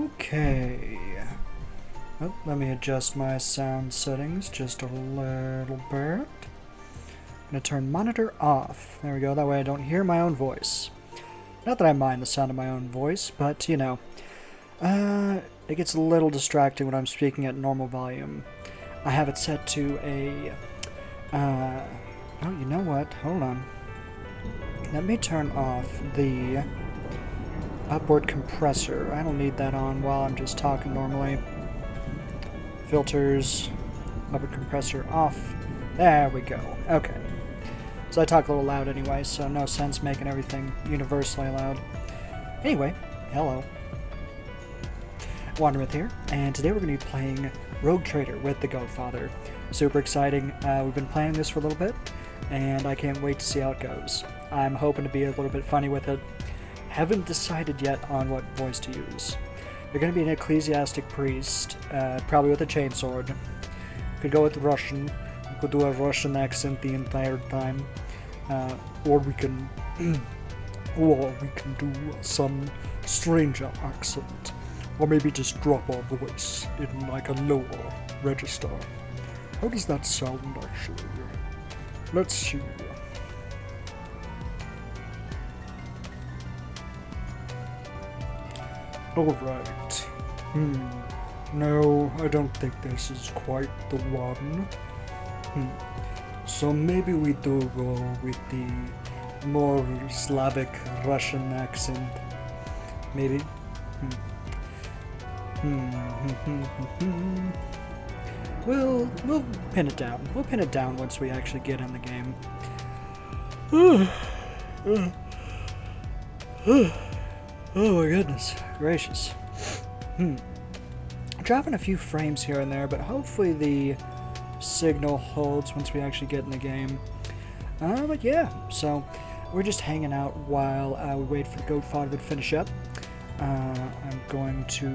Okay. Oh, let me adjust my sound settings just a little bit. I'm going to turn monitor off. There we go, that way I don't hear my own voice. Not that I mind the sound of my own voice, but, you know, it gets a little distracting when I'm speaking at normal volume. I have it set to a, oh, you know what? Hold on. Let me turn off the upward compressor. I don't need that on while I'm just talking normally. Filters, upward compressor off. There we go. Okay. So I talk a little loud anyway, so no sense making everything universally loud. Anyway, hello. Wandermyth here, and today we're going to be playing Rogue Trader with the Goatfather. Super exciting. We've been playing this for a little bit, and I can't wait to see how it goes. I'm hoping to be a little bit funny with it. Haven't decided yet on what voice to use. You're going to be an Ecclesiarch Priest, probably with a chainsword. Could go with Russian. Could do a Russian accent the entire time. Or we can do some stranger accent. Or maybe just drop our voice in like a lower register. How does that sound actually? Let's see. Alright. No, I don't think this is quite the one. So maybe we do go with the more Slavic Russian accent. Maybe? We'll pin it down. We'll pin it down once we actually get in the game. Oh my goodness gracious. Dropping a few frames here and there, but hopefully the signal holds once we actually get in the game. But yeah, so we're just hanging out while we wait for the Goatfather to finish up. I'm going to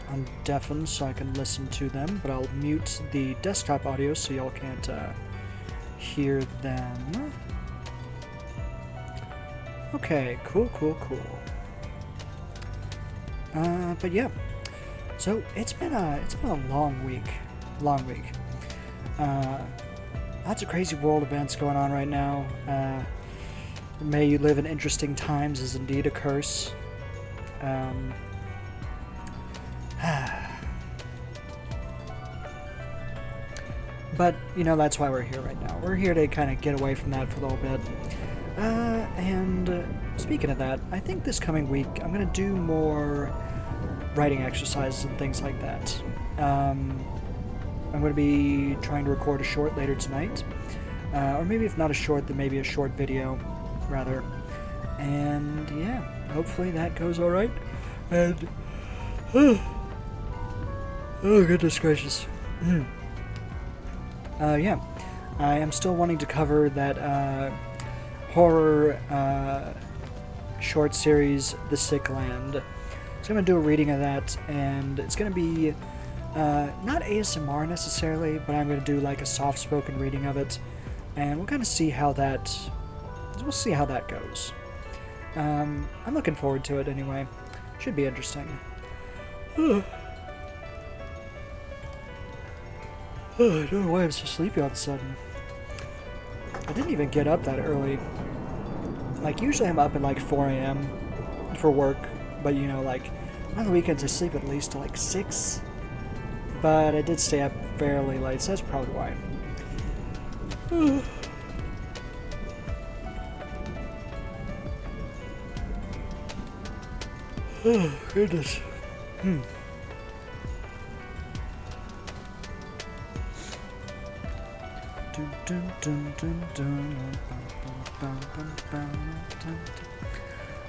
undeafen so I can listen to them, but I'll mute the desktop audio so y'all can't hear them. Okay, cool. But yeah, so it's been a long week. Lots of crazy world events going on right now. May you live in interesting times is indeed a curse. But, you know, that's why we're here right now. We're here to kind of get away from that for a little bit. And speaking of that, I think this coming week I'm going to do more writing exercises and things like that. I'm going to be trying to record a short later tonight. Or maybe if not a short, then maybe a short video, rather. And yeah, hopefully that goes alright. And oh goodness gracious. Yeah, I am still wanting to cover that horror short series, The Sick Land. So I'm going to do a reading of that, and it's going to be not ASMR necessarily, but I'm going to do like a soft-spoken reading of it, and we'll kind of see how that goes. I'm looking forward to it anyway. Should be interesting. I don't know why I'm so sleepy all of a sudden. I didn't even get up that early. Like, usually I'm up at like 4 a.m. for work, but you know, like, on the weekends I sleep at least till like 6. But I did stay up fairly late, so that's probably why. Oh, goodness.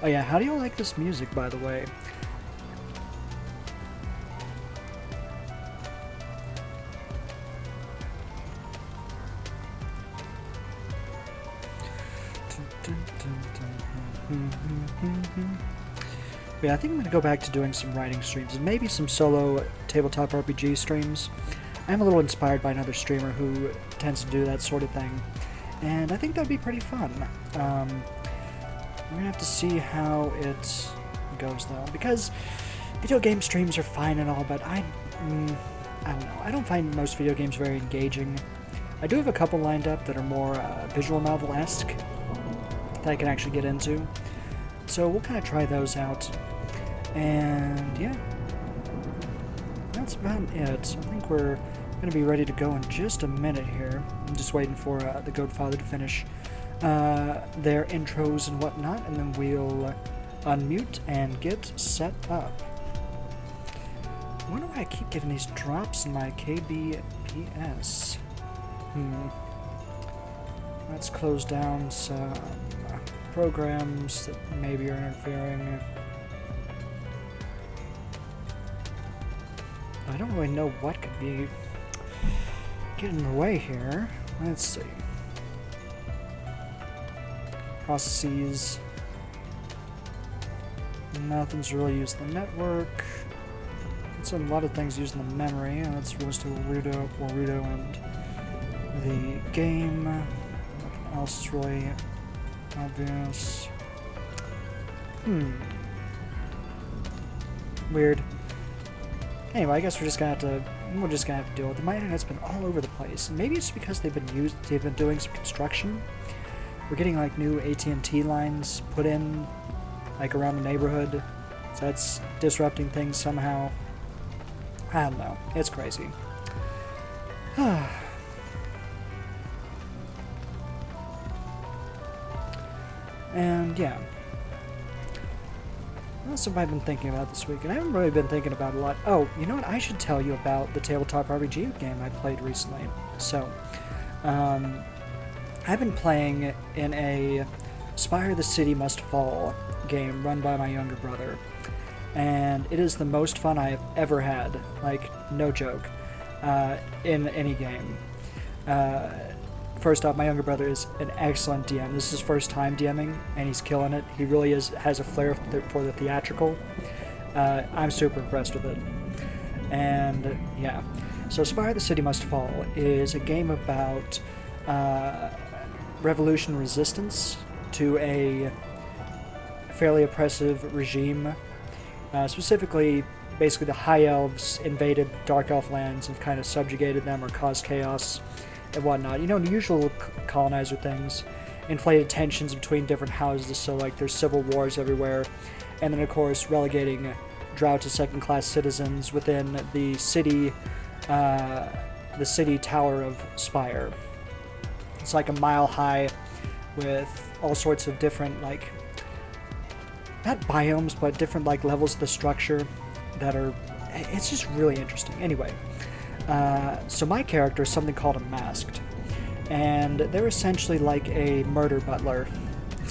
Oh yeah, how do you like this music, by the way? Yeah, I think I'm going to go back to doing some writing streams and maybe some solo tabletop RPG streams. I'm a little inspired by another streamer who tends to do that sort of thing, and I think that'd be pretty fun. We're going to have to see how it goes, though, because video game streams are fine and all, but I don't know. I don't find most video games very engaging. I do have a couple lined up that are more visual novel-esque that I can actually get into, so we'll kind of try those out. And yeah, that's about it. I think we're going to be ready to go in just a minute here. I'm just waiting for the Goatfather to finish their intros and whatnot, and then we'll unmute and get set up. I wonder why I keep getting these drops in my KBPS. Let's close down some programs that maybe are interfering. I don't really know what could be getting in the way here. Let's see. Processes. Nothing's really using the network. It's a lot of things using the memory. Let's list Warudo and the game. Nothing else is really obvious. Weird. Anyway, I guess we're just gonna have to deal with it. My internet's been all over the place. Maybe it's because they've been doing some construction. We're getting like new AT&T lines put in, like around the neighborhood. So that's disrupting things somehow. I don't know. It's crazy. And yeah. What else have I been thinking about this week? And I haven't really been thinking about a lot. Oh, you know what? I should tell you about the tabletop RPG game I played recently. So, I've been playing in a Spire the City Must Fall game run by my younger brother. And it is the most fun I have ever had. Like, no joke. In any game. First off, my younger brother is an excellent DM. This is his first time DMing, and he's killing it. He really has a flair for the theatrical. I'm super impressed with it. And, yeah. So Spire the City Must Fall is a game about revolution resistance to a fairly oppressive regime. Specifically, basically the High Elves invaded Dark Elf lands and kind of subjugated them or caused chaos and whatnot. You know, the usual colonizer things. Inflated tensions between different houses, so like there's civil wars everywhere. And then of course relegating drought to second-class citizens within the city tower of Spire. It's like a mile high with all sorts of different, like, not biomes, but different like levels of the structure that are, it's just really interesting. Anyway, so my character is something called a Masked, and they're essentially like a murder butler,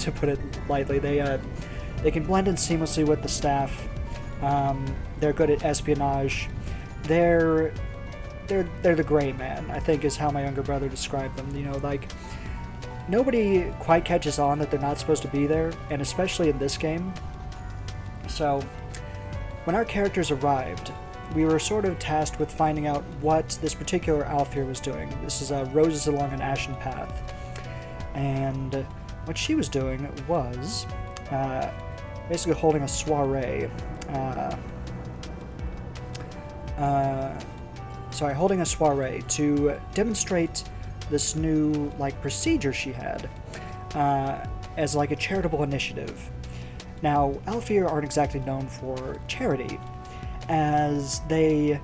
to put it lightly. They can blend in seamlessly with the staff. They're good at espionage. They're the gray man, I think, is how my younger brother described them. You know, like, nobody quite catches on that they're not supposed to be there, and especially in this game. So, when our characters arrived, we were sort of tasked with finding out what this particular Alfir was doing. This is Roses Along an Ashen Path. And what she was doing was basically holding a soiree. Holding a soiree to demonstrate this new, like, procedure she had as like a charitable initiative. Now, Alfir aren't exactly known for charity, as they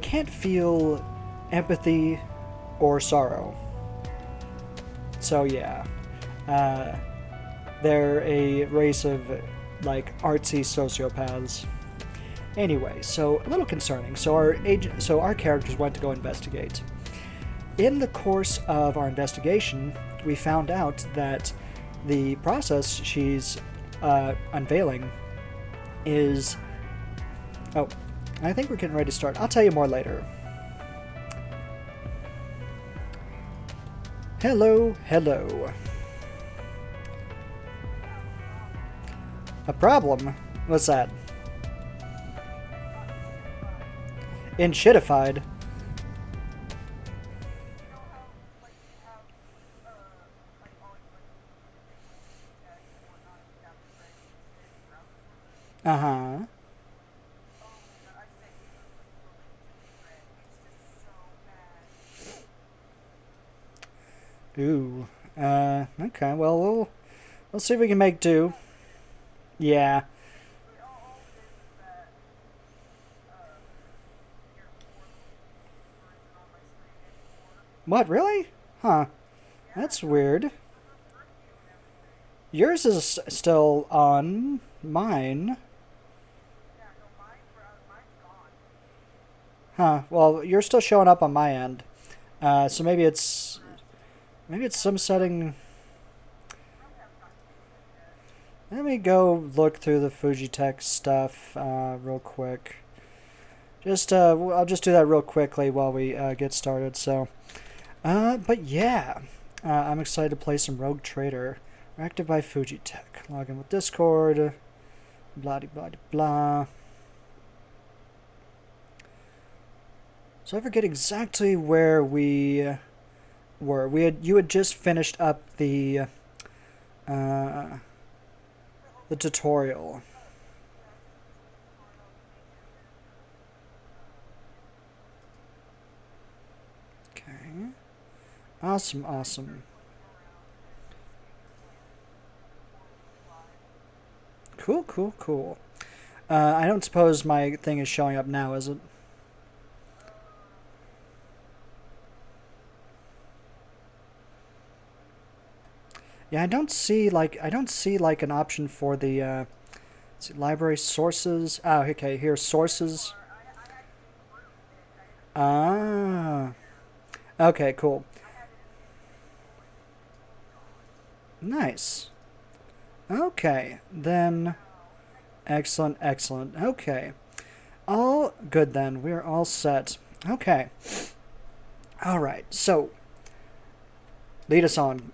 can't feel empathy or sorrow. So yeah, they're a race of, like, artsy sociopaths. Anyway, so a little concerning. So our characters went to go investigate. In the course of our investigation, we found out that the process she's unveiling is... Oh, I think we're getting ready to start. I'll tell you more later. Hello, hello. A problem? What's that? Enshittified? Ooh. Okay. Well, we'll see if we can make do. Yeah. What? Really? Huh. That's weird. Yours is still on mine. Huh. Well, you're still showing up on my end. So maybe it's some setting. Let me go look through the Fujitech stuff real quick. I'll just do that real quickly while we get started. So, but yeah, I'm excited to play some Rogue Trader. We're active by Fujitech. Log in with Discord. Blah blah blah. So I forget exactly where we were. You had just finished up the tutorial. Okay. Awesome, awesome. Cool, cool, cool. I don't suppose my thing is showing up now, is it? Yeah, I don't see like an option for the library sources. Oh, okay, here sources. Ah. Okay, cool. Nice. Okay, then excellent, excellent. Okay. All good then. We're all set. Okay. All right. So, lead us on.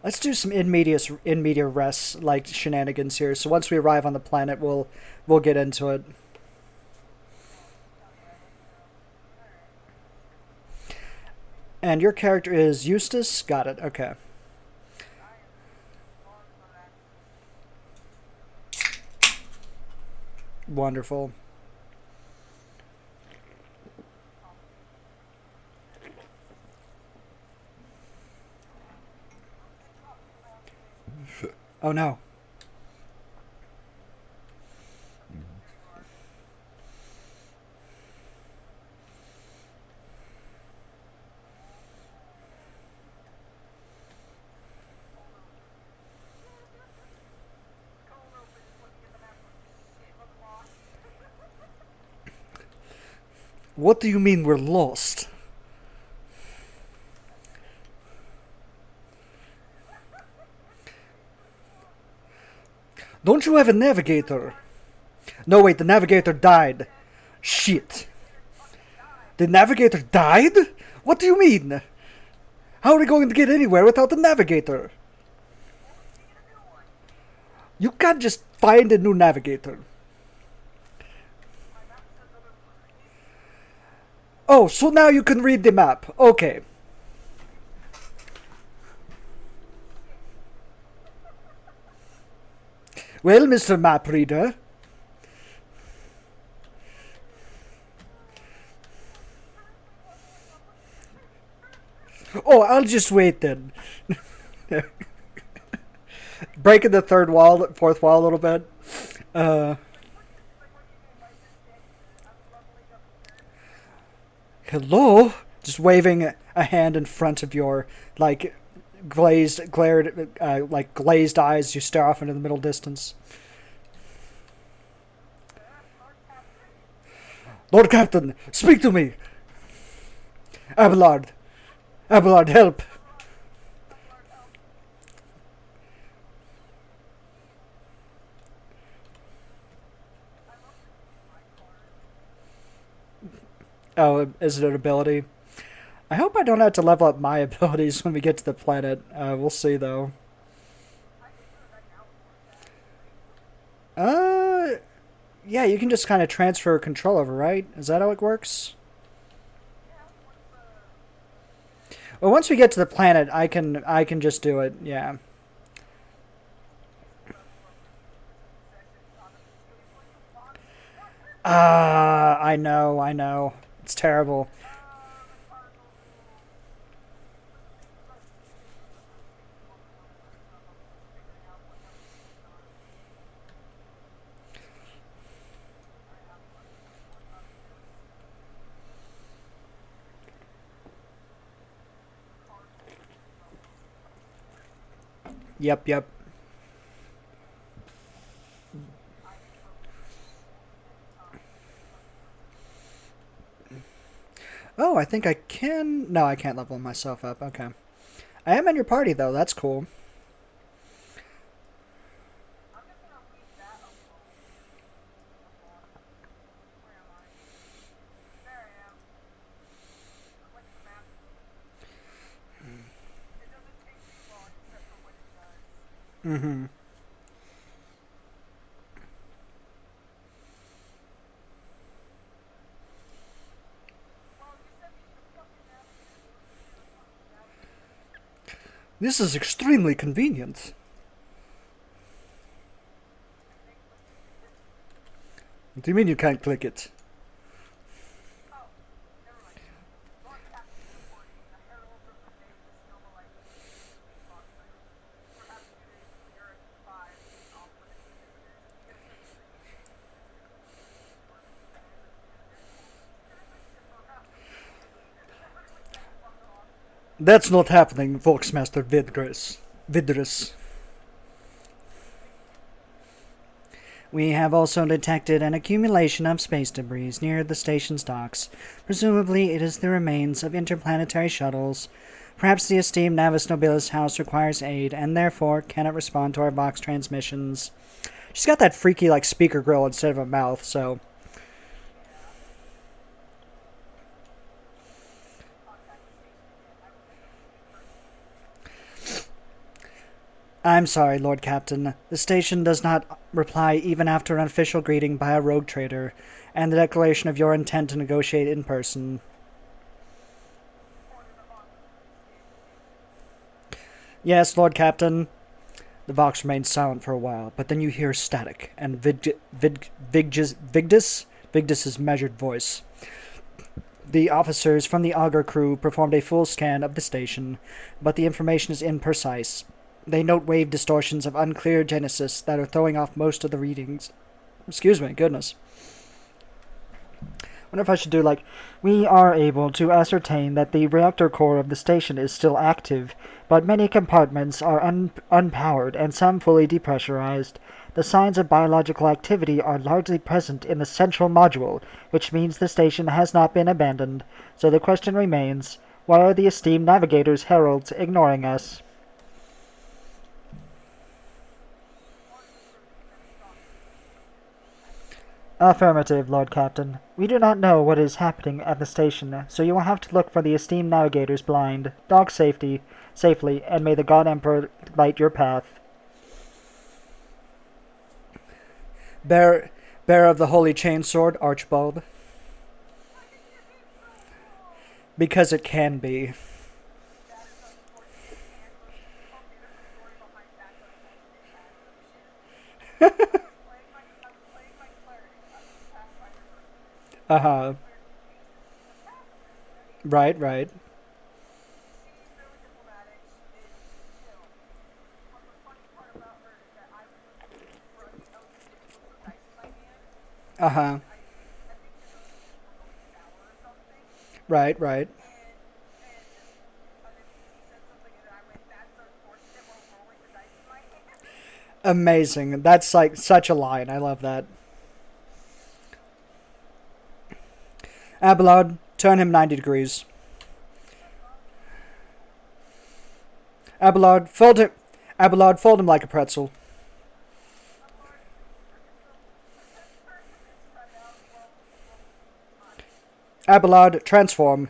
Let's do some in media res like shenanigans here. So once we arrive on the planet, we'll get into it. And your character is Eustace. Got it. Okay. Wonderful. Oh no. What do you mean we're lost? Don't you have a navigator? No, wait, the navigator died. Shit. The navigator died? What do you mean? How are we going to get anywhere without the navigator? You can't just find a new navigator. Oh, so now you can read the map. Okay. Well, Mr. Map Reader. Oh, I'll just wait then. Breaking the fourth wall a little bit. Hello? Just waving a hand in front of your, like, glazed eyes you stare off into the middle distance. Lord Captain, speak to me! Abelard! Abelard, help! Oh, is it an ability? I hope I don't have to level up my abilities when we get to the planet. We'll see, though. Yeah, you can just kind of transfer control over, right? Is that how it works? Well, once we get to the planet, I can just do it. Yeah. I know, I know. It's terrible. Yep, yep. Oh, I think I can... No, I can't level myself up. Okay. I am in your party, though. That's cool. Mm-hmm. This is extremely convenient. What do you mean you can't click it? That's not happening, Volksmaster Vidrus. We have also detected an accumulation of space debris near the station's docks. Presumably, it is the remains of interplanetary shuttles. Perhaps the esteemed Navis Nobilis house requires aid and therefore cannot respond to our Vox transmissions. She's got that freaky, like, speaker grill instead of a mouth, so. I'm sorry, Lord Captain. The station does not reply even after an official greeting by a rogue trader and the declaration of your intent to negotiate in person. Yes, Lord Captain. The Vox remains silent for a while, but then you hear static and Vigdus's measured voice. The officers from the Augur crew performed a full scan of the station, but the information is imprecise. They note wave distortions of unclear genesis that are throwing off most of the readings. Excuse me, goodness. Wonder if I should do like, we are able to ascertain that the reactor core of the station is still active, but many compartments are unpowered and some fully depressurized. The signs of biological activity are largely present in the central module, which means the station has not been abandoned. So the question remains, why are the esteemed navigators' heralds ignoring us? Affirmative, Lord Captain. We do not know what is happening at the station, so you will have to look for the esteemed navigators blind. Dog safely, and may the God Emperor light your path. Bearer of the Holy Chainsword, Archibald. Because it can be. Uh-huh. Right, right. Uh-huh. Right, right. Amazing. That's like such a line. I love that. Abelard, turn him 90 degrees. Abelard, fold him. Abelard, fold him like a pretzel. Abelard, transform.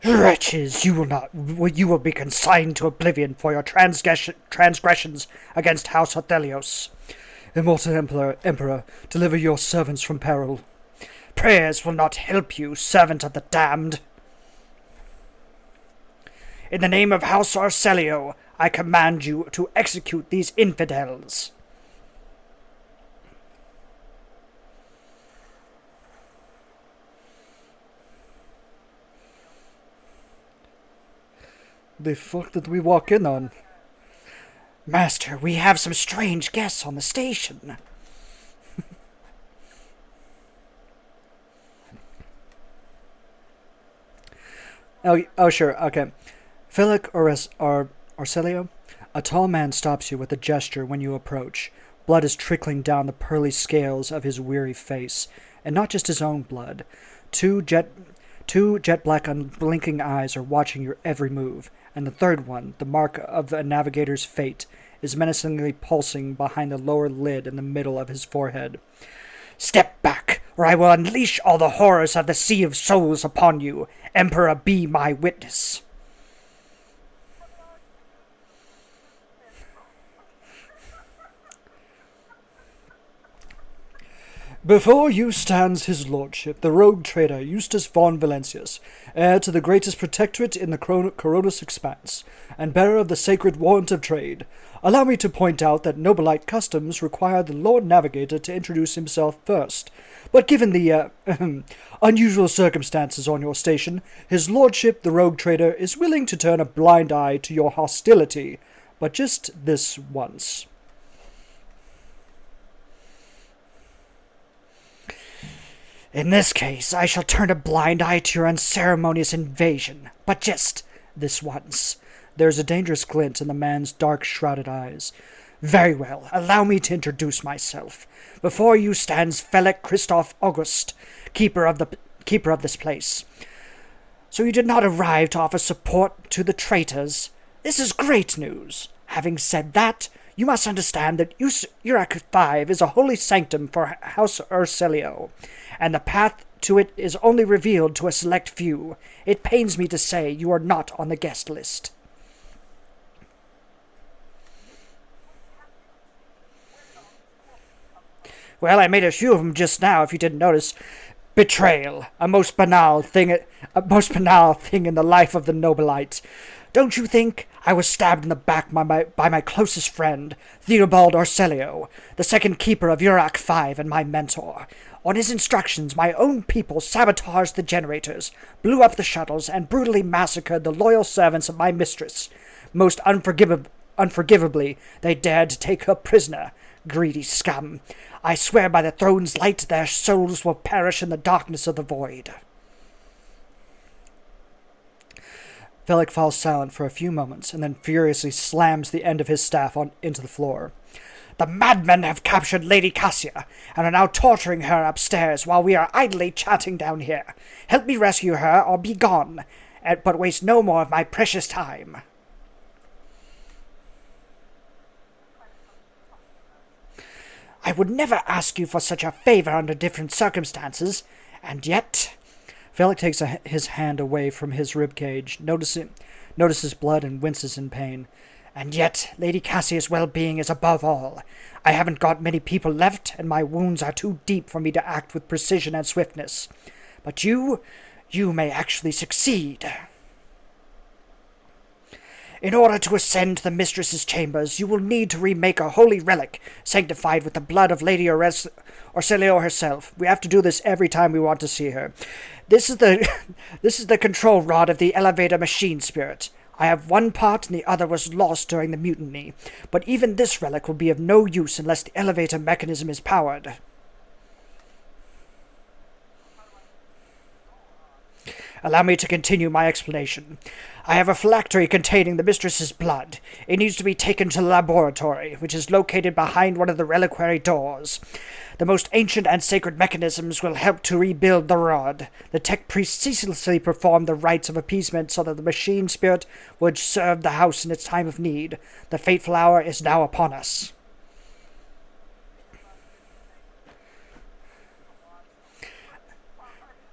Wretches, you will be consigned to oblivion for your transgressions against House Othelios. Immortal Emperor, deliver your servants from peril. Prayers will not help you, servant of the damned. In the name of House Arcelio, I command you to execute these infidels. The fuck did we walk in on? Master, we have some strange guests on the station. Oh, sure, okay. Philip Arcelio, a tall man stops you with a gesture when you approach. Blood is trickling down the pearly scales of his weary face, and not just his own blood. Two jet black unblinking eyes are watching your every move, and the third one, the mark of a navigator's fate, is menacingly pulsing behind the lower lid in the middle of his forehead. Step back, or I will unleash all the horrors of the Sea of Souls upon you. Emperor, be my witness. Before you stands his lordship, the rogue trader Eustace von Valentius, heir to the greatest protectorate in the Coronis expanse, and bearer of the sacred warrant of trade. Allow me to point out that Nobilite customs require the Lord Navigator to introduce himself first. But given the, unusual circumstances on your station, his lordship, the rogue trader, is willing to turn a blind eye to your hostility. But just this once. In this case, I shall turn a blind eye to your unceremonious invasion, but just this once. There is a dangerous glint in the man's dark, shrouded eyes. Very well, allow me to introduce myself. Before you stands Felix Christoph August, keeper of this place. So you did not arrive to offer support to the traitors. This is great news. Having said that, you must understand that Ecclesiarch 5 is a holy sanctum for House Arcelio, and the path to it is only revealed to a select few. It pains me to say you are not on the guest list. Well, I made a few of them just now, if you didn't notice. Betrayal, a most banal thing in the life of the Nobilite. Don't you think I was stabbed in the back by my closest friend, Theobald Arcelio, the second keeper of Ecclesiarch 5 and my mentor? On his instructions, my own people sabotaged the generators, blew up the shuttles, and brutally massacred the loyal servants of my mistress. Most unforgivably, they dared to take her prisoner. Greedy scum. I swear by the throne's light their souls will perish in the darkness of the void. Felix falls silent for a few moments, and then furiously slams the end of his staff into the floor. The madmen have captured Lady Cassia, and are now torturing her upstairs while we are idly chatting down here. Help me rescue her, or be gone, but waste no more of my precious time. I would never ask you for such a favor under different circumstances, and yet... Felix takes his hand away from his ribcage, notices blood and winces in pain. And yet, Lady Cassia's well-being is above all. I haven't got many people left, and my wounds are too deep for me to act with precision and swiftness. But you may actually succeed. In order to ascend to the mistress's chambers, you will need to remake a holy relic, sanctified with the blood of Lady Arcelio herself. We have to do this every time we want to see her. This is the control rod of the elevator machine spirit. I have one part and the other was lost during the mutiny, but even this relic will be of no use unless the elevator mechanism is powered. Allow me to continue my explanation. I have a phylactery containing the mistress's blood. It needs to be taken to the laboratory, which is located behind one of the reliquary doors. The most ancient and sacred mechanisms will help to rebuild the rod. The tech priest ceaselessly performed the rites of appeasement so that the machine spirit would serve the house in its time of need. The fateful hour is now upon us.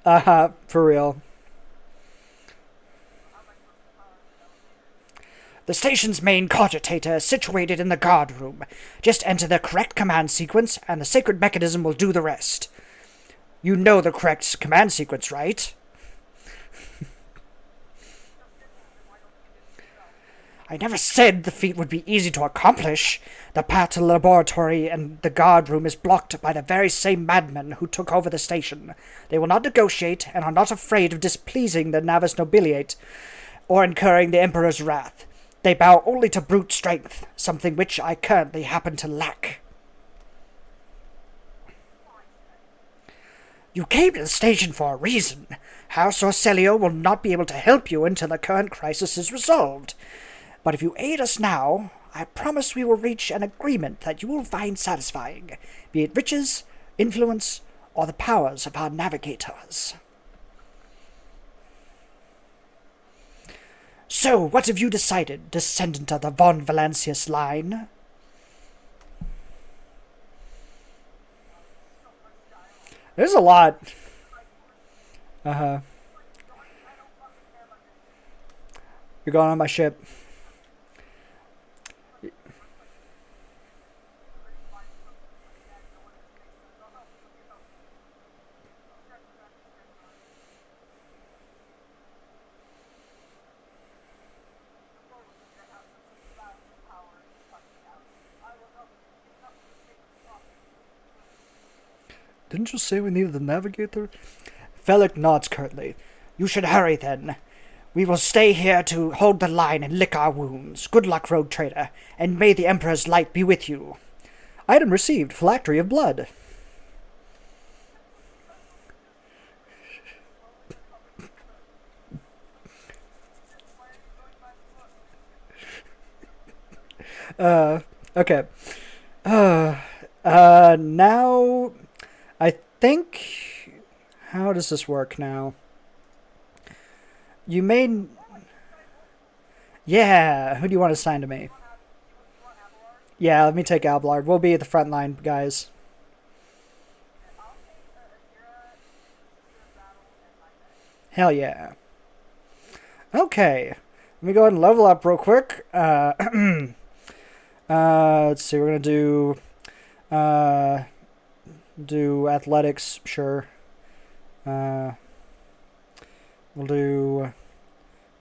For real. The station's main cogitator is situated in the guard room. Just enter the correct command sequence, and the sacred mechanism will do the rest. You know the correct command sequence, right? I never said the feat would be easy to accomplish. The path to the laboratory and the guard room is blocked by the very same madmen who took over the station. They will not negotiate and are not afraid of displeasing the Navis Nobiliate or incurring the Emperor's wrath. They bow only to brute strength, something which I currently happen to lack. You came to the station for a reason. House Orcelio will not be able to help you until the current crisis is resolved. But if you aid us now, I promise we will reach an agreement that you will find satisfying, be it riches, influence, or the powers of our navigators. So, what have you decided, descendant of the von Valancius line? There's a lot. Uh-huh. You're going on my ship. Didn't you say we needed the navigator? Felix nods curtly. You should hurry then. We will stay here to hold the line and lick our wounds. Good luck, rogue trader, and may the Emperor's light be with you. Item received, phylactery of blood. Okay. Now, I think, how does this work now? You made, yeah, who do you want to assign to me? Yeah, let me take Abelard. We'll be at the front line, guys. Hell yeah. Okay, let me go ahead and level up real quick. Let's see, we're gonna do athletics, sure. We'll do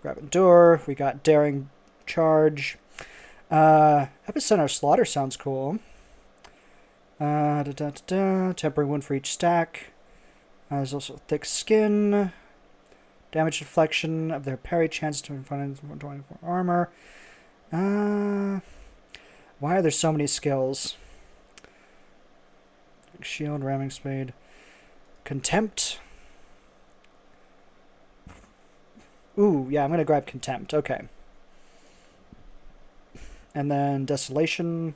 grab endure. We got daring charge. Epicenter slaughter sounds cool. Temporary wound for each stack. There's also thick skin. Damage deflection of their parry, chance to inflict 124 armor. Why are there so many skills? Shield, ramming spade. Contempt. Ooh, yeah, I'm going to grab Contempt. Okay. And then Desolation.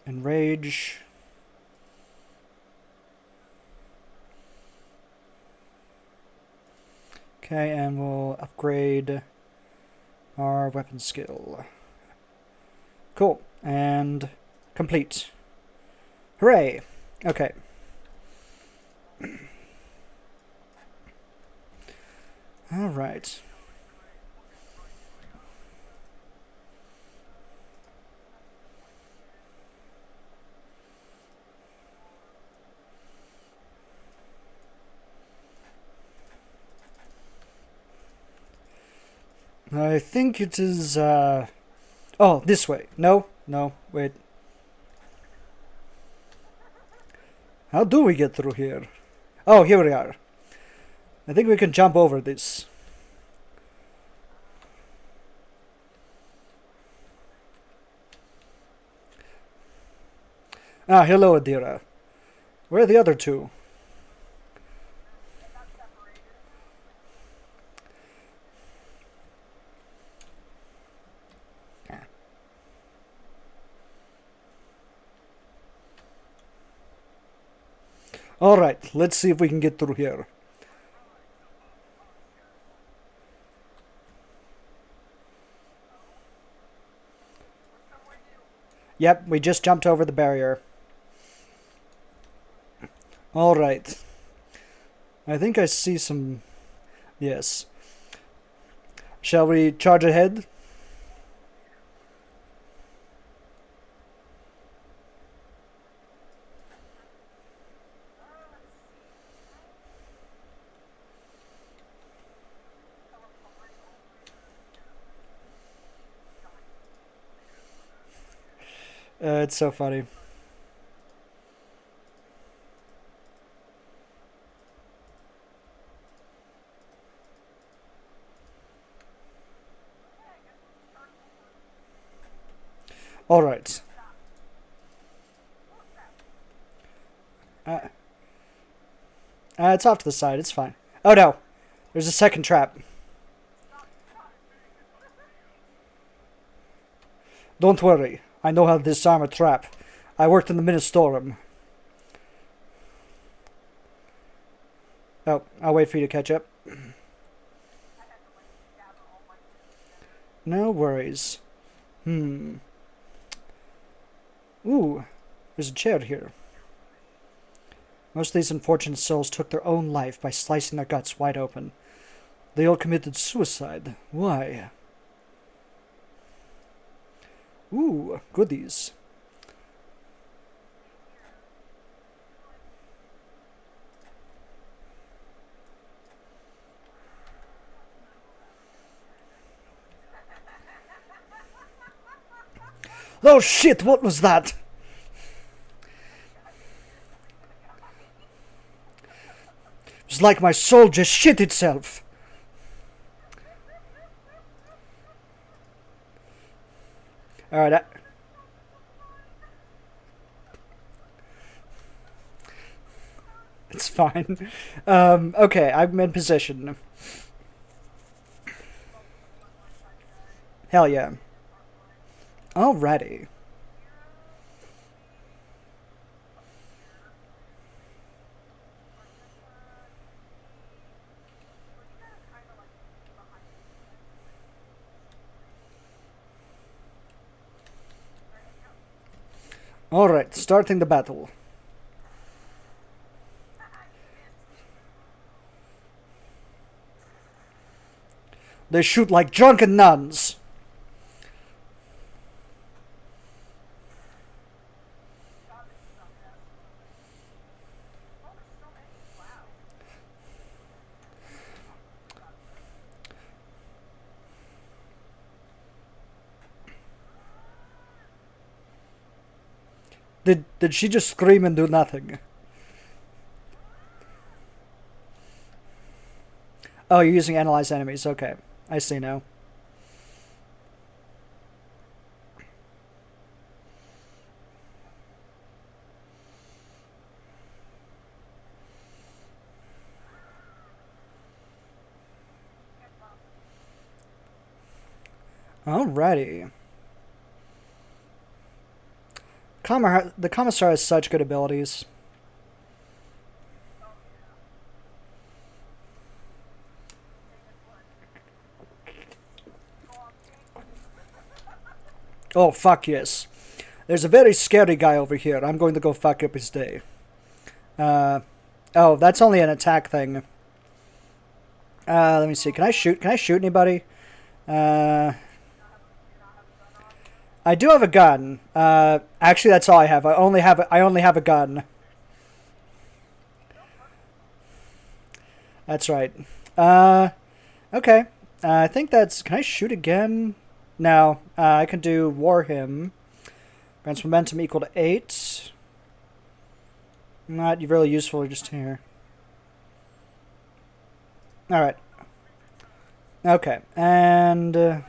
Enrage. Okay, and we'll upgrade our weapon skill. Cool. And complete. Hooray! Okay. All right. I think it is, oh, this way. No, wait. How do we get through here? Oh, here we are. I think we can jump over this. Ah, hello, Adira. Where are the other two? Alright, let's see if we can get through here. Yep, we just jumped over the barrier. Alright. I think I see some... Yes. Shall we charge ahead? It's so funny. All right. It's off to the side. It's fine. Oh no, there's a second trap. Don't worry. I know how to disarm a trap. I worked in the Ministorum. Oh, I'll wait for you to catch up. No worries. Ooh, there's a chair here. Most of these unfortunate souls took their own life by slicing their guts wide open. They all committed suicide. Why? Ooh, goodies. Oh shit, what was that? It was like my soul just shit itself. Alright, it's fine. Okay, I'm in position. Hell yeah. Alrighty. Alright, starting the battle. They shoot like drunken nuns. Did she just scream and do nothing? Oh, you're using analyze enemies. Okay, I see now. Alrighty. The Commissar has such good abilities. Oh, fuck yes. There's a very scary guy over here. I'm going to go fuck up his day. Oh, that's only an attack thing. Let me see. Can I shoot? Can I shoot anybody? I do have a gun. Actually, that's all I have. I only have a gun. That's right. Okay. I think that's... Can I shoot again? No. I can do War Hymn. Grants momentum equal to 8. Not really useful just here. Alright. Okay. And...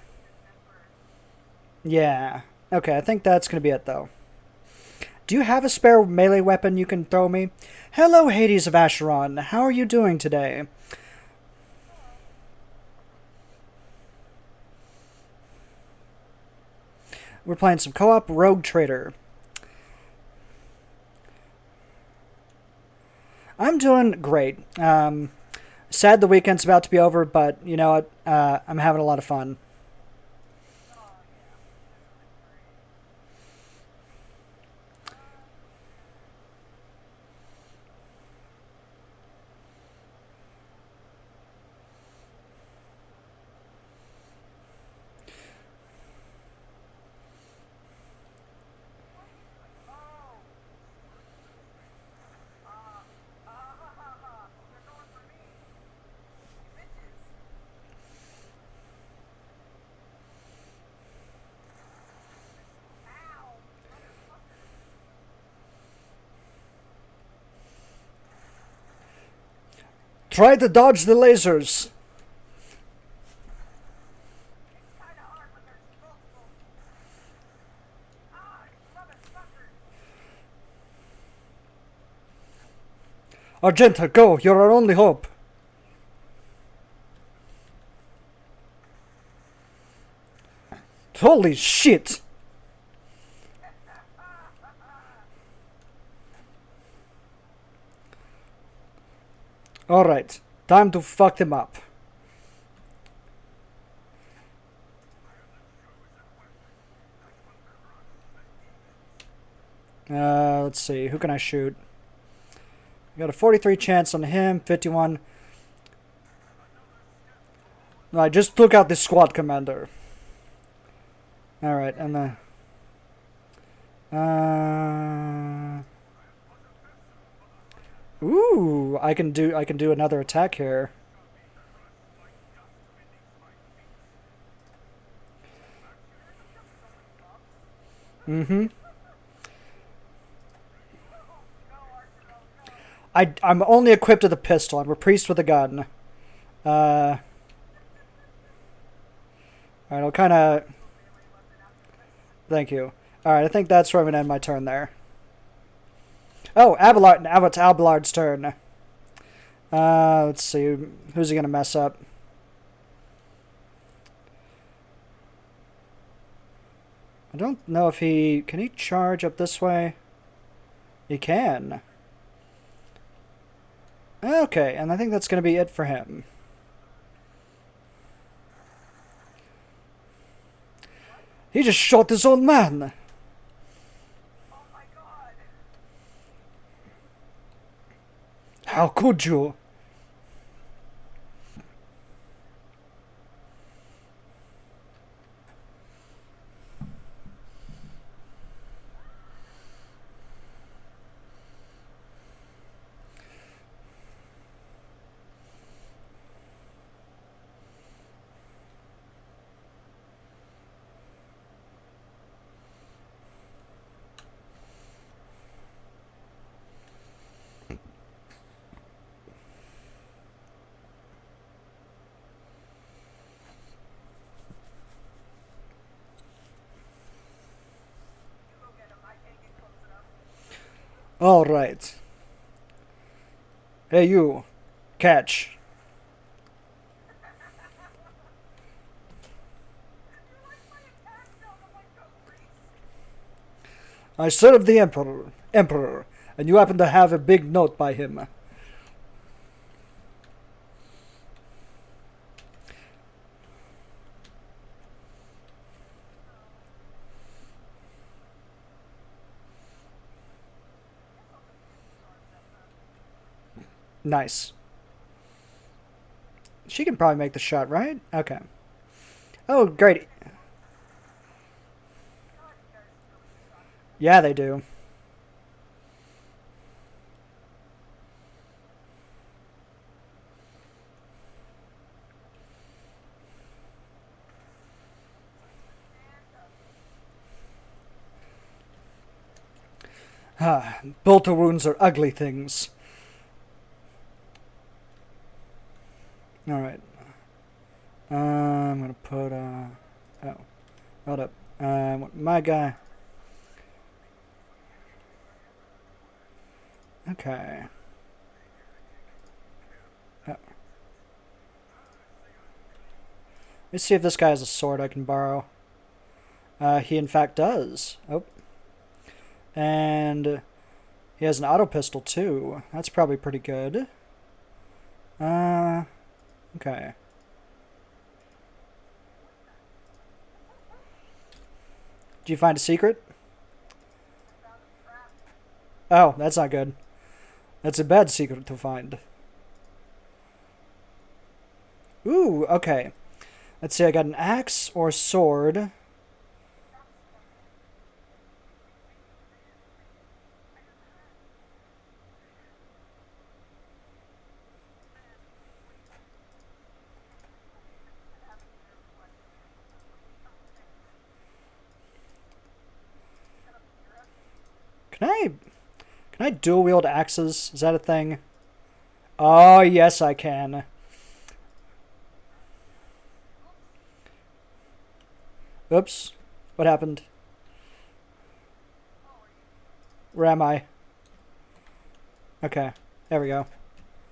yeah. Okay, I think that's going to be it, though. Do you have a spare melee weapon you can throw me? Hello, Hades of Acheron. How are you doing today? We're playing some co-op Rogue Trader. I'm doing great. Sad the weekend's about to be over, but you know what? I'm having a lot of fun. Try to dodge the lasers. Argenta, go! You're our only hope. Holy shit! Alright, time to fuck them up. Let's see, who can I shoot? I got a 43 chance on him, 51. No, I just took out the squad commander. Alright, and ooh, I can do another attack here. Mm-hmm. I'm only equipped with a pistol. I'm a priest with a gun. Alright, I'll kind of... Thank you. Alright, I think that's where I'm going to end my turn there. Oh, Abelard. Now it's Abelard's turn. Let's see. Who's he going to mess up? I don't know if he... Can he charge up this way? He can. Okay, and I think that's going to be it for him. He just shot his own man! Oh my god! How could you? All right. Hey, you. Catch. I serve the Emperor, and you happen to have a big note by him. Nice. She can probably make the shot, right? Okay. Oh, great. Yeah, they do. Ah, bolter wounds are ugly things. Alright. I'm gonna put, oh. Hold up. My guy. Okay. Oh. Let's see if this guy has a sword I can borrow. He in fact does. Oh. And he has an auto pistol too. That's probably pretty good. Okay. Did you find a secret? Oh, that's not good. That's a bad secret to find. Ooh, okay. Let's see, I got an axe or a sword. Can I dual wield axes? Is that a thing? Oh, yes, I can. Oops. What happened? Where am I? Okay. There we go.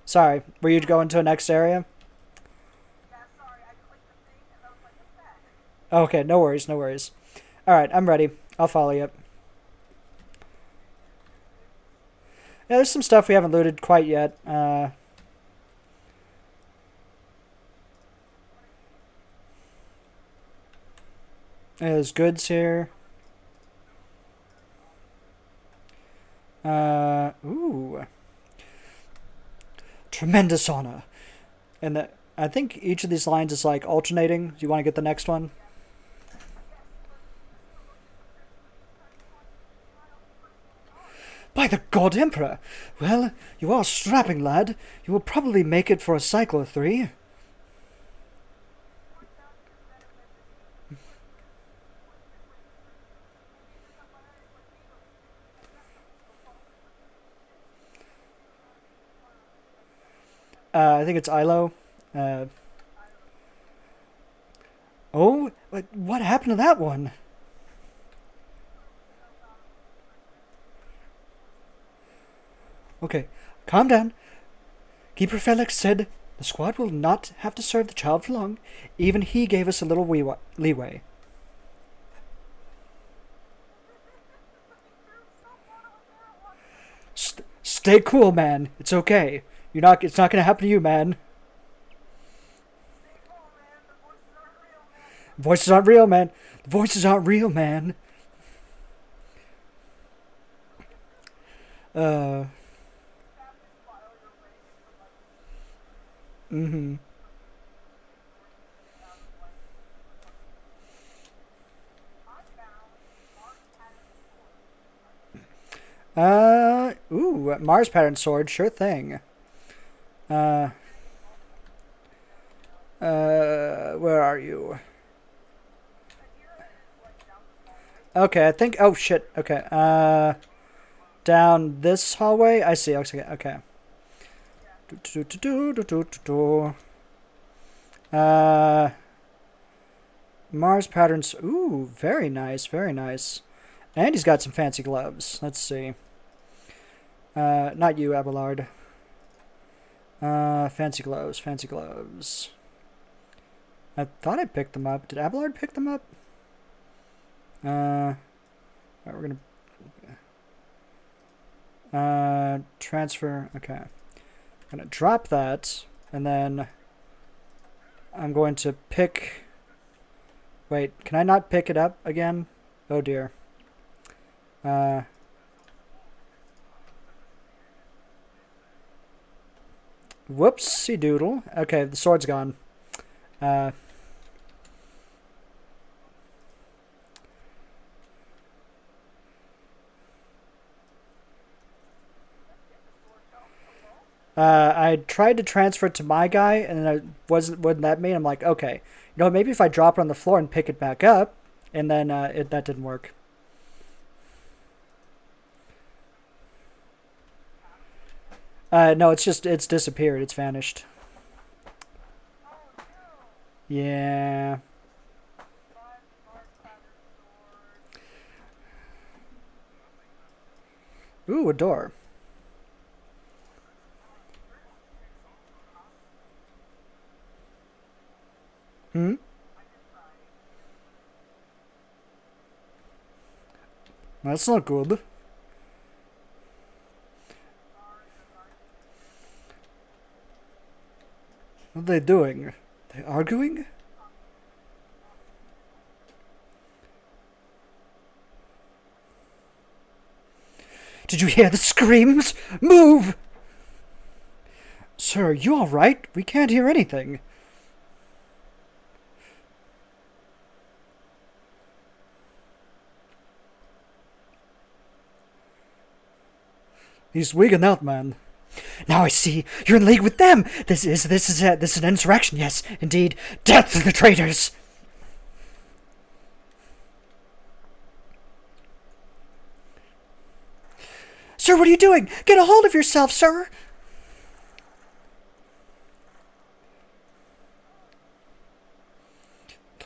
Sorry. Were you going to the next area? Yeah, sorry, I clicked the thing and I was like, what's that? Okay, no worries, no worries. Alright, I'm ready. I'll follow you. Yeah, there's some stuff we haven't looted quite yet. There's goods here. Ooh. Tremendous honor. And I think each of these lines is like alternating. Do you want to get the next one? By the God Emperor! Well, you are a strapping lad. You will probably make it for a cycle or three. I think it's Ilo. Oh, what happened to that one? Okay, calm down. Keeper Felix said the squad will not have to serve the child for long. Even he gave us a little leeway. Stay cool, man. It's okay. It's not gonna happen to you, man. Oh man, the voices aren't real, man. Voices aren't real, man. The voices aren't real, man. Mm-hmm. Ooh, Mars pattern sword, sure thing. Where are you? Okay, I think. Oh shit. Okay. Down this hallway. I see. Okay. Mars patterns. Ooh, very nice, very nice. And he's got some fancy gloves. Let's see. Not you, Abelard. Fancy gloves, fancy gloves. I thought I picked them up. Did Abelard pick them up? Alright, we're gonna transfer. Okay. I'm gonna drop that, and then I'm going to pick. Wait, can I not pick it up again? Oh dear. Whoopsie doodle. Okay, the sword's gone. I tried to transfer it to my guy, and it wouldn't let me. I'm like, okay, maybe if I drop it on the floor and pick it back up, and then that didn't work. No, it's disappeared. It's vanished. Yeah. Ooh, a door. Hmm? That's not good. What are they doing? They arguing? Did you hear the screams? Move! Sir, you alright? We can't hear anything. He's wigging out, man. Now I see. You're in league with them. This is an insurrection. Yes, indeed. Death to the traitors. Sir, what are you doing? Get a hold of yourself, sir.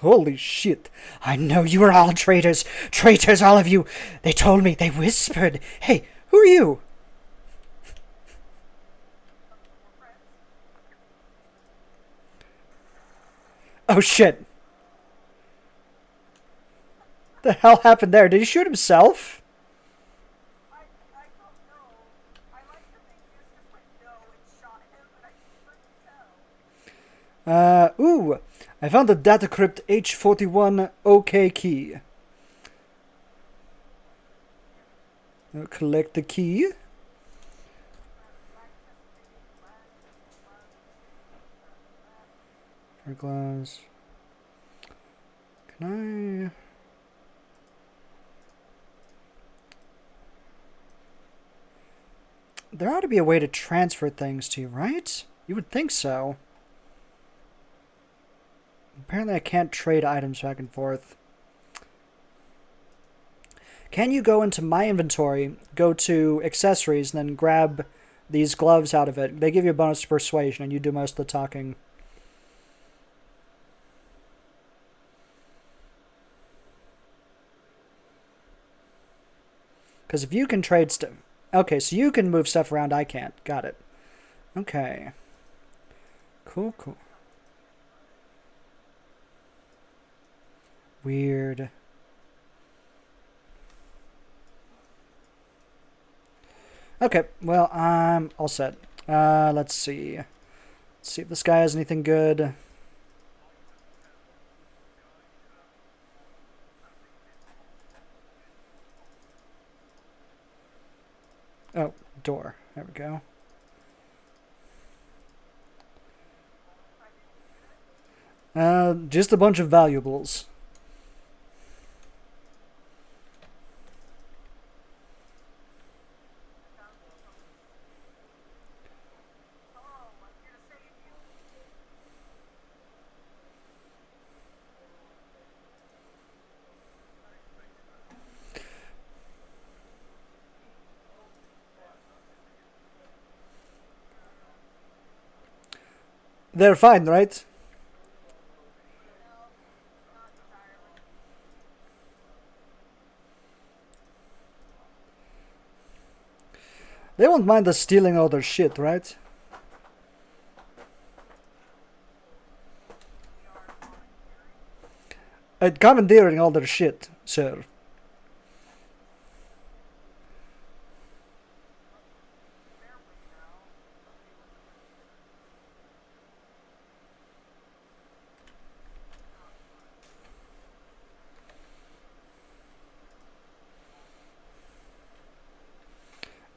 Holy shit. I know you are all traitors. Traitors, all of you. They told me. They whispered. Hey, who are you? Oh shit. The hell happened there? Did he shoot himself? I don't know. I like to think you just went no and shot him, but I couldn't tell. Ooh. I found the data crypt H41 OK key. I'll collect the key. For glass. Can I... There ought to be a way to transfer things to you, right? You would think so. Apparently I can't trade items back and forth. Can you go into my inventory, go to accessories, and then grab these gloves out of it? They give you a bonus to persuasion, and you do most of the talking. Because if you can trade stuff... Okay, so you can move stuff around, I can't. Got it. Okay. Cool, cool. Weird. Okay, well, I'm all set. Let's see. Let's see if this guy has anything good. Oh, door. There we go. Just a bunch of valuables. They're fine, right? They won't mind us stealing all their shit, right? Commandeering all their shit, sir.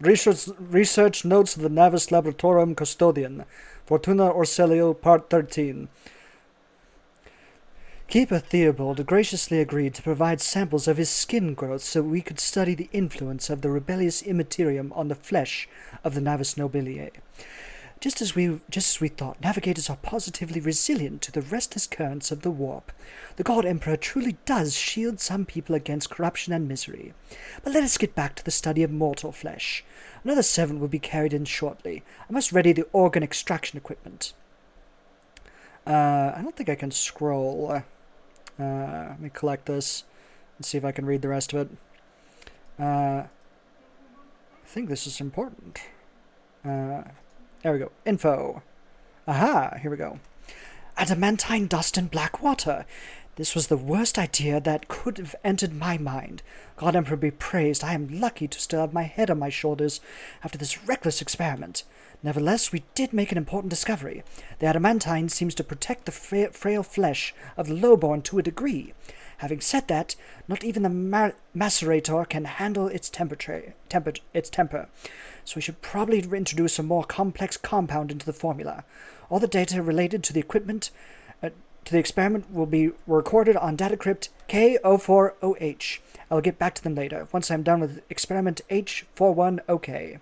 Research notes of the Navis Laboratorium Custodian, Fortuna Orselio, Part 13. Keeper Theobald graciously agreed to provide samples of his skin growth so we could study the influence of the rebellious immaterium on the flesh of the Navis Nobiliae. Just as we thought, navigators are positively resilient to the restless currents of the warp. The God Emperor truly does shield some people against corruption and misery. But let us get back to the study of mortal flesh. Another servant will be carried in shortly. I must ready the organ extraction equipment. I don't think I can scroll. Let me collect this and see if I can read the rest of it. I think this is important. There we go. Info. Aha, here we go. Adamantine dust and black water. This was the worst idea that could have entered my mind. God Emperor be praised, I am lucky to still have my head on my shoulders after this reckless experiment. Nevertheless, we did make an important discovery. The adamantine seems to protect the frail flesh of the lowborn to a degree. Having said that, not even the macerator can handle its temper. So we should probably introduce a more complex compound into the formula. All the data related to the equipment, to the experiment will be recorded on data crypt K04OH. I'll get back to them later, once I'm done with experiment H41OK.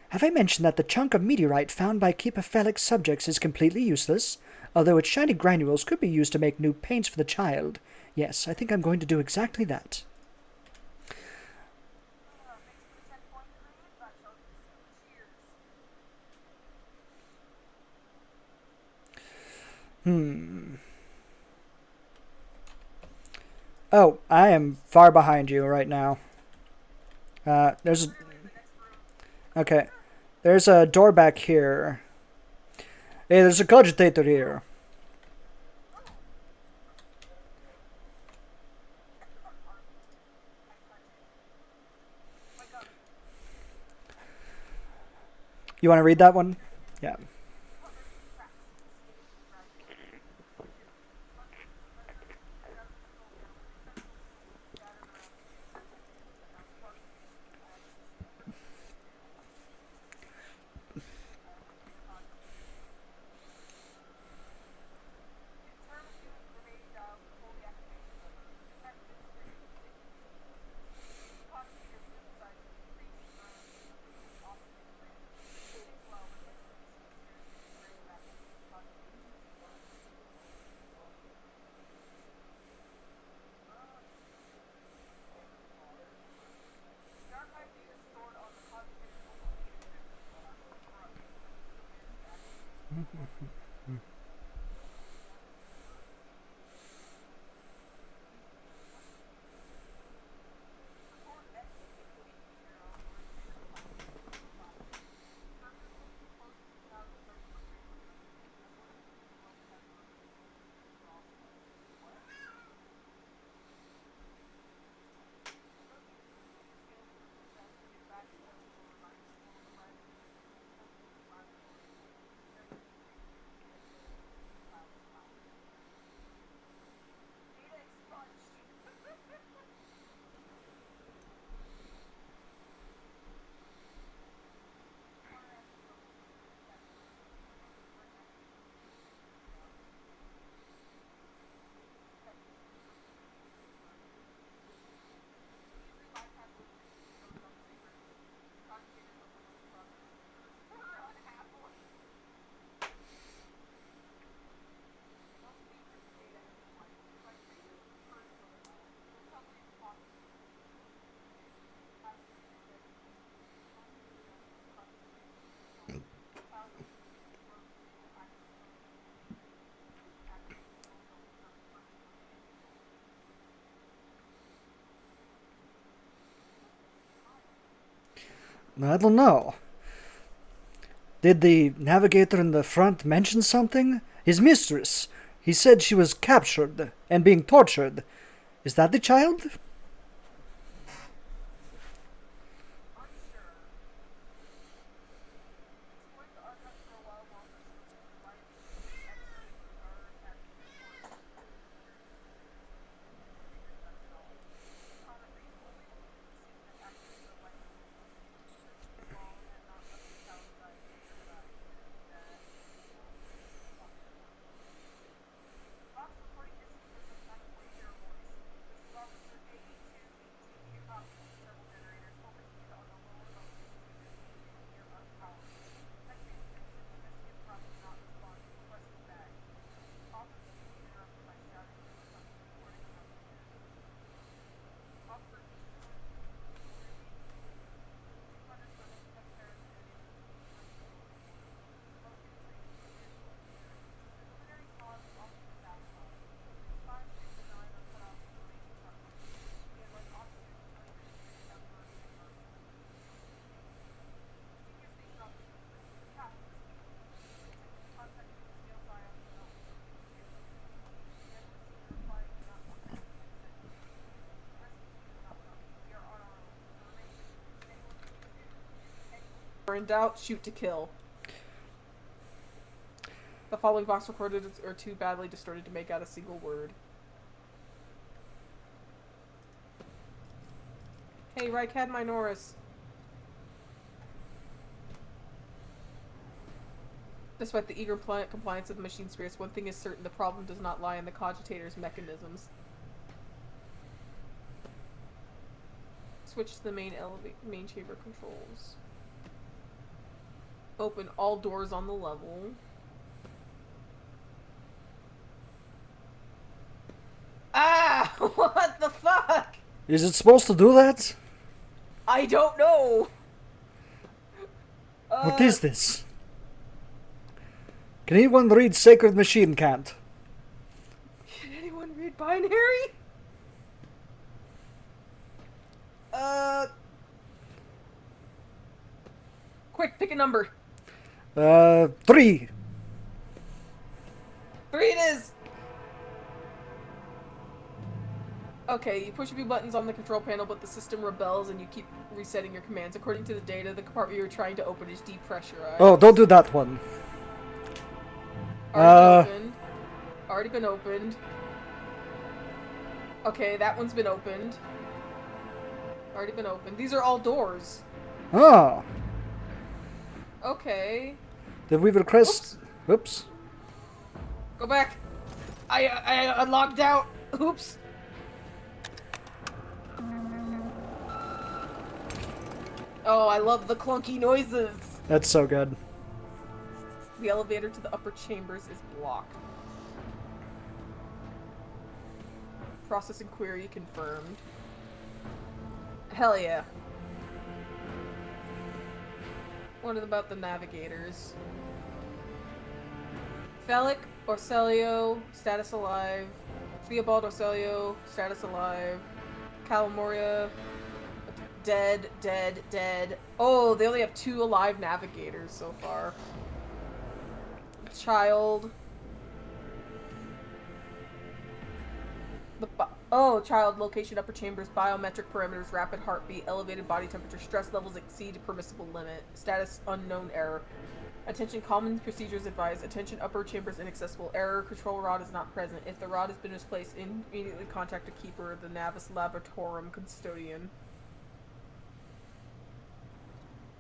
Have I mentioned that the chunk of meteorite found by Keeper Felix subjects is completely useless, although its shiny granules could be used to make new paints for the child? Yes, I think I'm going to do exactly that. Oh, I am far behind you right now. There's a... Okay. There's a door back here. Hey, there's a cogitator here. You want to read that one? Yeah. I don't know. Did the navigator in the front mention something? His mistress. He said she was captured and being tortured. Is that the child? In doubt, shoot to kill. The following vox recorded are too badly distorted to make out a single word. Hey, Rycad Minoris. Despite the eager compliance of the machine spirits, one thing is certain: the problem does not lie in the cogitator's mechanisms. Switch to the main chamber controls. Open all doors on the level. Ah! What the fuck? Is it supposed to do that? I don't know! What is this? Can anyone read Sacred Machine Cant? Can anyone read binary? Quick, pick a number. 3. 3 it is! Okay, you push a few buttons on the control panel, but the system rebels and you keep resetting your commands. According to the data, the compartment you're trying to open is depressurized. Oh, don't do that one. Already been opened. Already been opened. Okay, that one's been opened. Already been opened. These are all doors. Oh. Okay. Did we request... Oops. Go back. I logged out. Oops. Oh, I love the clunky noises. That's so good. The elevator to the upper chambers is blocked. Processing query confirmed. Hell yeah. What about the navigators? Felic, Orselio, status alive. Theobald Orselio, status alive. Calamoria, dead, dead, dead. Oh, they only have 2 alive navigators so far. Child. Child location, upper chambers, biometric parameters, rapid heartbeat, elevated body temperature, stress levels exceed permissible limit, status unknown error. Attention, common procedures advised. Attention, upper chambers inaccessible. Error, control rod is not present. If the rod has been misplaced, immediately contact a keeper, the Navis Laboratorum custodian.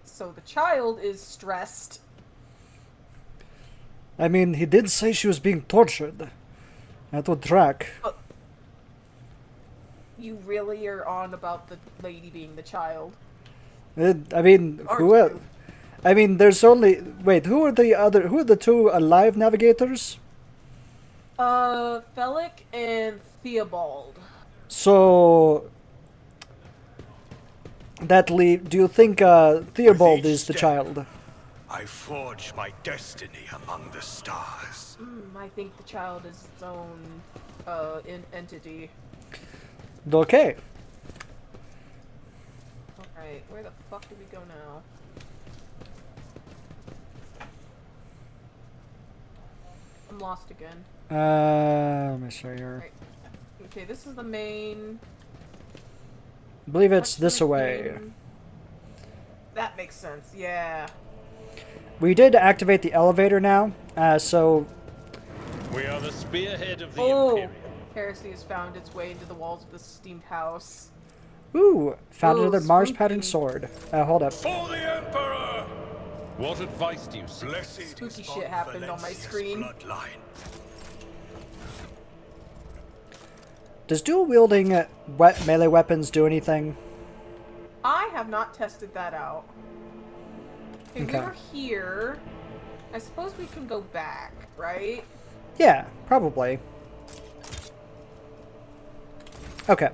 So the child is stressed. I mean, he did say she was being tortured. That would track. You really are on about the lady being the child. I mean, Aren't who else? you? I mean, there's only... Wait, who are the 2 alive navigators? Felic and Theobald. So... do you think Theobald is the child? I forge my destiny among the stars. I think the child is its own, entity. Okay. Alright, where the fuck do we go now? I'm lost again. Let me show you. Right. Okay, this is the main... I believe it's What's this the way. main- That makes sense, yeah. We did activate the elevator now, so... We are the spearhead of the Oh! Imperium. Heresy has found its way into the walls of the steamed house. Ooh, found Ooh, another Mars spooky. pattern sword. Hold up. For the Emperor! What advice do you seek? Blessed Spooky is shit Von happened on my Valencia's screen. bloodline. Does dual wielding melee weapons do anything? I have not tested that out. Okay, Okay. we were here. I suppose we can go back, right? Yeah, probably. Okay.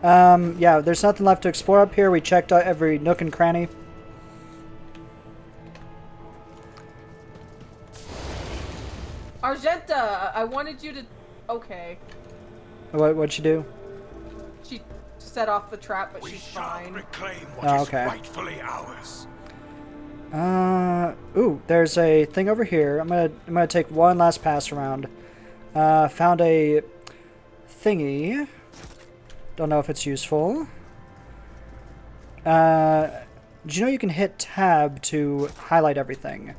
Yeah, there's nothing left to explore up here. We checked out every nook and cranny. Argenta, I wanted you to... Okay. What'd you do? She set off the trap, but We she's shall fine. reclaim what Oh, is okay. rightfully ours. Ooh, there's a thing over here. I'm gonna take one last pass around. Found a thingy. Don't know if it's useful. Did you know you can hit tab to highlight everything?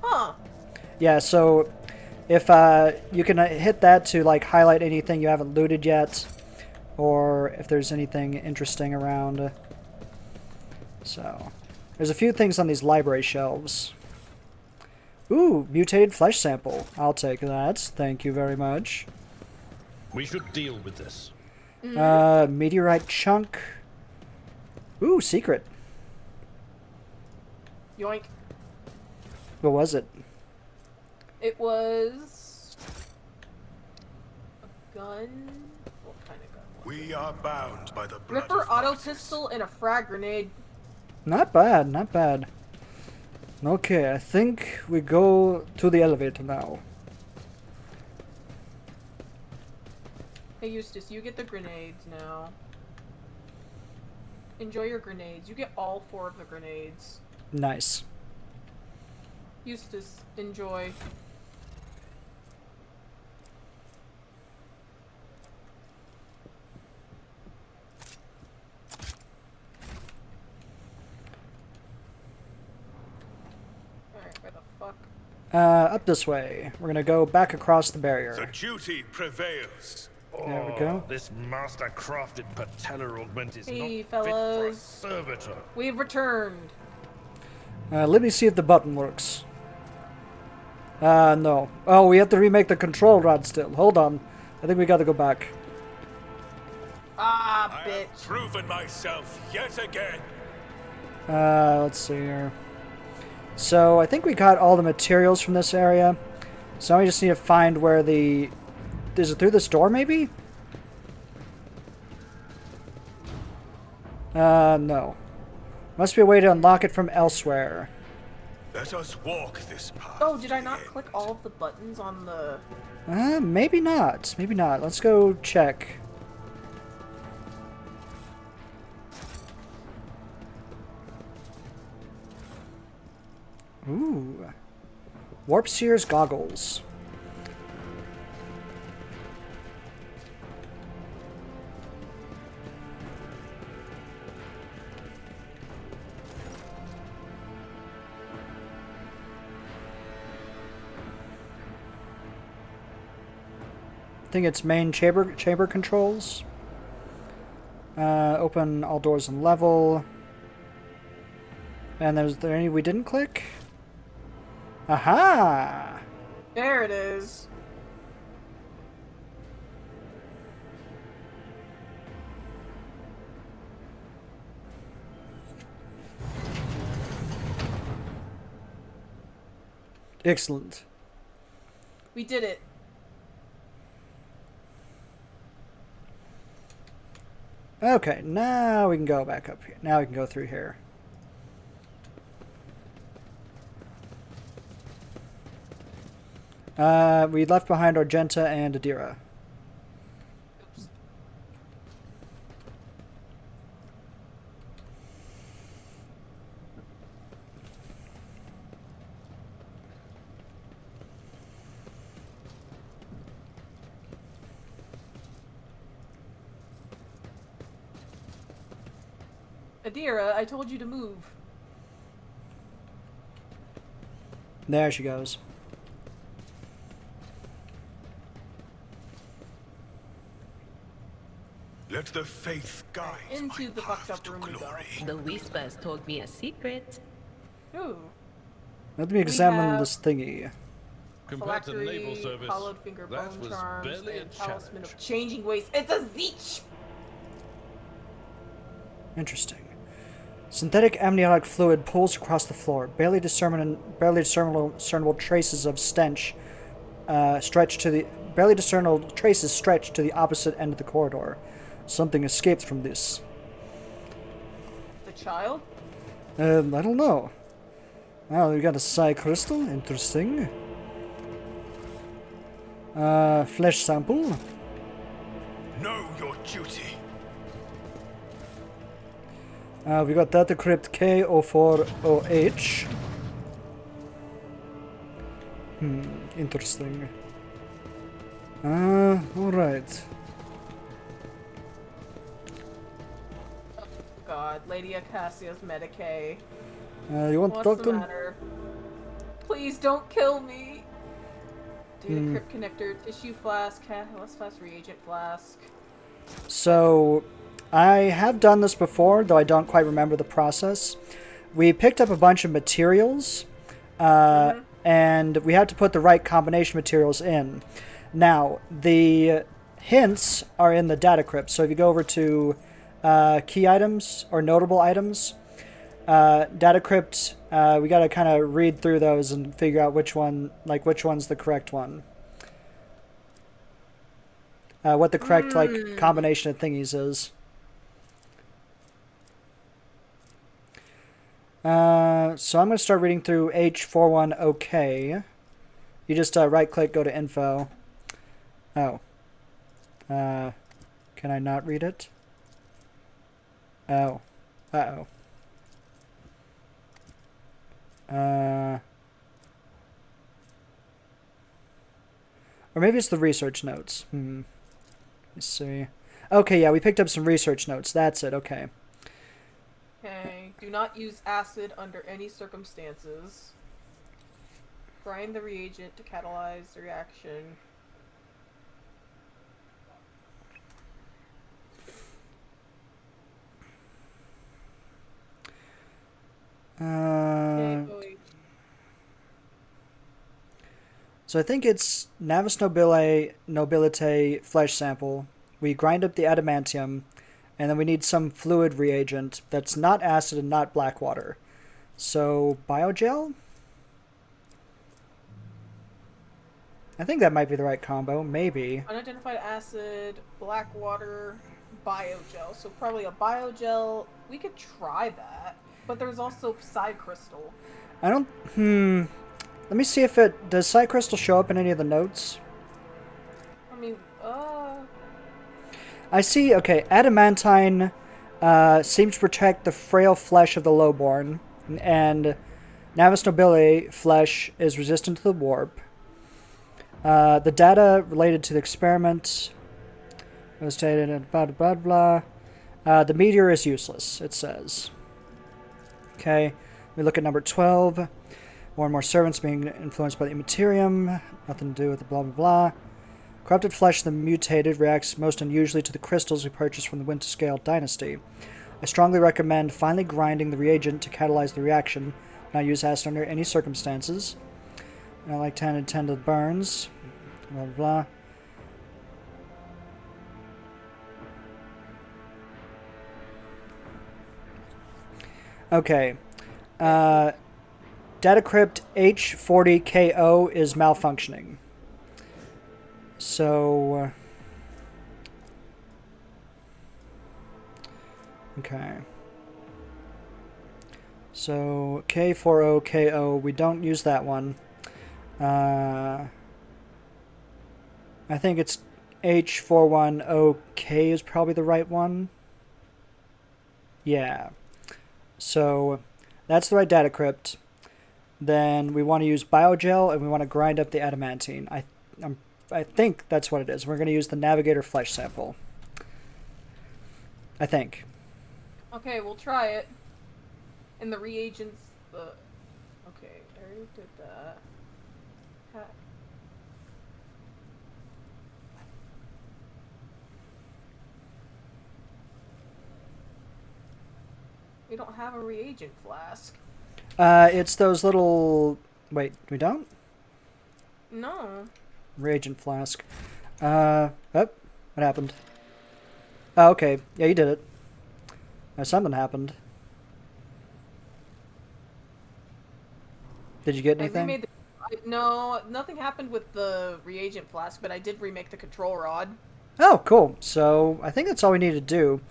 Huh. Yeah, so if you can hit that to like highlight anything you haven't looted yet, or if there's anything interesting around. So there's a few things on these library shelves. Ooh, mutated flesh sample. I'll take that. Thank you very much. We should deal with this. Meteorite chunk. Ooh, secret. Yoink. What was it? It was... a gun? What kind of gun was it? We are bound by the blood Ripper of auto martyrs. pistol and a frag grenade. Not bad, not bad. Okay, I think we go to the elevator now. Hey Eustace, you get the grenades now. Enjoy your grenades. You get all 4 of the grenades. Nice. Eustace, enjoy. Alright, where the fuck? Up this way. We're gonna go back across the The barrier. duty prevails. There we go. This master-crafted patella augment is Hey, not fellas. fit for a servitor. We've returned. Let me see if the button works. No. Oh, we have to remake the control rod still. Hold on. I think we gotta go back. Ah, I have bitch. proven myself yet again. Let's see here. So, I think we got all the materials from this area. So now we just need to find where the... Is it through this door, maybe? No. Must be a way to unlock it from elsewhere. Let us walk this path. Oh, did I to not the end. click all of the buttons on the... Maybe not. Maybe not. Let's go check. Ooh. Warp Seer's goggles. I think it's main chamber controls. Open all doors and level. And there's there any we didn't click? Aha! There it is. Excellent. We did it. Okay, now we can go back up here. Now we can go through here. We left behind Argenta and Adira. Oops. Adira, I told you to move. There she goes. Let the faith guide Into my the fucked path up to room we go. glory. The whispers told me a secret. Ooh. Let me examine have- this thingy. Compared to naval Phylactery, service, hollowed finger that bone was charms, barely a and talisman challenge. of changing ways. It's a Zeech! Interesting. Synthetic amniotic fluid pools across the floor. Barely discernible traces of stench stretch to the opposite end of the corridor. Something escaped from this. The child? I don't know. Well, we got a psi crystal. Interesting. Flesh sample. Know your duty. We got data crypt K04OH. Interesting. Alright. God, Lady Acacia's Medicae. You want to What's talk the to him? matter? Please don't kill me! Data crypt connector, tissue flask, catalyst flask, reagent flask. So, I have done this before, though I don't quite remember the process. We picked up a bunch of materials, and we had to put the right combination materials in. Now, the hints are in the data crypt, so if you go over to key items or notable items, data crypt, we got to kind of read through those and figure out which one's the correct one. What the correct combination of thingies is. So I'm going to start reading through H41OK. You just right click, go to info. Oh. Can I not read it? Oh. Uh-oh. Or maybe it's the research notes. Let's see. Okay, yeah, we picked up some research notes. That's it, okay. Okay. Do not use acid under any circumstances. Grind the reagent to catalyze the reaction. So I think it's Navis Nobilite flesh sample. We grind up the adamantium, and then we need some fluid reagent that's not acid and not black water. So biogel? I think that might be the right combo. Maybe. Unidentified acid, black water, biogel. So probably a biogel. We could try that. But there's also Psi Crystal. I don't... Let me see if it... Does Psi Crystal show up in any of the notes? I mean, I see, okay, adamantine seems to protect the frail flesh of the lowborn, and Navis Nobile flesh is resistant to the warp. The data related to the experiment was stated in blah, blah, blah, blah. The meteor is useless, it says. Okay, we look at number 12. More and more servants being influenced by the immaterium. Nothing to do with the blah, blah, blah. Corrupted flesh, the mutated, reacts most unusually to the crystals we purchased from the Winterscale dynasty. I strongly recommend finally grinding the reagent to catalyze the reaction. Not use acid under any circumstances. I like 10 and 10 to the burns. Blah, blah, blah. Okay. Datacrypt H40KO is malfunctioning. So... okay. So, K40KO, we don't use that one. I think it's H410K is probably the right one. Yeah. So, that's the right data crypt. Then we want to use biogel, and we want to grind up the adamantine. I think that's what it is. We're going to use the Navigator flesh sample. I think. okay, we'll try it. And the reagents, okay, I already did that. We don't have a reagent flask. It's those little... Wait, we don't? No. Reagent flask. Oh, what happened? Oh, okay. Yeah, you did it. Something happened. Did you get anything? No, nothing happened with the reagent flask, but I did remake the control rod. Oh, cool. So, I think that's all we need to do.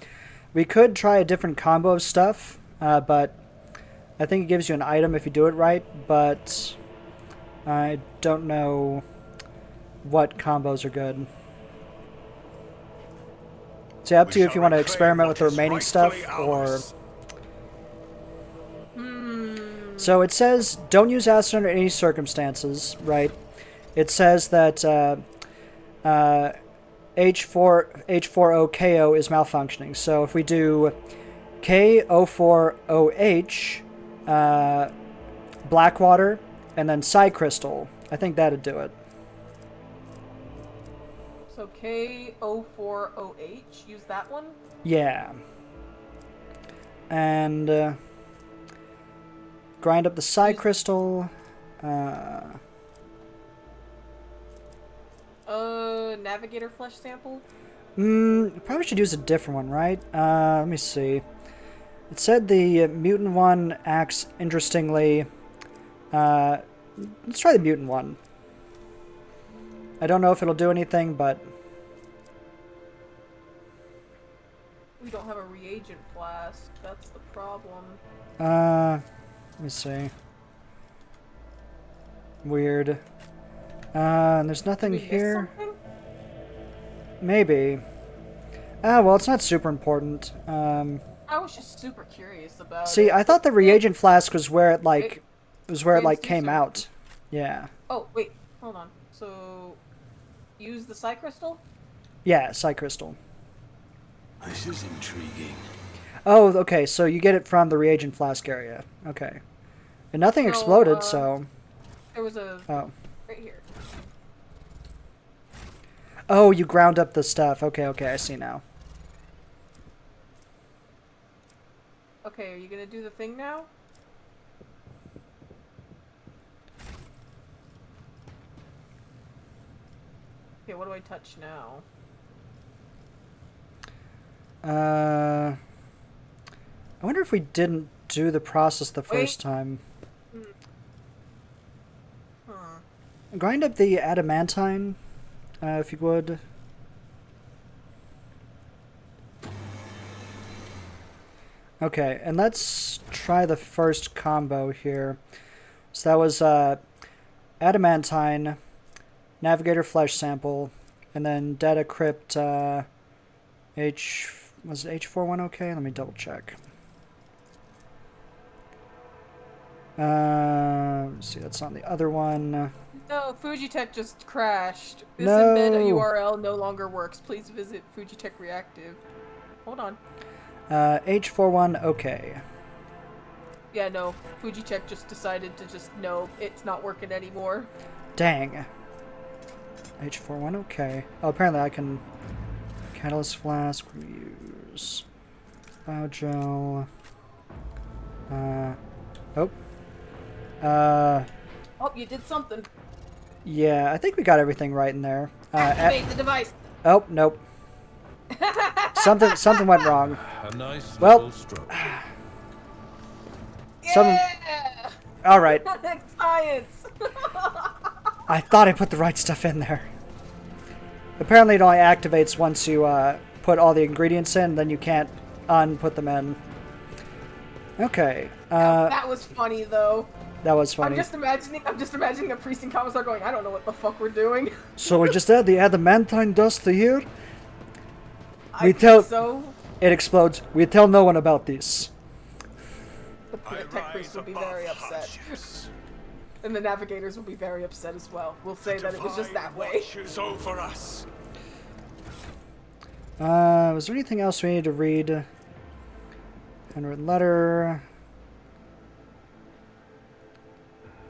We could try a different combo of stuff, but I think it gives you an item if you do it right, but I don't know what combos are good. It's up to you if you want to experiment with the remaining stuff, or... So it says, don't use acid under any circumstances, right? It says that H40KO is malfunctioning. So if we do K040H, Blackwater, and then Psi Crystal, I think that'd do it. So K040H, use that one? Yeah. And grind up the Psi Crystal. Navigator flesh sample? Probably should use a different one, right? Let me see. It said the mutant one acts interestingly. Let's try the mutant one. I don't know if it'll do anything, but... We don't have a reagent flask. That's the problem. Let me see. Weird. And there's nothing Did we miss here. something? Maybe. Well, it's not super important. I I was just super curious about See, it. I thought the reagent flask was where it like came Transducer. out. Yeah. Oh, wait. Hold on. So, use the psi crystal? Yeah, psi crystal. This is intriguing. Oh, okay. So you get it from the reagent flask area. Okay. And nothing No, exploded, so. There was a... Oh. Right here. Oh, you ground up the stuff. Okay, okay. I see now. Okay, are you gonna do the thing now? Okay, what do I touch now? I wonder if we didn't do the process the first time. Huh. Grind up the adamantine, if you would. Okay, and let's try the first combo here. So that was adamantine, navigator flesh sample, and then data crypt was it H41 okay? Let me double check. Let's see, that's on the other one. No, Fujitech just crashed. This No. embed URL no longer works. Please visit Fujitech Reactive. Hold on. H41 okay. Yeah, no. Fujitech just decided to no, it's not working anymore. Dang. H41 okay. Oh, apparently I can catalyst flask use biogel. Oh. Oh, you did something. Yeah, I think we got everything right in there. Activate the device. Oh, nope. Something went wrong. A nice Well- little stroke. Yeah! All right. Science! I thought I put the right stuff in there. Apparently it only activates once you put all the ingredients in, then you can't unput them in. Okay. That was funny, though. That was funny. I'm just imagining a priest and commissar going, I don't know what the fuck we're doing. So we just add the adamantine dust here. I We think tell- so. It explodes. We tell no one about this. The I tech priest rise will be above very upset. hardships. And the navigators will be very upset as well. We'll say that it was just Divine that way. watches over us. Was there anything else we need to read? Handwritten letter.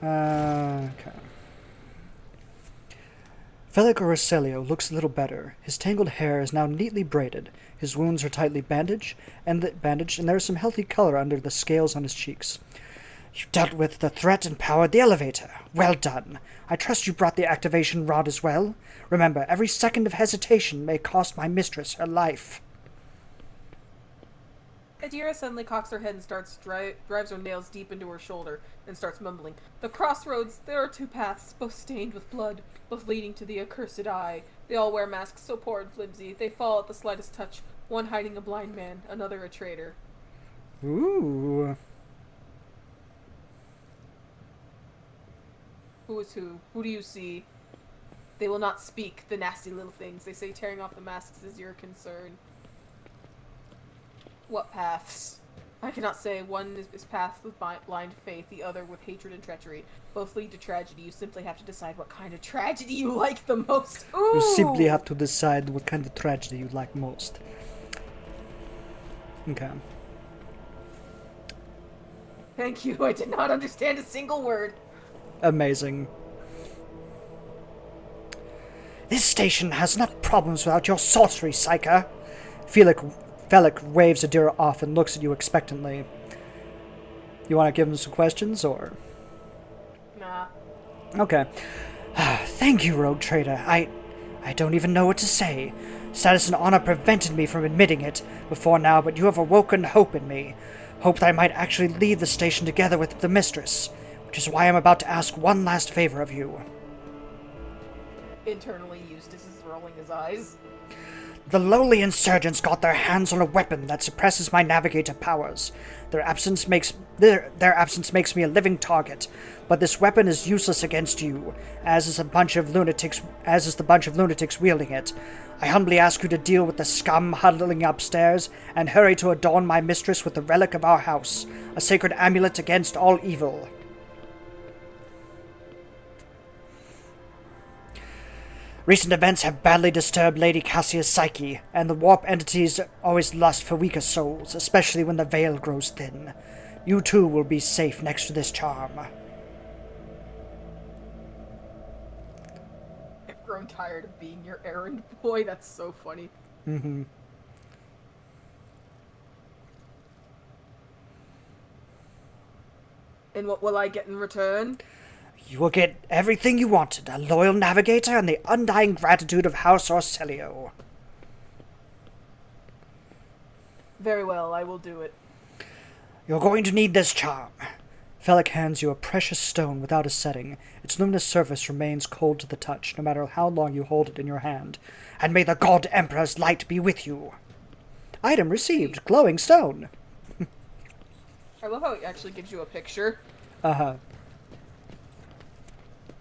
Okay. Felic Oroselio looks a little better. His tangled hair is now neatly braided. His wounds are tightly bandaged, and there is some healthy color under the scales on his cheeks. You dealt with the threat and powered the elevator. Well done. I trust you brought the activation rod as well. Remember, every second of hesitation may cost my mistress her life. Adira suddenly cocks her head and drives her nails deep into her shoulder, and starts mumbling. The crossroads, there are two paths, both stained with blood, both leading to the accursed eye. They all wear masks so poor and flimsy, they fall at the slightest touch, one hiding a blind man, another a traitor. Ooh. Who is who? Who do you see? They will not speak, the nasty little things. They say tearing off the masks is your concern. What paths? I cannot say. One is path with blind faith, the other with hatred and treachery. Both lead to tragedy. You simply have to decide what kind of tragedy you like the most. Ooh! You simply have to decide what kind of tragedy you like most. Okay. Thank you. I did not understand a single word. Amazing. This station has enough problems without your sorcery, Psyker. Felic waves Adira off and looks at you expectantly. You want to give him some questions, or? Nah. Okay. Thank you, Rogue Trader. I don't even know what to say. Status and honor prevented me from admitting it before now, but you have awoken hope in me. Hope that I might actually leave the station together with the mistress, which is why I'm about to ask one last favor of you. Internally, Eustace is rolling his eyes. The lowly insurgents got their hands on a weapon that suppresses my navigator powers. Their absence makes me a living target, but this weapon is useless against you, as is the bunch of lunatics wielding it. I humbly ask you to deal with the scum huddling upstairs, and hurry to adorn my mistress with the relic of our house, a sacred amulet against all evil. Recent events have badly disturbed Lady Cassia's psyche, and the warp entities always lust for weaker souls, especially when the veil grows thin. You too will be safe next to this charm. I've grown tired of being your errand boy. That's so funny. Mm-hmm. And what will I get in return? You will get everything you wanted, a loyal navigator and the undying gratitude of House Orcelio. Very well, I will do it. You're going to need this charm. Felix hands you a precious stone without a setting. Its luminous surface remains cold to the touch, no matter how long you hold it in your hand. And may the God Emperor's light be with you. Item received. Glowing stone. I love how it actually gives you a picture. Uh-huh.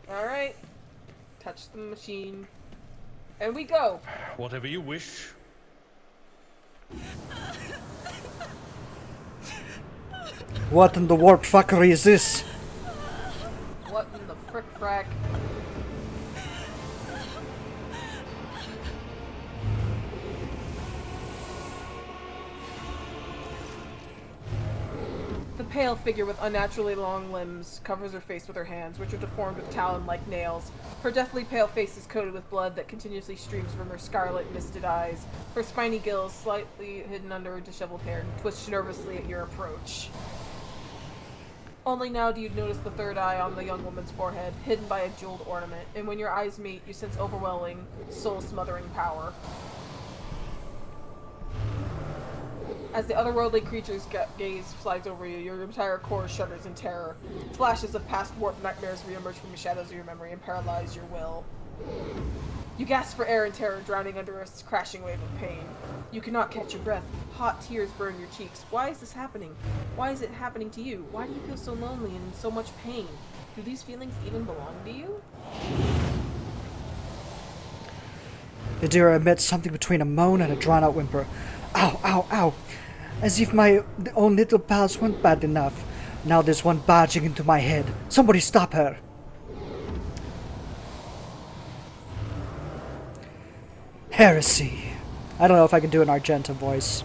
Alright. Touch the machine. And we go. Whatever you wish. What in the warp fuckery is this? What in the frick frack? The pale figure with unnaturally long limbs covers her face with her hands, which are deformed with talon-like nails. Her deathly pale face is coated with blood that continuously streams from her scarlet, misted eyes. Her spiny gills, slightly hidden under her disheveled hair, twitch nervously at your approach. Only now do you notice the third eye on the young woman's forehead, hidden by a jeweled ornament, and when your eyes meet, you sense overwhelming, soul-smothering power. As the otherworldly creature's gaze slides over you, your entire core shudders in terror. Flashes of past warp nightmares reemerge from the shadows of your memory and paralyze your will. You gasp for air in terror, drowning under a crashing wave of pain. You cannot catch your breath. Hot tears burn your cheeks. Why is this happening? Why is it happening to you? Why do you feel so lonely and in so much pain? Do these feelings even belong to you? Adira emits something between a moan and a drawn-out whimper. Ow, ow, ow. As if my own little pals weren't bad enough. Now there's one barging into my head. Somebody stop her. Heresy. I don't know if I can do an Argenta voice.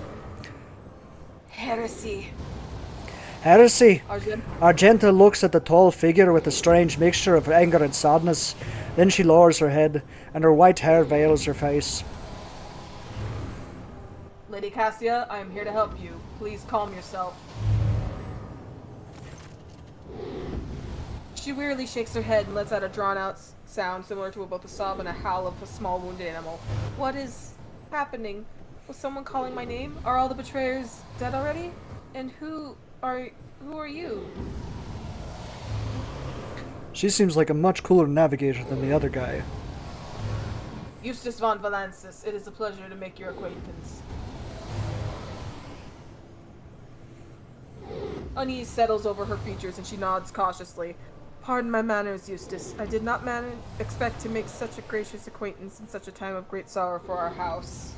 Heresy. Heresy. Argent? Argenta looks at the tall figure with a strange mixture of anger and sadness. Then she lowers her head, and her white hair veils her face. Lady Cassia, I am here to help you. Please calm yourself. She wearily shakes her head and lets out a drawn-out sound similar to both a sob and a howl of a small wounded animal. What is happening? Was someone calling my name? Are all the betrayers dead already? And who are you? She seems like a much cooler navigator than the other guy. Eustace von Valansis, it is a pleasure to make your acquaintance. Unease settles over her features and she nods cautiously. Pardon my manners, Eustace. I did not expect to make such a gracious acquaintance in such a time of great sorrow for our house.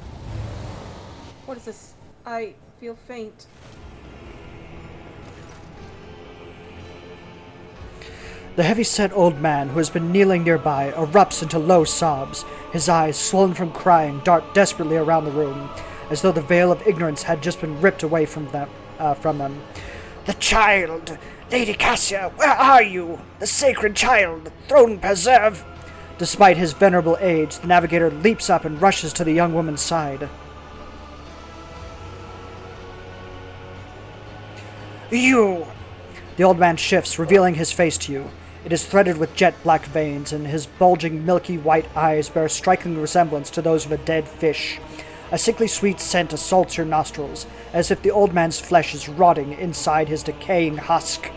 What is this? I feel faint. The heavy-set old man who has been kneeling nearby erupts into low sobs. His eyes, swollen from crying, dart desperately around the room, as though the veil of ignorance had just been ripped away from them. The child! Lady Cassia, where are you? The sacred child, the throne preserve! Despite his venerable age, the navigator leaps up and rushes to the young woman's side. You! The old man shifts, revealing his face to you. It is threaded with jet-black veins, and his bulging, milky white eyes bear a striking resemblance to those of a dead fish. A sickly sweet scent assaults your nostrils, as if the old man's flesh is rotting inside his decaying husk.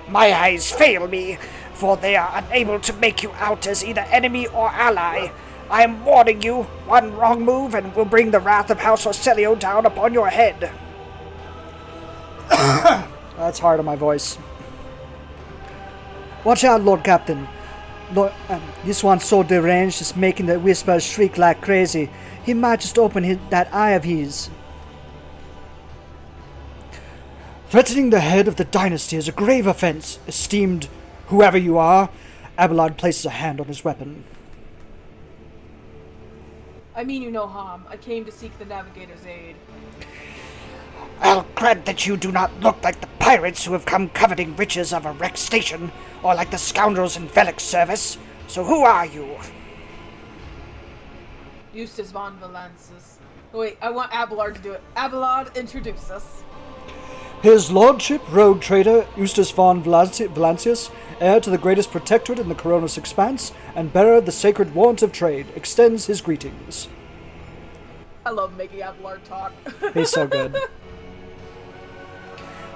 My eyes fail me, for they are unable to make you out as either enemy or ally. I am warning you, one wrong move and will bring the wrath of House Orselio down upon your head. That's hard on my voice. Watch out, Lord Captain. Lord, this one's so deranged, it's making the whispers shriek like crazy. He might just open that eye of his. Threatening the head of the dynasty is a grave offense, esteemed whoever you are. Abelard places a hand on his weapon. I mean you no harm. I came to seek the navigator's aid. I'll grant that you do not look like the pirates who have come coveting riches of a wrecked station, or like the scoundrels in Velic's service. So who are you? Eustace von Valances. Wait, I want Abelard to do it. Abelard, introduce us. His lordship, rogue trader Eustace von Valancius, heir to the greatest protectorate in the Coronis expanse, and bearer of the sacred warrant of trade, extends his greetings. I love making Abelard talk. He's so good.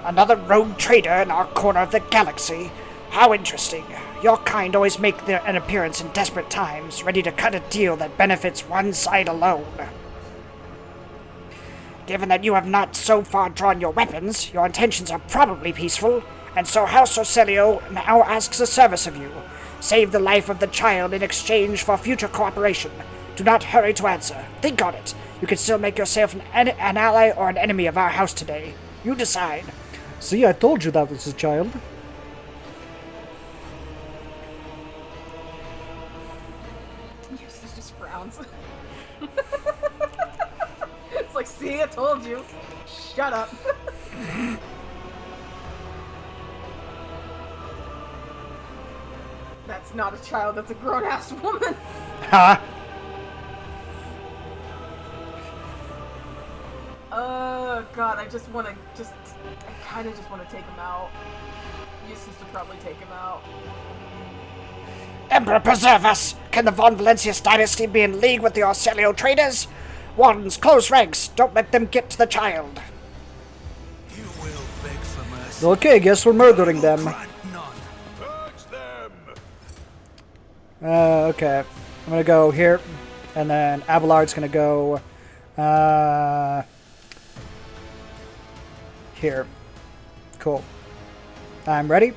Another rogue trader in our corner of the galaxy. How interesting. Your kind always make an appearance in desperate times, ready to cut a deal that benefits one side alone. Given that you have not so far drawn your weapons, your intentions are probably peaceful, and so House Orselio now asks a service of you. Save the life of the child in exchange for future cooperation. Do not hurry to answer. Think on it. You can still make yourself an ally or an enemy of our house today. You decide. See, I told you that was a child. Eustace just frowns. It's like, see, I told you. Shut up. That's not a child, that's a grown-ass woman. Ha! God, I kind of just want to take him out. Eustace would probably take him out. Emperor preserve us! Can the Von Valancius dynasty be in league with the Orselio traders? Wardens, close ranks. Don't let them get to the child. You will beg for mercy. Okay, guess we're murdering them. Grant none. Purge them! Okay. I'm gonna go here, and then Abelard's gonna go, here. Cool. I'm ready.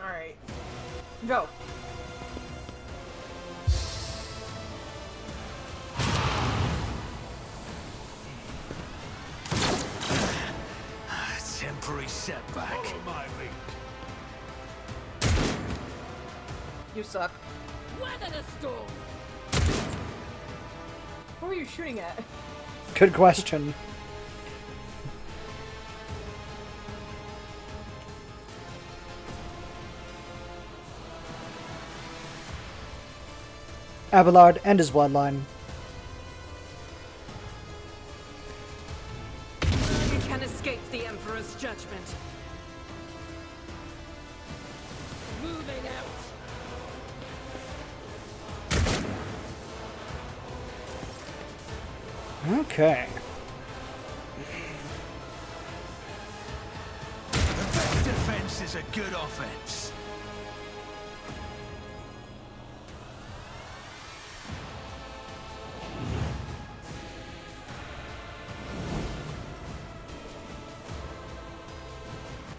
Alright. Go. Temporary setback. Follow my lead. You suck. Weather the storm. Who are you shooting at? Good question. Abelard and his bloodline. You can escape the Emperor's judgment. Moving out. Okay. The best defense is a good offense.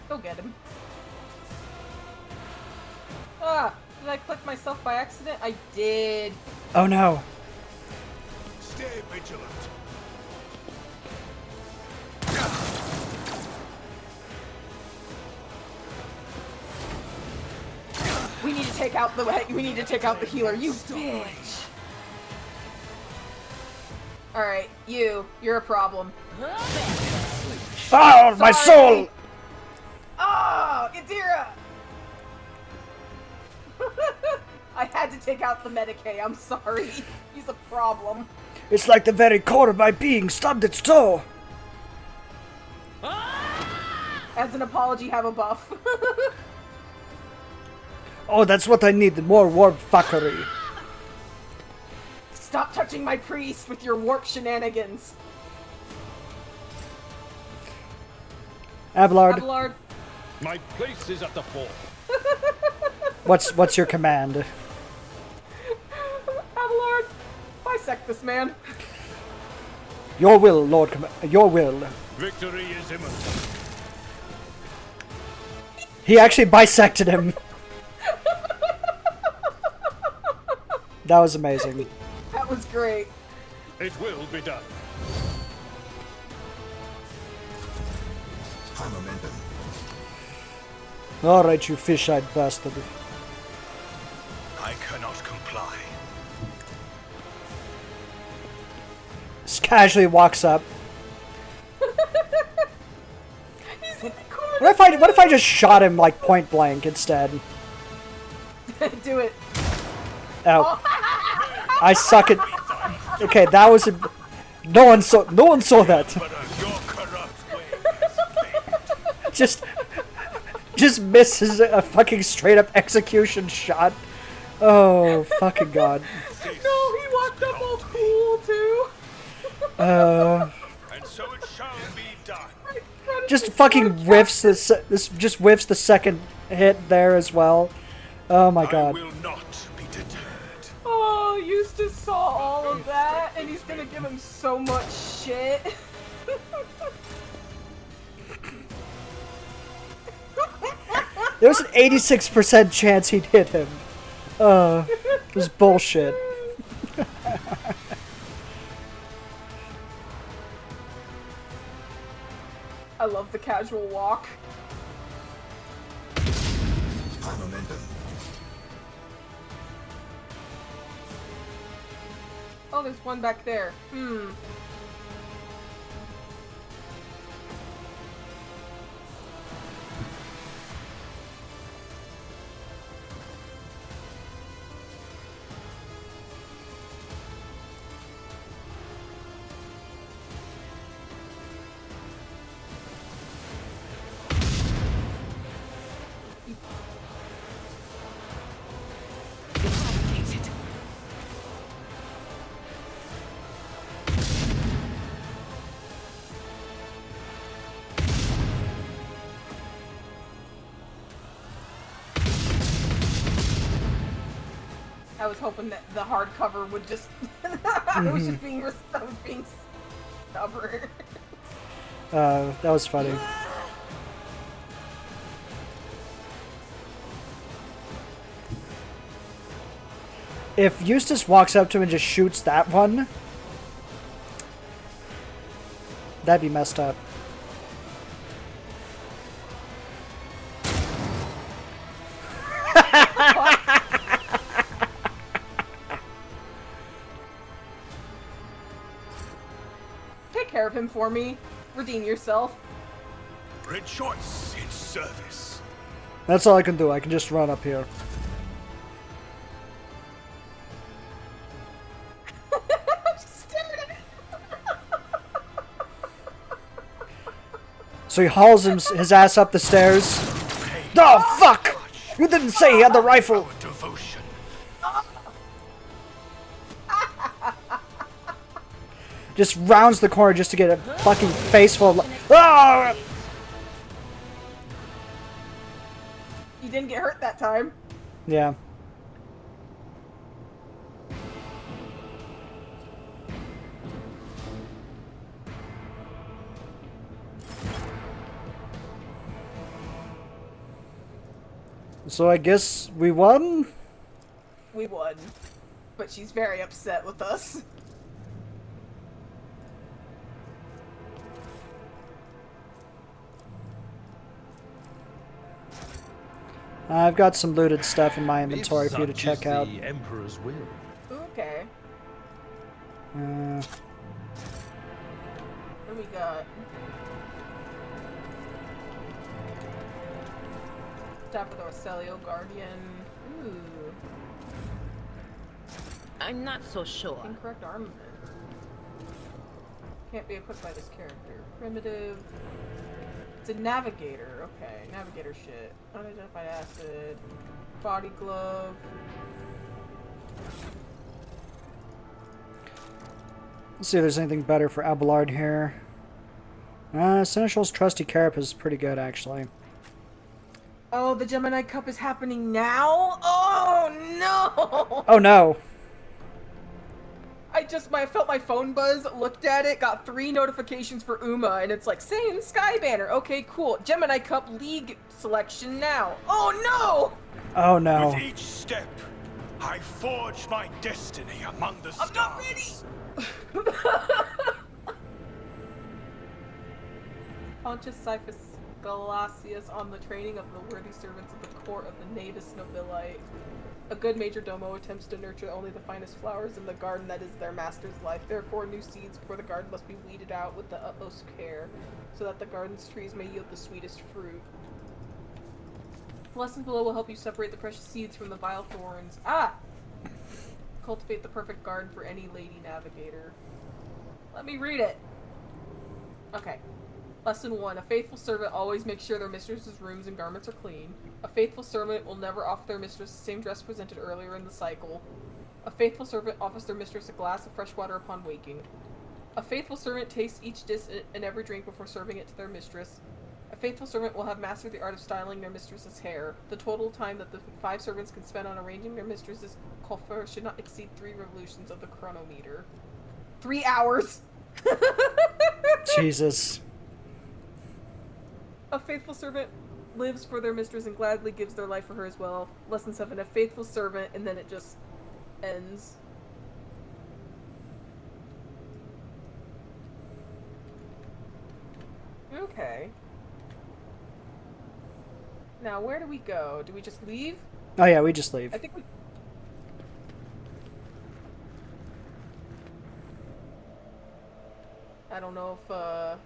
Go get him. Ah! Did I click myself by accident? I did. Oh no. Stay vigilant. We need to take out the healer, you bitch! Alright, you're a problem. Oh, my soul! Oh, Yadira! I had to take out the Medicaid, I'm sorry. He's a problem. It's like the very core of my being stubbed its toe. As an apology, have a buff. Oh, that's what I need, more warp fuckery. Stop touching my priest with your warp shenanigans. Abelard, Abelard, My place is at the fore. what's your command? Abelard, bisect this man. Your will, Lord your will. Victory is imminent. He actually bisected him. That was amazing. That was great. It will be done. High momentum. Alright, you fish-eyed bastard. I cannot comply. Just casually walks up. He's in the corner. What if I just shot him like point blank instead? Do it. Oh. I suck at. Okay, that was a. No one saw that. But your corrupt ways. Just misses a fucking straight up execution shot. Oh fucking god. No, he walked up all cool too. And so it shall be done. Just fucking whiffs this just whiffs the second hit there as well. Oh my I god. will not be deterred. Oh, Eustace saw all of that, and he's gonna give him so much shit. There was an 86% chance he'd hit him. It was bullshit. I love the casual walk. High momentum. Oh, there's one back there. I was hoping that the hardcover would just. I was just being. I was being stubborn. That was funny. If Eustace walks up to him and just shoots that one, that'd be messed up. Take care of him for me. Redeem yourself. Rejoice in service. That's all I can do. I can just run up here. So he hauls his ass up the stairs. Oh, fuck! You didn't say he had the rifle! Devotion. Just rounds the corner just to get a fucking face full of... Ah! You didn't get hurt that time. Yeah. So I guess we won? We won. But she's very upset with us. I've got some looted stuff in my inventory for you to If such check is out. the Emperor's will. Okay. What do we got? Staff of the Roselio Guardian. Ooh. I'm not so sure. Incorrect armament. Can't be equipped by this character. Primitive. It's a navigator. Okay, navigator shit. Unidentified acid. Body glove. Let's see if there's anything better for Abelard here. Seneschal's trusty carapace is pretty good, actually. Oh, the Gemini Cup is happening now? Oh, no! Oh no! I felt my phone buzz, looked at it, got 3 notifications for Uma, and it's like, saying Sky Banner. Okay, cool. Gemini Cup League selection now. Oh, no! Oh no. With each step, I forge my destiny among the stars. I'm not ready! Pontius Cyphus Galasius on the training of the worthy servants of the court of the Navis Nobili. A good major domo attempts to nurture only the finest flowers in the garden that is their master's life. Therefore, new seeds for the garden must be weeded out with the utmost care, so that the garden's trees may yield the sweetest fruit. The lesson below will help you separate the precious seeds from the vile thorns. Ah! Cultivate the perfect garden for any lady navigator. Let me read it! Okay. Lesson 1. A faithful servant always makes sure their mistress's rooms and garments are clean. A faithful servant will never offer their mistress the same dress presented earlier in the cycle. A faithful servant offers their mistress a glass of fresh water upon waking. A faithful servant tastes each dish and every drink before serving it to their mistress. A faithful servant will have mastered the art of styling their mistress's hair. The total time that the 5 servants can spend on arranging their mistress's coiffure should not exceed 3 revolutions of the chronometer. 3 hours! Jesus. A faithful servant lives for their mistress and gladly gives their life for her as well. Lesson 7. A faithful servant, and then it just ends. Okay. Now, where do we go? Do we just leave? Oh yeah, we just leave. I think we... I don't know if,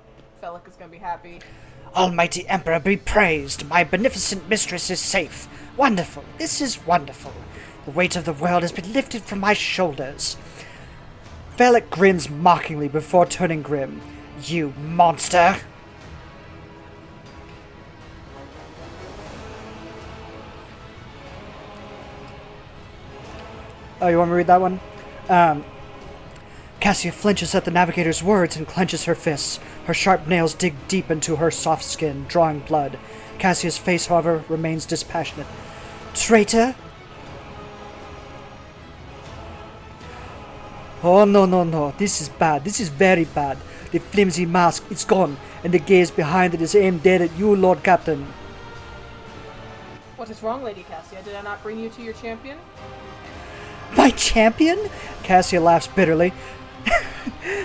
Felix is gonna be happy. Almighty Emperor be praised! My beneficent mistress is safe. Wonderful! This is wonderful! The weight of the world has been lifted from my shoulders. Velek grins mockingly before turning grim. You monster! Oh, you want me to read that one? Cassia flinches at the navigator's words and clenches her fists. Her sharp nails dig deep into her soft skin, drawing blood. Cassia's face, however, remains dispassionate. Traitor! Oh, no. This is bad. This is very bad. The flimsy mask, it's gone, and the gaze behind it is aimed dead at you, Lord Captain. What is wrong, Lady Cassia? Did I not bring you to your champion? My champion? Cassia laughs bitterly.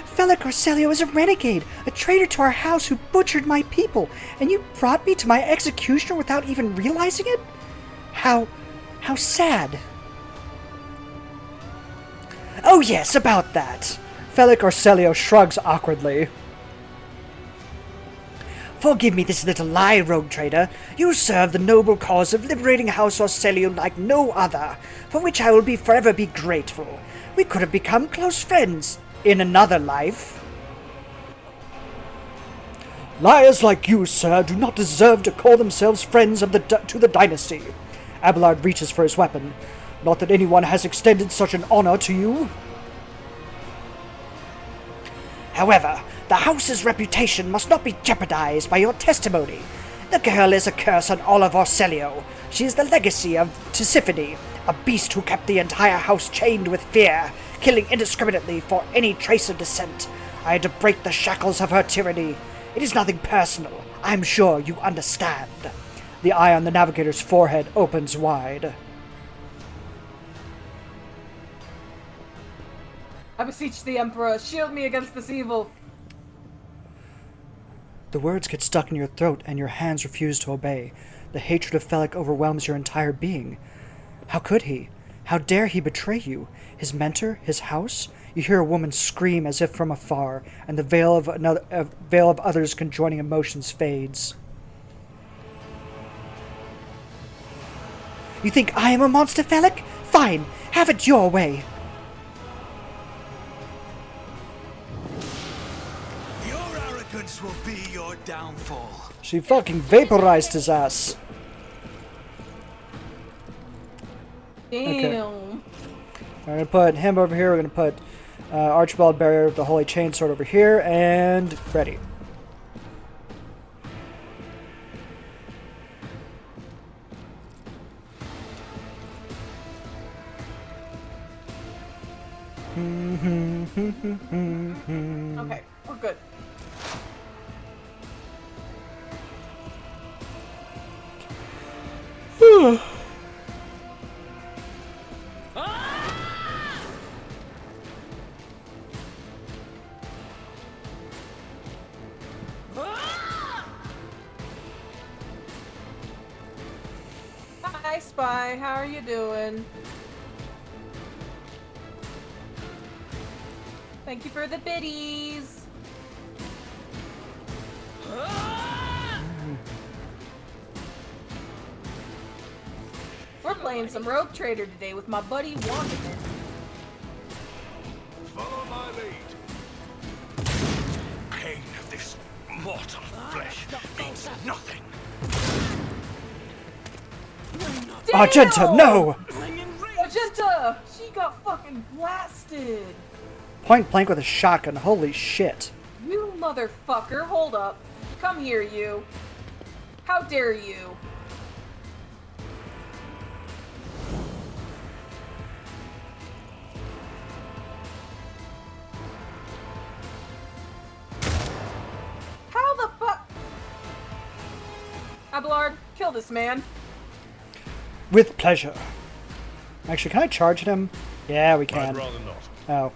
Felix Arcelio is a renegade, a traitor to our house who butchered my people, and you brought me to my executioner without even realizing it? How sad. Oh yes, about that. Felix Arcelio shrugs awkwardly. Forgive me this little lie, rogue trader. You serve the noble cause of liberating House Arcelio like no other, for which I will forever be grateful. We could have become close friends in another life. Liars like you, sir, do not deserve to call themselves friends of to the dynasty. Abelard reaches for his weapon. Not that anyone has extended such an honor to you. However, the house's reputation must not be jeopardized by your testimony. The girl is a curse on all of Arcelio. She is the legacy of Tisiphone, a beast who kept the entire house chained with fear, killing indiscriminately for any trace of descent. I had to break the shackles of her tyranny. It is nothing personal. I'm sure you understand. The eye on the navigator's forehead opens wide. I beseech the Emperor, shield me against this evil. The words get stuck in your throat and your hands refuse to obey. The hatred of Felix overwhelms your entire being. How could he? How dare he betray you? His mentor? His house? You hear a woman scream as if from afar, and the veil of others conjoining emotions fades. You think I am a monster, Felix? Fine, have it your way. Your arrogance will be your downfall. She fucking vaporized his ass. Damn. Okay. We're gonna put him over here. We're gonna put Archibald Barrier of the Holy Chainsword over here, and ready. Okay, we're good. Hi, Spy. How are you doing? Thank you for the biddies. We're playing some Rogue Trader today with my buddy Wonderman. Follow my lead. Pain of this mortal flesh means nothing. Argenta, no! Argenta! She got fucking blasted. Point blank with a shotgun, holy shit. You motherfucker, hold up. Come here, you. How dare you? How the fuck? Abelard, kill this man. With pleasure. Actually, can I charge him? Yeah, we I'd can. rather not. Oh.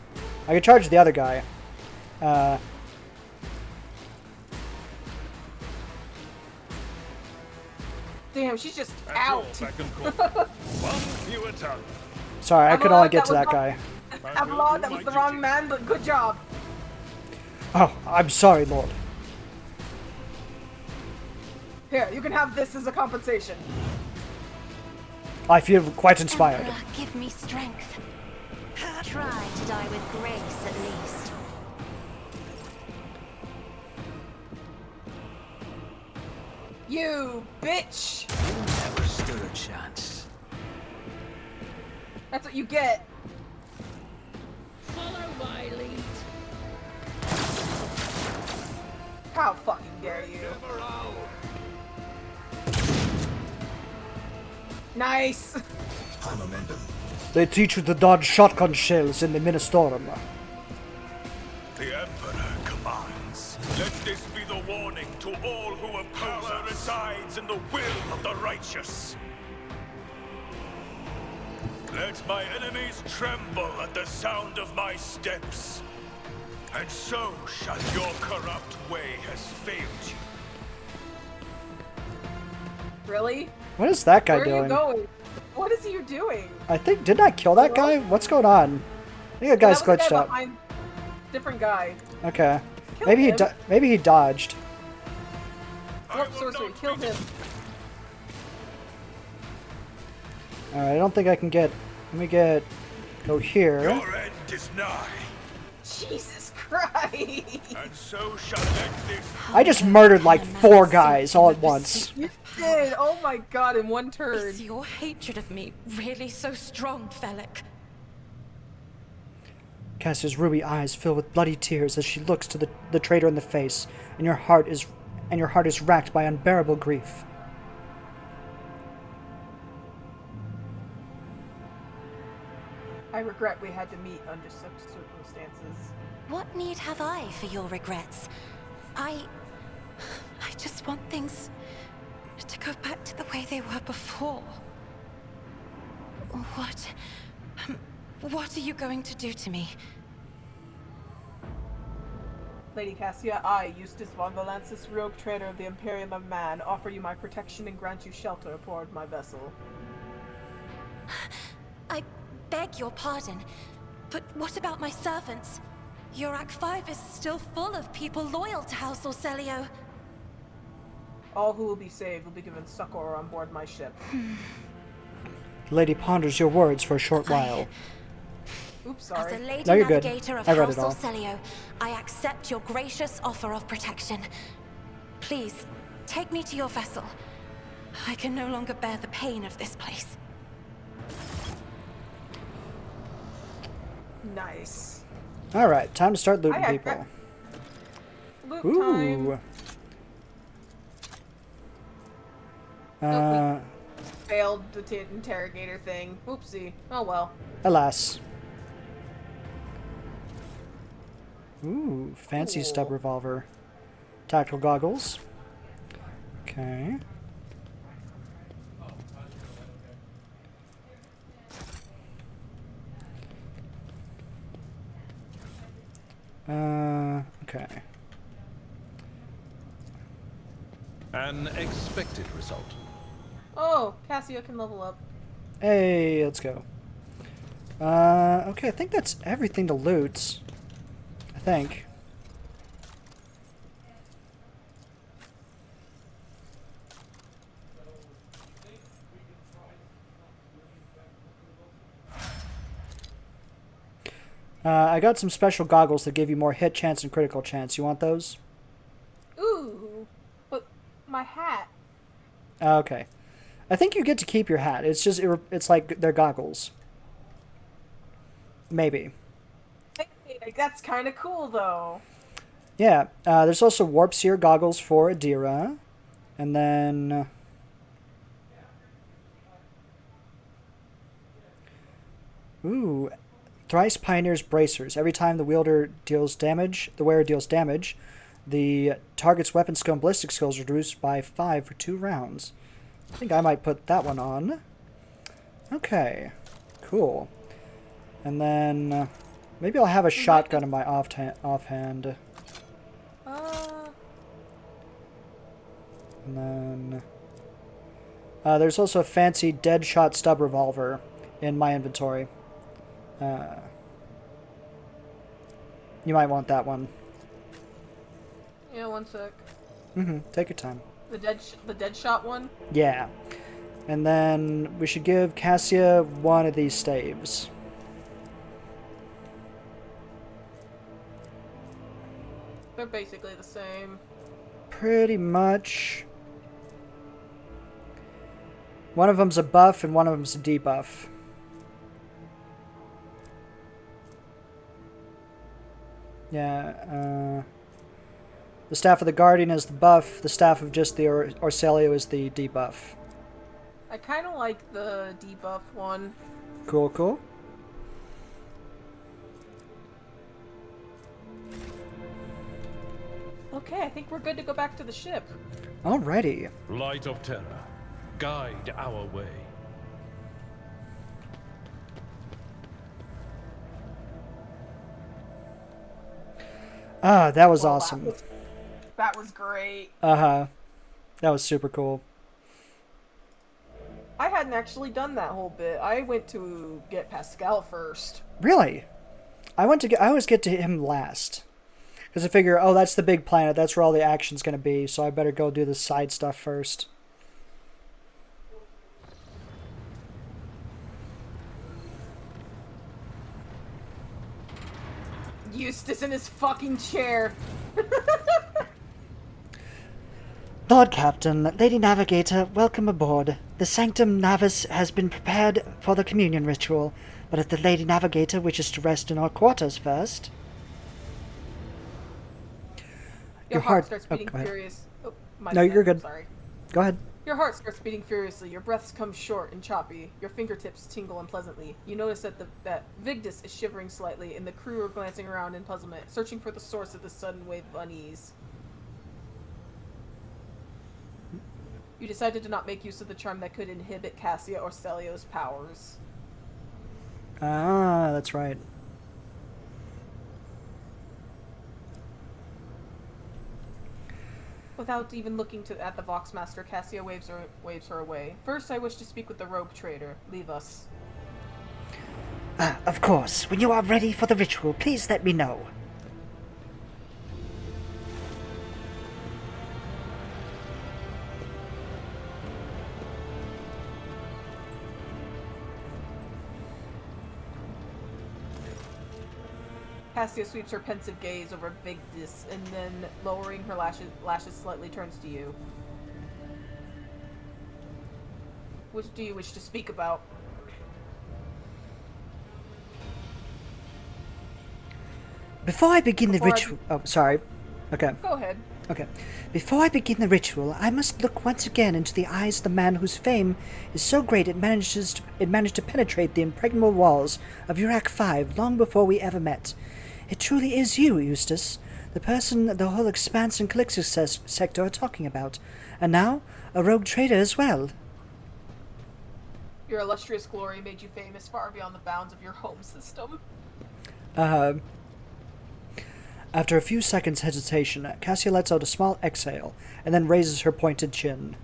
I could charge the other guy. Damn, she's just That's all, out. back and forth. One fewer tongue. Sorry, I could Abelard, only get to that that was guy. Abelard, that was the wrong man, but good job. Oh, I'm sorry, Lord. Here, you can have this as a compensation. I feel quite inspired. Emperor, give me strength. Try to die with grace, at least. You bitch! Never stood a chance. That's what you get. Follow my lead. How fucking dare you? Nice! They teach you to dodge shotgun shells in the Ministorum. The Emperor commands. Let this be the warning to all who oppose Power resides in the will of the righteous. Let my enemies tremble at the sound of my steps. And so shall your corrupt way has failed you. Really? What is that guy Where are doing? you going? What is he doing? I think, didn't I kill that guy? What's going on? I think that guy's That was the glitched guy out. behind- Different guy. Okay. Kill Maybe him. maybe he dodged. Warp sorcery, kill him. Alright, I don't think I can get... Let me go here. Your end is nigh. Jesus Christ! And so shall let this I just murdered like 4 guys all at once. You did! Oh my god, in one turn. Is your hatred of me really so strong, Felix? Cassie's ruby eyes fill with bloody tears as she looks to the traitor in the face, and your heart is racked by unbearable grief. I regret we had to meet under such circumstances. What need have I for your regrets? I just want things to go back to the way they were before. What are you going to do to me? Lady Cassia, I, Eustace von Valensis, rogue trader of the Imperium of Man, offer you my protection and grant you shelter aboard my vessel. I beg your pardon, but what about my servants? Yurak 5 is still full of people loyal to House Orselio. All who will be saved will be given succor on board my ship. The lady ponders your words for a short while. Oops, As sorry. a lady No, you're good. navigator of I read House it all. Orselio, I accept your gracious offer of protection. Please, take me to your vessel. I can no longer bear the pain of this place. Nice. Alright, time to start looting Aye, aye, people. Loot Ooh. time. Failed the interrogator thing. Oopsie. Oh well. Alas. Ooh, fancy Cool. stub revolver. Tactical goggles. Okay. Okay. An expected result. Oh, Cassia can level up. Hey, let's go. Okay, I think that's everything to loot. I think. I got some special goggles that give you more hit chance and critical chance. You want those? Ooh, but my hat. Okay. I think you get to keep your hat. It's just, it's like they're goggles. Maybe. Hey, that's kind of cool though. Yeah, there's also Warp Seer goggles for Adira. And then... ooh, Thrice Pioneer's Bracers. Every time the wearer deals damage, the target's weapon skill and ballistic skills are reduced by 5 for 2 rounds. I think I might put that one on. Okay, cool. And then maybe I'll have a shotgun in my offhand. And then there's also a fancy Deadshot stub revolver in my inventory. You might want that one. Yeah, one sec. Take your time. The dead shot one. Yeah. And then we should give Cassia one of these staves. They're basically the same. Pretty much. One of them's a buff and one of them's a debuff. Yeah, the Staff of the Guardian is the buff, the Staff of just the Orcelio is the debuff. I kind of like the debuff one. Cool, cool. Okay, I think we're good to go back to the ship. Alrighty. Light of terror, guide our way. Ah, that was Well, awesome. That was great. Uh-huh. That was super cool. I hadn't actually done that whole bit. I went to get Pascal first. Really? I always get to him last. Because I figure, oh, that's the big planet. That's where all the action's going to be. So I better go do the side stuff first. Eustace in his fucking chair. Lord Captain, Lady Navigator, welcome aboard. The Sanctum Navis has been prepared for the communion ritual, but if the Lady Navigator wishes to rest in our quarters first... Your heart starts beating go ahead. furious. Oh, No, you're good. Sorry. Go ahead. Your heart starts beating furiously. Your breaths come short and choppy. Your fingertips tingle unpleasantly. You notice that Vigdis is shivering slightly, and the crew are glancing around in puzzlement, searching for the source of the sudden wave of unease. You decided to not make use of the charm that could inhibit Cassia or Celio's powers. Ah, that's right. Without even looking at the Voxmaster, Cassia waves her away. First, I wish to speak with the robe trader. Leave us. Of course. When you are ready for the ritual, please let me know. Cassia sweeps her pensive gaze over Vigdis, and then, lowering her lashes slightly, turns to you. What do you wish to speak about? Before I begin the Before I ritual... Oh, sorry. Okay. Go ahead. Okay. Before I begin the ritual, I must look once again into the eyes of the man whose fame is so great it managed to penetrate the impregnable walls of Urak 5 long before we ever met. It truly is you, Eustace, the person the whole Expanse and Calixtus sector are talking about. And now, a rogue trader as well. Your illustrious glory made you famous far beyond the bounds of your home system. After a few seconds' hesitation, Cassia lets out a small exhale, and then raises her pointed chin.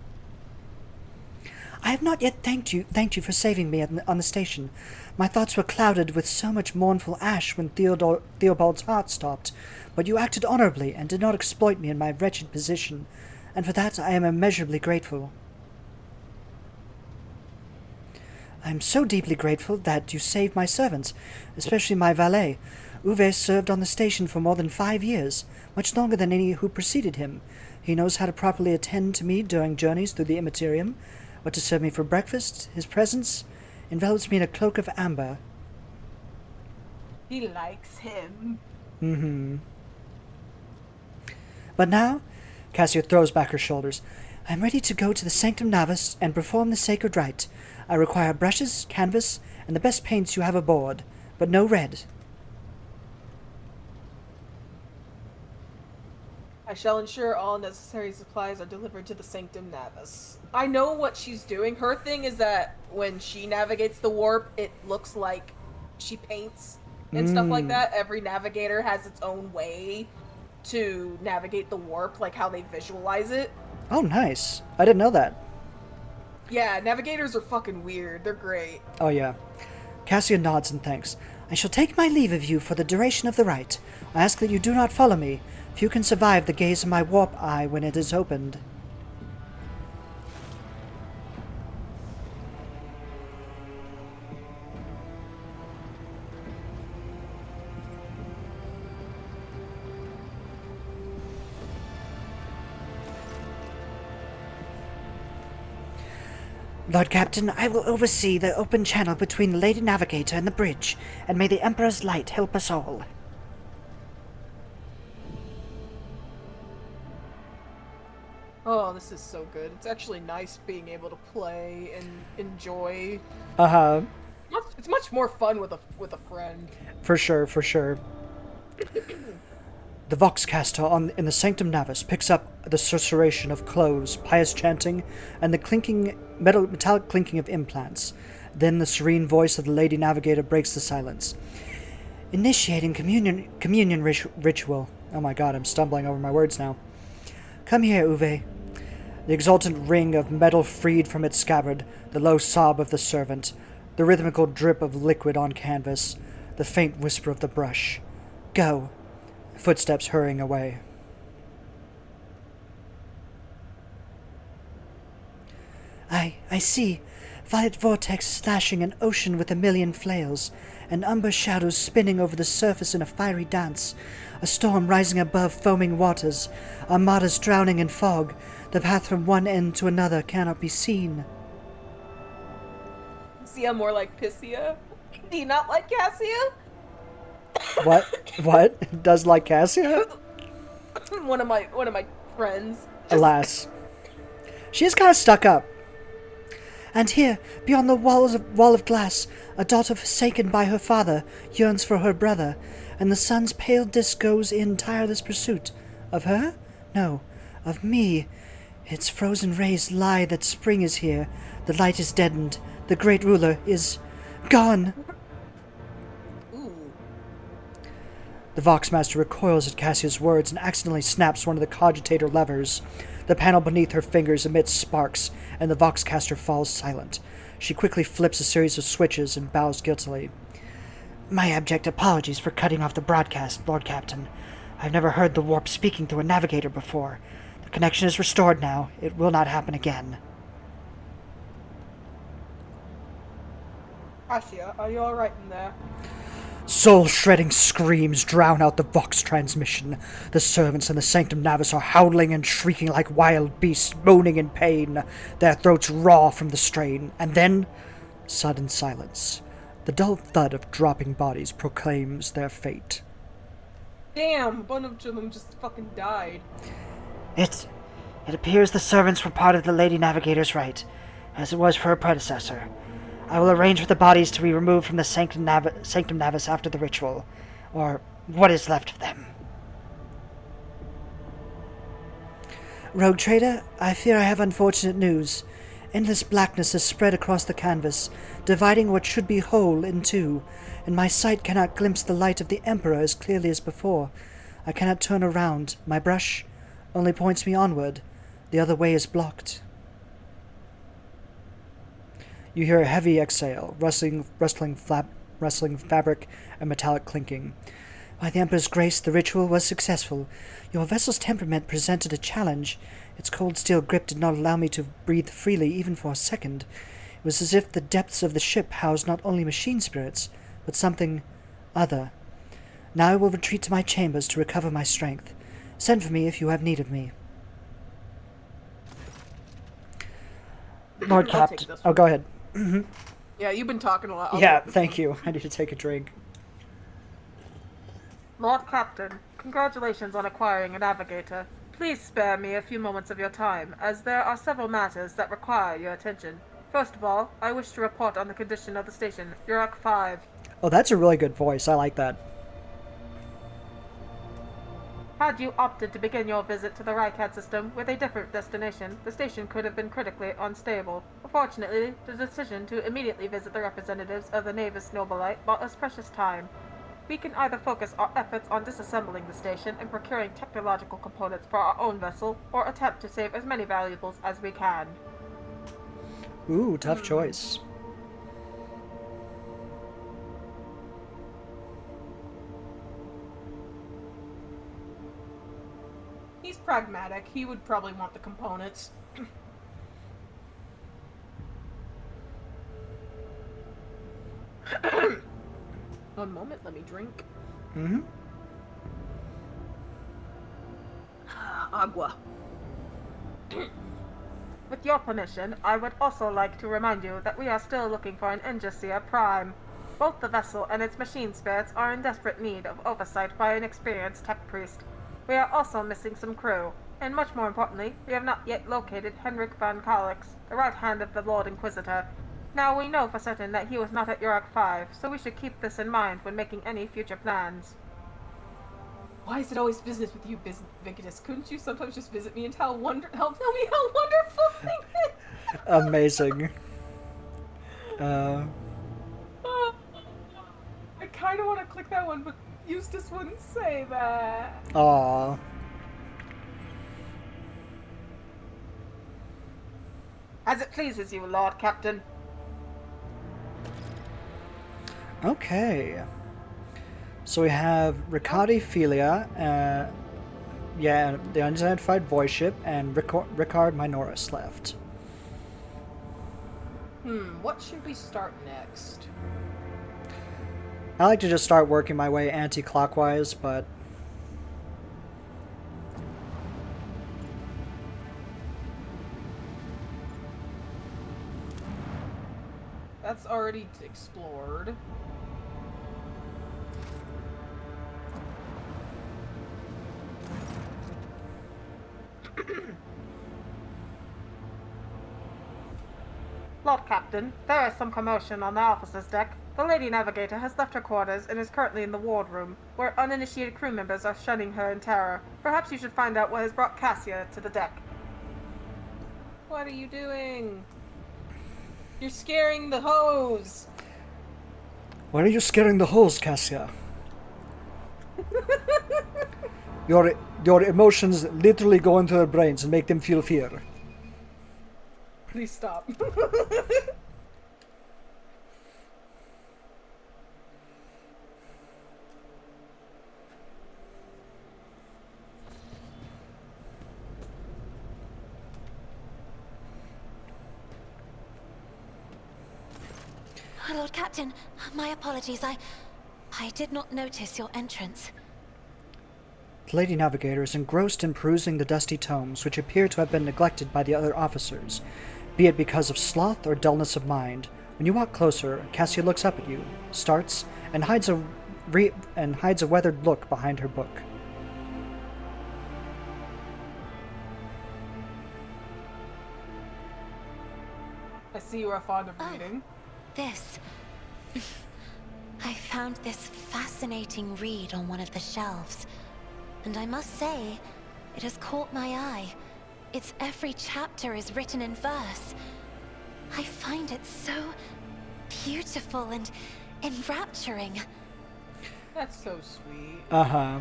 I have not yet thanked you for saving me on the station. My thoughts were clouded with so much mournful ash when Theobald's heart stopped, but you acted honorably and did not exploit me in my wretched position, and for that I am immeasurably grateful. I am so deeply grateful that you saved my servants, especially my valet. Uwe served on the station for more than 5 years, much longer than any who preceded him. He knows how to properly attend to me during journeys through the Immaterium, what to serve me for breakfast. His presence envelops me in a cloak of amber. He likes him. Mm-hmm. But now, Cassia throws back her shoulders, I am ready to go to the Sanctum Navus and perform the sacred rite. I require brushes, canvas, and the best paints you have aboard, but no red. I shall ensure all necessary supplies are delivered to the Sanctum Navus. I know what she's doing. Her thing is that when she navigates the warp, it looks like she paints and stuff like that. Every navigator has its own way to navigate the warp, like how they visualize it. Oh, nice. I didn't know that. Yeah, navigators are fucking weird. They're great. Oh, yeah. Cassia nods and thanks. I shall take my leave of you for the duration of the rite. I ask that you do not follow me. Few can survive the gaze of my warp eye when it is opened. Lord Captain, I will oversee the open channel between the Lady Navigator and the bridge, and may the Emperor's light help us all. Oh, this is so good. It's actually nice being able to play and enjoy. Uh-huh. It's much more fun with a friend. For sure, for sure. The Voxcaster in the Sanctum Navus picks up the susurration of cloves, pious chanting, and the metallic clinking of implants. Then the serene voice of the Lady Navigator breaks the silence. Initiating communion ritual. Oh my god, I'm stumbling over my words now. Come here, Uwe. The exultant ring of metal freed from its scabbard, the low sob of the servant, the rhythmical drip of liquid on canvas, the faint whisper of the brush. Go. Footsteps hurrying away. I see. Violet vortex slashing an ocean with a million flails, and umber shadows spinning over the surface in a fiery dance, a storm rising above foaming waters, armadas drowning in fog. The path from one end to another cannot be seen. See, I'm more like Pissia. Do you not like Cassia? What? What? Does like Cassia? one of my friends. Alas. She is kind of stuck up. And here, beyond the wall of glass, a daughter forsaken by her father yearns for her brother, and the sun's pale disk goes in tireless pursuit. Of her? No, of me. Its frozen rays lie that spring is here. The light is deadened. The great ruler is gone. The Voxmaster recoils at Cassia's words and accidentally snaps one of the cogitator levers. The panel beneath her fingers emits sparks, and the Voxcaster falls silent. She quickly flips a series of switches and bows guiltily. My abject apologies for cutting off the broadcast, Lord Captain. I've never heard the warp speaking through a navigator before. The connection is restored now. It will not happen again. Cassia, are you alright in there? Soul-shredding screams drown out the Vox transmission. The servants in the Sanctum Navus are howling and shrieking like wild beasts, moaning in pain, their throats raw from the strain. And then, sudden silence. The dull thud of dropping bodies proclaims their fate. Damn, one of them just fucking died. It appears the servants were part of the Lady Navigator's rite, as it was for her predecessor. I will arrange for the bodies to be removed from the Sanctum Navis after the ritual, or what is left of them. Rogue Trader, I fear I have unfortunate news. Endless blackness has spread across the canvas, dividing what should be whole in two, and my sight cannot glimpse the light of the Emperor as clearly as before. I cannot turn around. My brush only points me onward. The other way is blocked. You hear a heavy exhale, rustling fabric, and metallic clinking. By the Emperor's grace, the ritual was successful. Your vessel's temperament presented a challenge. Its cold steel grip did not allow me to breathe freely even for a second. It was as if the depths of the ship housed not only machine spirits, but something other. Now I will retreat to my chambers to recover my strength. Send for me if you have need of me. Lord I'll take Captain. this Oh, one. go ahead. Yeah, you've been talking a lot. Yeah, thank you. I need to take a drink. Lord Captain, congratulations on acquiring a navigator. Please spare me a few moments of your time, as there are several matters that require your attention. First of all, I wish to report on the condition of the station, Urok 5. Oh, that's a really good voice. I like that. Had you opted to begin your visit to the Rycat system with a different destination, the station could have been critically unstable. Unfortunately, the decision to immediately visit the representatives of the Navis Nobilite bought us precious time. We can either focus our efforts on disassembling the station and procuring technological components for our own vessel, or attempt to save as many valuables as we can. Ooh, tough choice. He's pragmatic. He would probably want the components. One moment, let me drink. Mm-hmm. Agua. With your permission, I would also like to remind you that we are still looking for an Ingesia Prime. Both the vessel and its machine spirits are in desperate need of oversight by an experienced tech priest. We are also missing some crew, and much more importantly, we have not yet located Henrik van Kalix, the right hand of the Lord Inquisitor. Now we know for certain that he was not at Urok 5, so we should keep this in mind when making any future plans. Why is it always business with you, Victus? Couldn't you sometimes just visit me and tell me how wonderful things is? Amazing. I kind of want to click that one, but Eustace wouldn't say that. Aw. As it pleases you, Lord Captain. Okay. So we have Riccati Filia, yeah, the unidentified voice ship, and Rickard Minoris left. What should we start next? I like to just start working my way anti-clockwise, but That's already explored. Lord Captain, there is some commotion on the officer's deck. The Lady Navigator has left her quarters and is currently in the wardroom, where uninitiated crew members are shunning her in terror. Perhaps you should find out what has brought Cassia to the deck. What are you doing? You're scaring the hose! why are you scaring the holes, Cassia? Your emotions literally go into their brains and make them feel fear. Please stop. Lord Captain, my apologies. I did not notice your entrance. The Lady Navigator is engrossed in perusing the dusty tomes, which appear to have been neglected by the other officers, be it because of sloth or dullness of mind. When you walk closer, Cassia looks up at you, starts, and hides a hides a weathered look behind her book. I see you are fond of reading. This. I found this fascinating read on one of the shelves, and I must say, it has caught my eye. Its every chapter is written in verse. I find it so beautiful and enrapturing. That's so sweet. Uh-huh.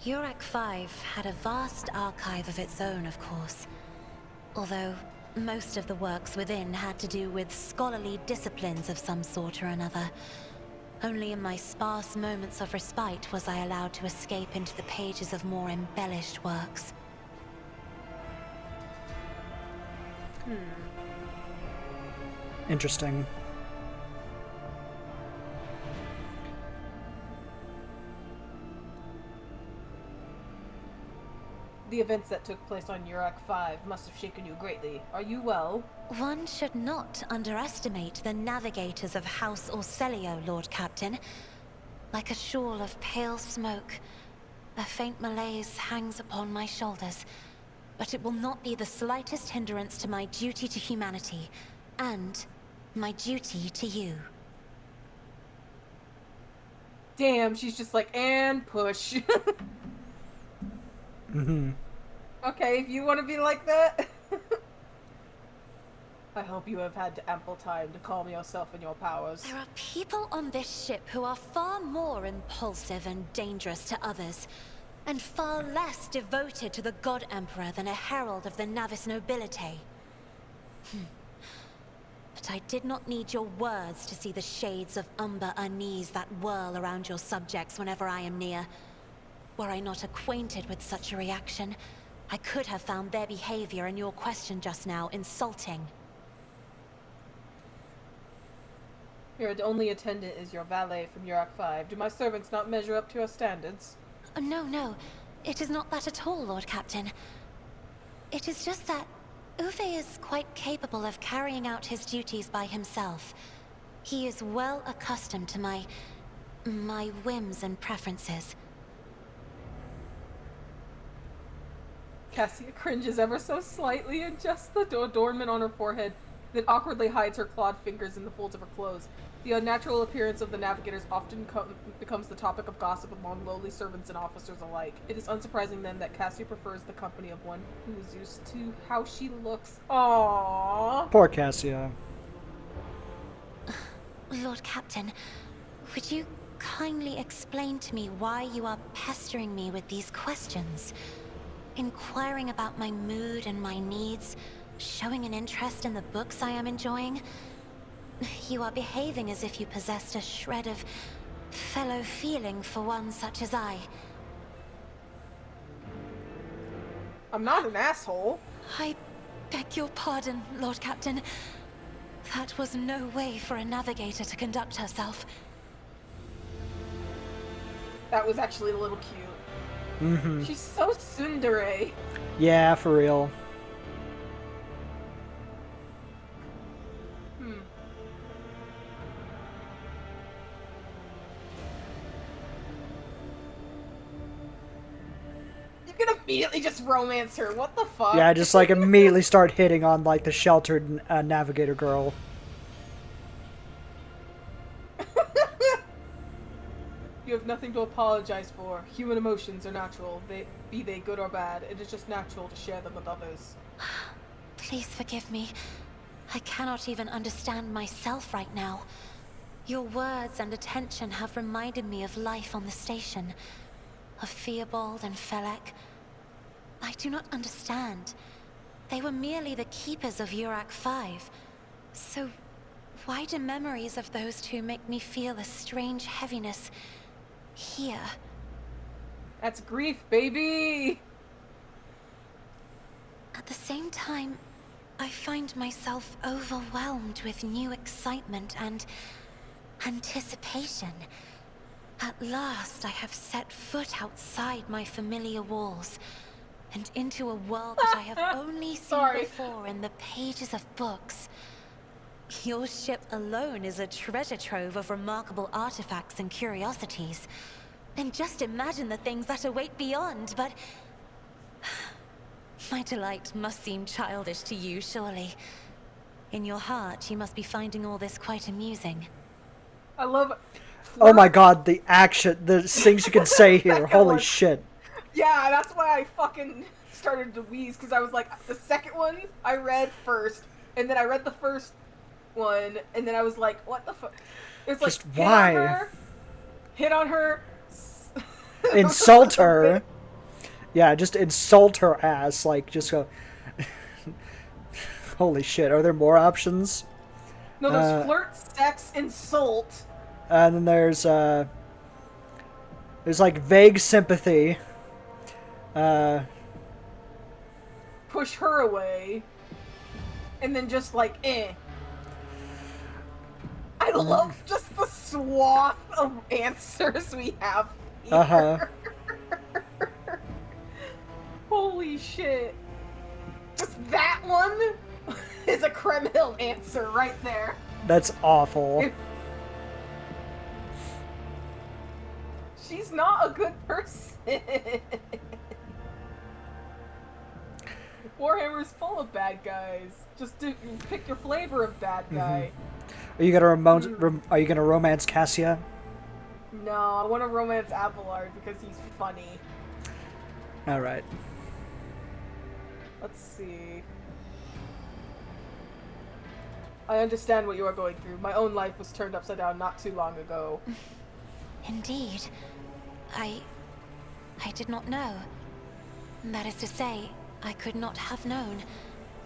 Urak 5 had a vast archive of its own, of course. Although most of the works within had to do with scholarly disciplines of some sort or another. Only in my sparse moments of respite was I allowed to escape into the pages of more embellished works. Interesting. The events that took place on Urak 5 must have shaken you greatly. Are you well? One should not underestimate the navigators of House Orselio, Lord Captain. Like a shawl of pale smoke, a faint malaise hangs upon my shoulders, but it will not be the slightest hindrance to my duty to humanity, and my duty to you. Damn, she's just like, and push. Mm-hmm. Okay, if you want to be like that. I hope you have had ample time to calm yourself and your powers. There are people on this ship who are far more impulsive and dangerous to others, and far less devoted to the God Emperor than a herald of the Navis Nobilite. But I did not need your words to see the shades of umber unease that whirl around your subjects whenever I am near. Were I not acquainted with such a reaction, I could have found their behavior in your question just now insulting. Your only attendant is your valet from Urak 5. Do my servants not measure up to your standards? No. It is not that at all, Lord Captain. It is just that Uwe is quite capable of carrying out his duties by himself. He is well accustomed to my whims and preferences. Cassia cringes ever so slightly and adjusts the adornment on her forehead, then awkwardly hides her clawed fingers in the folds of her clothes. The unnatural appearance of the navigators often becomes the topic of gossip among lowly servants and officers alike. It is unsurprising then that Cassia prefers the company of one who is used to how she looks. Aww. Poor Cassia. Lord Captain, would you kindly explain to me why you are pestering me with these questions? Inquiring about my mood and my needs, showing an interest in the books I am enjoying. You are behaving as if you possessed a shred of fellow feeling for one such as I. I'm not an asshole. I beg your pardon, Lord Captain. That was no way for a navigator to conduct herself. That was actually a little cute. Mm-hmm. She's so tsundere. Yeah, for real. You can immediately just romance her. What the fuck? Yeah, just like immediately start hitting on like the sheltered navigator girl. You have nothing to apologize for. Human emotions are natural. Be they good or bad. It is just natural to share them with others. Please forgive me. I cannot even understand myself right now. Your words and attention have reminded me of life on the station. Of Theobald and Felek. I do not understand. They were merely the keepers of Urak 5. So, why do memories of those two make me feel a strange heaviness here? That's grief, baby! At the same time, I find myself overwhelmed with new excitement and anticipation. At last, I have set foot outside my familiar walls and into a world that I have only seen before in the pages of books. Your ship alone is a treasure trove of remarkable artifacts and curiosities. And just imagine the things that await beyond, but... My delight must seem childish to you, surely. In your heart, you must be finding all this quite amusing. I love it. Oh my god, the action, the things you can say here. Holy shit. Yeah, that's why I fucking started to wheeze, because I was like, the second one I read first, and then I read the first one, and then I was like, what the fuck? It's like, Just why? Hit on her. Insult her. Yeah, just insult her ass. Like, just go. Holy shit, are there more options? No, there's flirt, sex, insult. And then there's like vague sympathy. Push her away. And then just like, eh. I love just the swath of answers we have here. Uh-huh. Holy shit. Just that one is a Kremhild answer right there. That's awful. She's not a good person. Warhammer's full of bad guys. Just pick your flavor of bad guy. Are you gonna romance Cassia? No, I want to romance Abelard because he's funny. All right. Let's see. I understand what you are going through. My own life was turned upside down not too long ago. Indeed. I did not know. That is to say, I could not have known,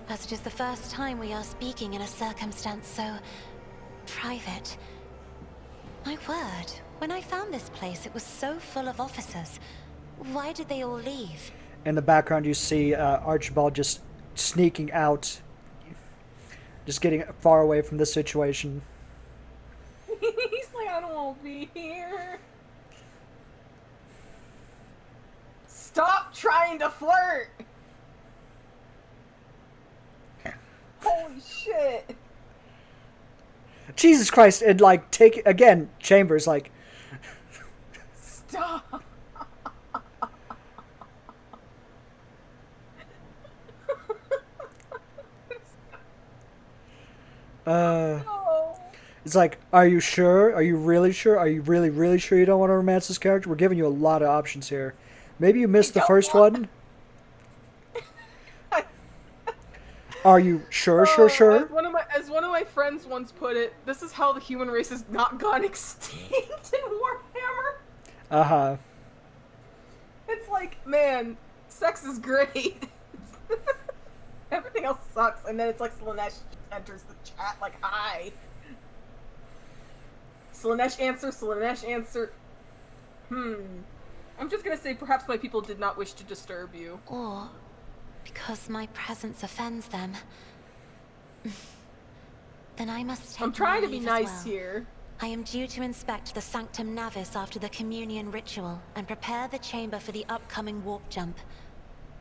as it is the first time we are speaking in a circumstance so private. My word, when I found this place, it was so full of officers. Why did they all leave? In the background, you see Archibald just sneaking out, just getting far away from the situation. He's like, I don't want to be here. Stop trying to flirt! Holy shit. Jesus Christ, and like, take, again, Chambers, like... Stop! No. It's like, are you sure? Are you really sure? Are you really, really sure you don't want to romance this character? We're giving you a lot of options here. Maybe you missed the first one? Are you sure, sure? As one of my friends once put it, this is how the human race has not gone extinct in Warhammer. Uh-huh. It's like, man, sex is great. Everything else sucks, and then it's like Slaanesh enters the chat like, hi. Slaanesh answer. I'm just gonna say perhaps my people did not wish to disturb you. Or because my presence offends them. Then I must take I'm trying my to be leave as nice well. here. I am due to inspect the Sanctum Navis after the communion ritual and prepare the chamber for the upcoming warp jump.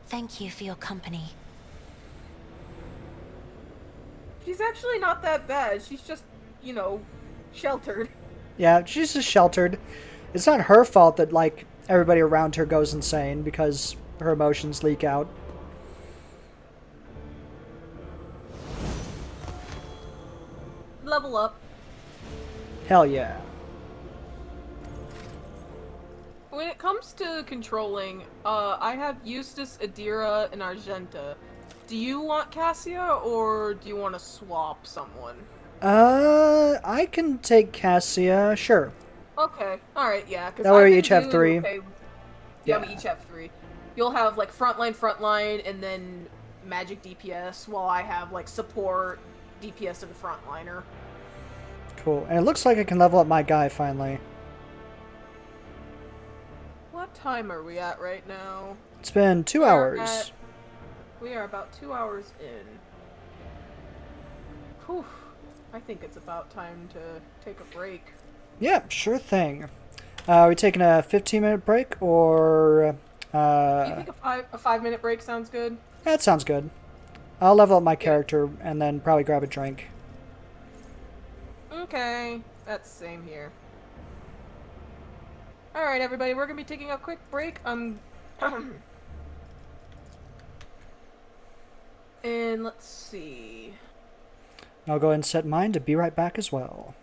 Thank you for your company. She's actually not that bad. She's just, you know, sheltered. Yeah, she's just sheltered. It's not her fault that, like, everybody around her goes insane because her emotions leak out. Level up. Hell yeah. When it comes to controlling, I have Eustace, Adira, and Argenta. Do you want Cassia, or do you want to swap someone? I can take Cassia, sure. Okay, alright, yeah. That way we each have 3. Okay. Yeah, we each have 3. You'll have, like, frontline, and then magic DPS, while I have, like, support, DPS, and frontliner. Cool. And it looks like I can level up my guy finally. What time are we at right now? It's been 2 hours. We are about 2 hours in. Whew. I think it's about time to take a break. Yeah, sure thing. Are we taking a 15-minute break, or... Do you think a 5-minute break sounds good? That sounds good. I'll level up my character, and then probably grab a drink. Okay, that's same here. Alright, everybody, we're gonna be taking a quick break. And let's see. I'll go ahead and set mine to be right back as well.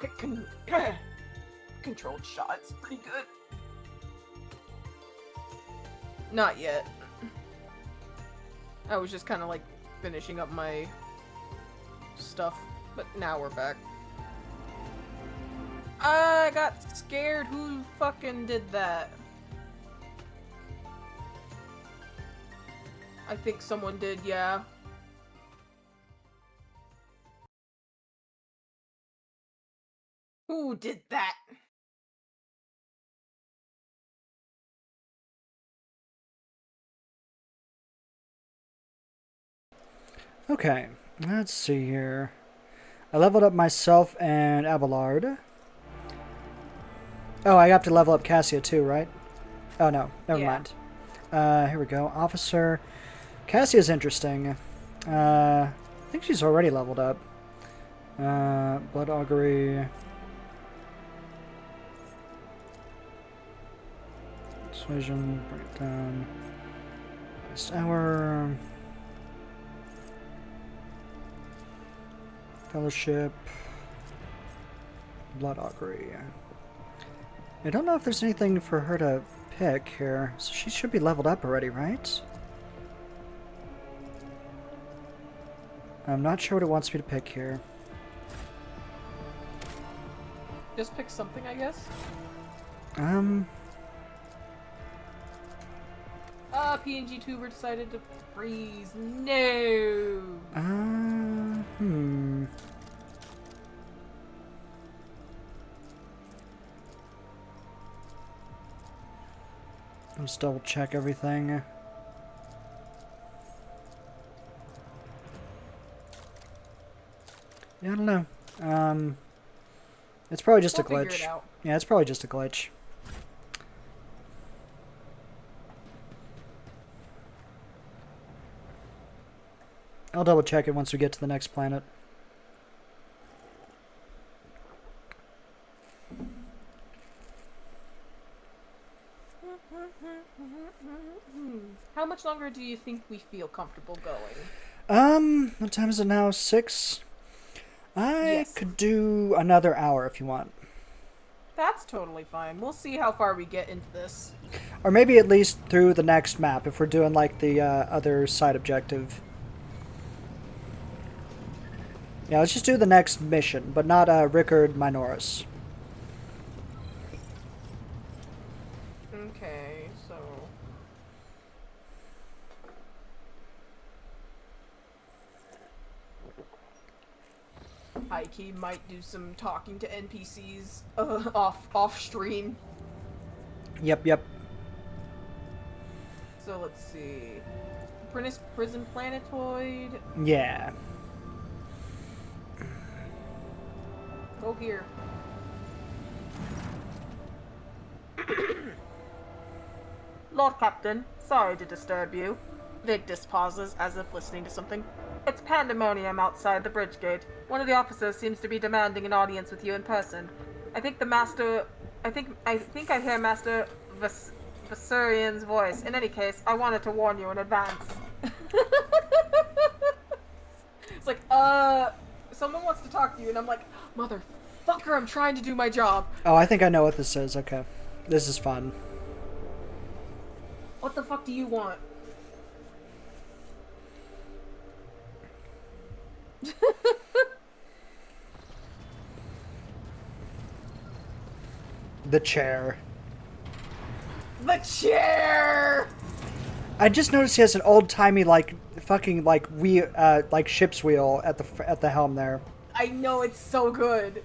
Okay, controlled shots, pretty good. Not yet. I was just kind of like finishing up my stuff, but now we're back. I got scared. Who fucking did that? I think someone did, yeah. Who did that? Okay, let's see here. I leveled up myself and Abelard. Oh, I have to level up Cassia too, right? Oh no, never mind. Here we go. Officer. Cassia's interesting. I think she's already leveled up. Blood Augury. Persuasion, bring it down. Last hour. Fellowship. Blood Augury. I don't know if there's anything for her to pick here. So she should be leveled up already, right? I'm not sure what it wants me to pick here. Just pick something, I guess. PNG tuber decided to freeze. No. Let's double check everything. Yeah, I don't know. It's probably just a We'll figure glitch. it out. Yeah, it's probably just a glitch. I'll double check it once we get to the next planet. How much longer do you think we feel comfortable going? What time is it now? 6? I Yes. could do another hour if you want. That's totally fine. We'll see how far we get into this. Or maybe at least through the next map if we're doing like the other side objective. Yeah, let's just do the next mission, but not Rickard Minoris. Okay, so... Heike might do some talking to NPCs off stream. Yep. So let's see. Prison Planetoid. Yeah. Go here. Lord Captain, sorry to disturb you. Victus pauses as if listening to something. It's pandemonium outside the bridge gate. One of the officers seems to be demanding an audience with you in person. I think I hear Master Vasurian's voice. In any case, I wanted to warn you in advance. It's like, someone wants to talk to you, and I'm like, motherfucker, I'm trying to do my job. Oh, I think I know what this is. Okay. This is fun. What the fuck do you want? The chair. The chair! I just noticed he has an old-timey, like, fucking, like, like ship's wheel at the helm there. I know, it's so good.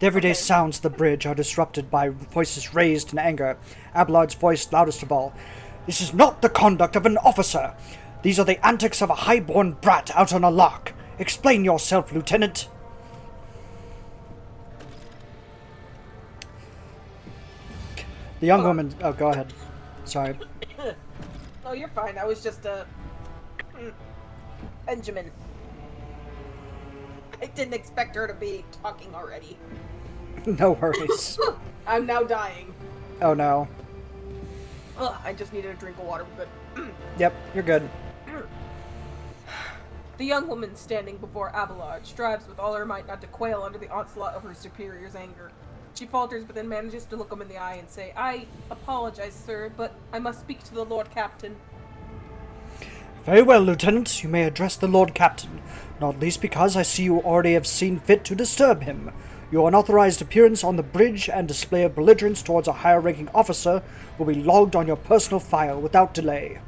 The everyday sounds of the bridge are disrupted by voices raised in anger. Abelard's voice loudest of all. This is not the conduct of an officer. These are the antics of a high-born brat out on a lark. Explain yourself, Lieutenant. The young woman... Oh, go ahead. Sorry. Oh, you're fine. I was just, Benjamin. I didn't expect her to be talking already. No worries. I'm now dying. Oh, no. Ugh, I just needed a drink of water, but... Yep, you're good. The young woman standing before Abelard strives with all her might not to quail under the onslaught of her superior's anger. She falters, but then manages to look him in the eye and say, "I apologize, sir, but I must speak to the Lord Captain." Very well, Lieutenant. You may address the Lord Captain, not least because I see you already have seen fit to disturb him. Your unauthorized appearance on the bridge and display of belligerence towards a higher-ranking officer will be logged on your personal file without delay.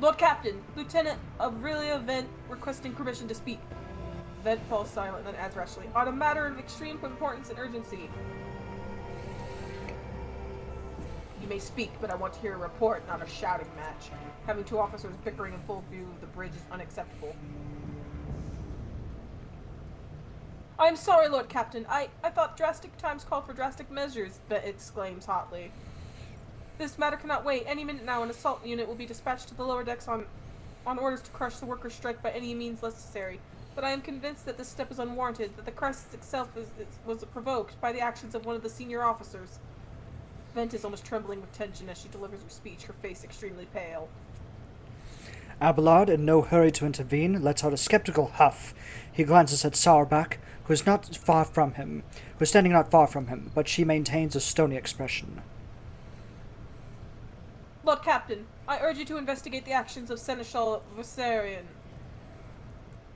Lord Captain, Lieutenant Aurelia Vent requesting permission to speak. Vent falls silent and then adds rashly, "On a matter of extreme importance and urgency." "You may speak, but I want to hear a report, not a shouting match. Having two officers bickering in full view of the bridge is unacceptable." "I am sorry, Lord Captain. I thought drastic times called for drastic measures," Vent exclaims hotly. "This matter cannot wait. Any minute now an assault unit will be dispatched to the lower decks on orders to crush the workers' strike by any means necessary. But I am convinced that this step is unwarranted, that the crisis itself was provoked by the actions of one of the senior officers." Vent is almost trembling with tension as she delivers her speech, her face extremely pale. Abelard, in no hurry to intervene, lets out a skeptical huff. He glances at Sauerback, who is standing not far from him, but she maintains a stony expression. "Lord Captain, I urge you to investigate the actions of Seneschal Versarion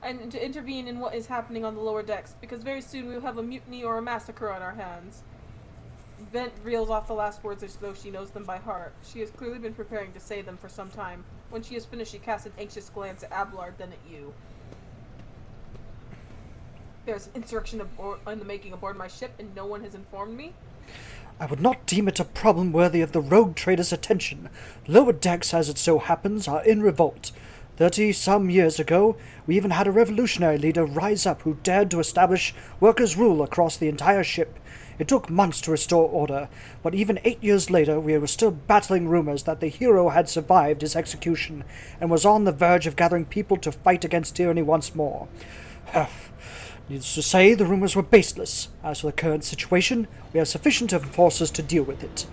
and to intervene in what is happening on the lower decks, because very soon we will have a mutiny or a massacre on our hands." Vent reels off the last words as though she knows them by heart. She has clearly been preparing to say them for some time. When she has finished, she casts an anxious glance at Abelard, then at you. "There's an insurrection in the making aboard my ship, and no one has informed me?" I would not deem it a problem worthy of the rogue trader's attention. Lower decks, as it so happens, are in revolt. 30-some years ago, we even had a revolutionary leader rise up who dared to establish workers' rule across the entire ship. It took months to restore order, but even 8 years later we were still battling rumors that the hero had survived his execution and was on the verge of gathering people to fight against tyranny once more. Needless to say, the rumors were baseless. As for the current situation, we have sufficient forces to deal with it.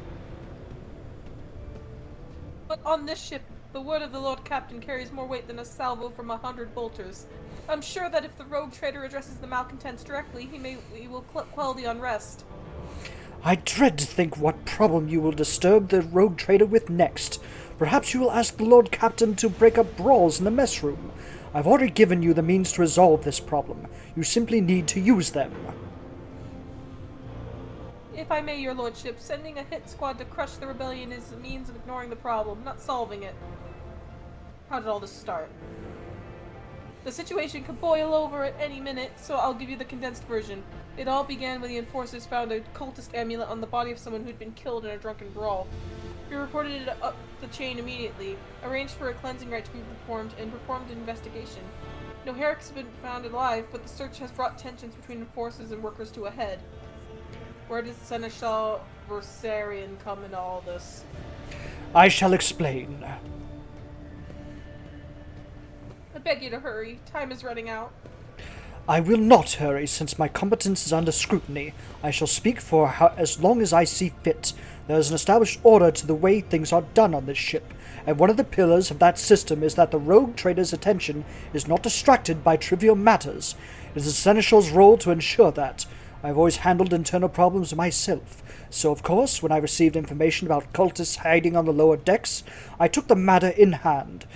"But on this ship, the word of the Lord Captain carries more weight than a salvo from 100 bolters. I'm sure that if the rogue trader addresses the malcontents directly, he will quell the unrest." I dread to think what problem you will disturb the rogue trader with next. Perhaps you will ask the Lord Captain to break up brawls in the mess room. I've already given you the means to resolve this problem. You simply need to use them. "If I may, your lordship, sending a hit squad to crush the rebellion is a means of ignoring the problem, not solving it." "How did all this start?" "The situation could boil over at any minute, so I'll give you the condensed version. It all began when the enforcers found a cultist amulet on the body of someone who'd been killed in a drunken brawl. We reported it up the chain immediately, arranged for a cleansing rite to be performed, and performed an investigation. No heretics have been found alive, but the search has brought tensions between enforcers and workers to a head." "Where does Seneschal Versarion come into all this?" I shall explain. "I beg you to hurry. Time is running out." I will not hurry, since my competence is under scrutiny. I shall speak for as long as I see fit. There is an established order to the way things are done on this ship, and one of the pillars of that system is that the rogue trader's attention is not distracted by trivial matters. It is the Seneschal's role to ensure that. I have always handled internal problems myself, so of course, when I received information about cultists hiding on the lower decks, I took the matter in hand.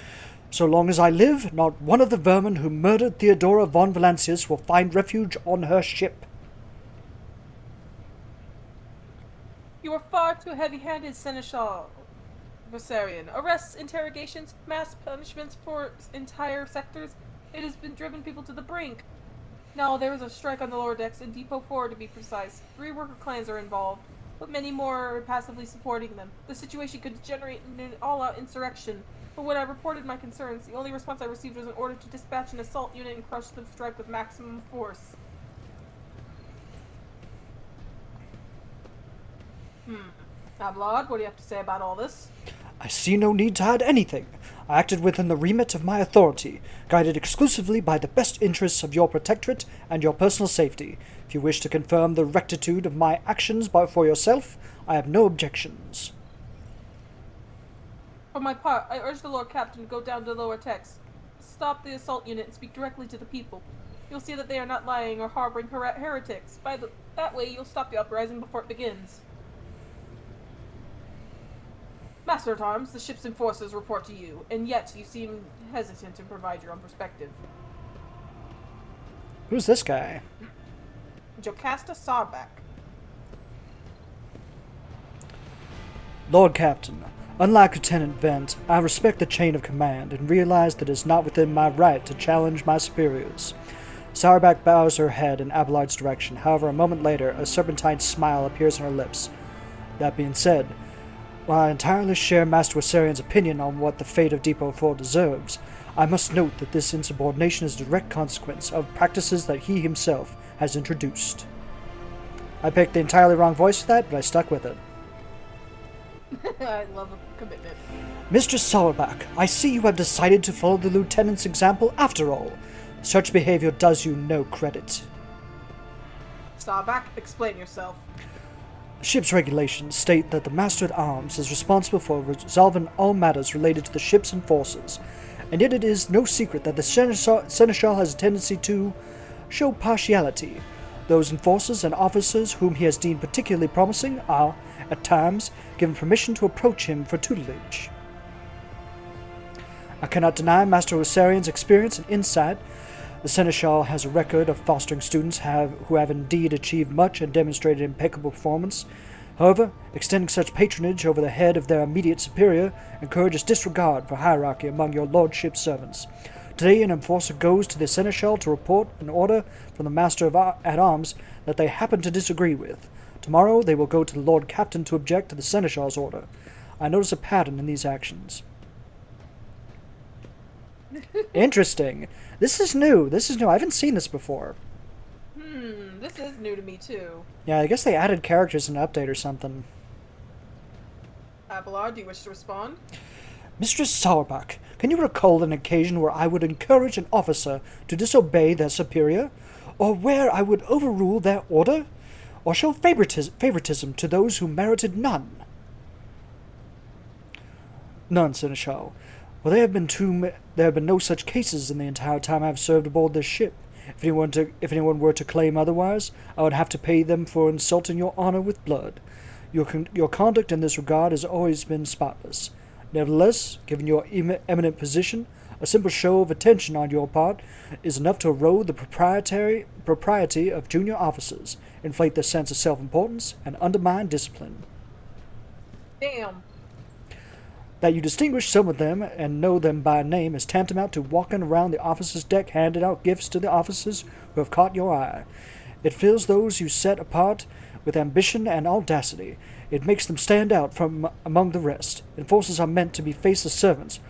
So long as I live, not one of the vermin who murdered Theodora von Valancius will find refuge on her ship. "You are far too heavy-handed, Seneschal Versarion. Arrests, interrogations, mass punishments for entire sectors. It has been driven people to the brink. Now there is a strike on the lower decks, in Depot 4 to be precise. 3 worker clans are involved, but many more are passively supporting them. The situation could degenerate into an all-out insurrection. But when I reported my concerns, the only response I received was an order to dispatch an assault unit and crush the strike with maximum force." Abelard, what do you have to say about all this? I see no need to add anything. I acted within the remit of my authority, guided exclusively by the best interests of your protectorate and your personal safety. If you wish to confirm the rectitude of my actions for yourself, I have no objections. For my part, I urge the Lord Captain to go down to lower decks, stop the assault unit, and speak directly to the people. You'll see that they are not lying or harboring heretics. That way, you'll stop the uprising before it begins. Master-at-Arms, the ship's enforcers report to you, and yet you seem hesitant to provide your own perspective. Who's this guy? Jocasta Sarback. Lord Captain, unlike Lieutenant Vent, I respect the chain of command and realize that it is not within my right to challenge my superiors. Sarback bows her head in Abelard's direction. However, a moment later, a serpentine smile appears on her lips. That being said, while I entirely share Master Wasarian's opinion on what the fate of Depot 4 deserves, I must note that this insubordination is a direct consequence of practices that he himself has introduced. I picked the entirely wrong voice for that, but I stuck with it. I love a commitment. Mr. Sauerbach, I see you have decided to follow the Lieutenant's example after all. Such behavior does you no credit. Sarback, explain yourself. The ship's regulations state that the Master-at-Arms is responsible for resolving all matters related to the ships and forces, and yet it is no secret that the Seneschal has a tendency to show partiality. Those enforcers and officers whom he has deemed particularly promising are, at times, given permission to approach him for tutelage. I cannot deny Master Wasarian's experience and insight. The Seneschal has a record of fostering students who have indeed achieved much and demonstrated impeccable performance. However, extending such patronage over the head of their immediate superior encourages disregard for hierarchy among your lordship's servants. Today, an enforcer goes to the Seneschal to report an order from the Master-at-Arms that they happen to disagree with. Tomorrow, they will go to the Lord Captain to object to the Seneschal's order. I notice a pattern in these actions. Interesting. This is new. I haven't seen this before. This is new to me too. Yeah, I guess they added characters in an update or something. Abelard, do you wish to respond? Mistress Sauerbach, can you recall an occasion where I would encourage an officer to disobey their superior? Or where I would overrule their order? Or show favoritism to those who merited none? None, Seneschal. Well, there have been no such cases in the entire time I have served aboard this ship. If anyone were to claim otherwise, I would have to pay them for insulting your honor with blood. Your conduct in this regard has always been spotless. Nevertheless, given your eminent position, a simple show of attention on your part is enough to erode the propriety of junior officers, inflate their sense of self-importance, and undermine discipline. Damn. That you distinguish some of them and know them by name is tantamount to walking around the officers' deck handing out gifts to the officers who have caught your eye. It fills those you set apart with ambition and audacity. It makes them stand out from among the rest. Enforcers are meant to be faceless servants,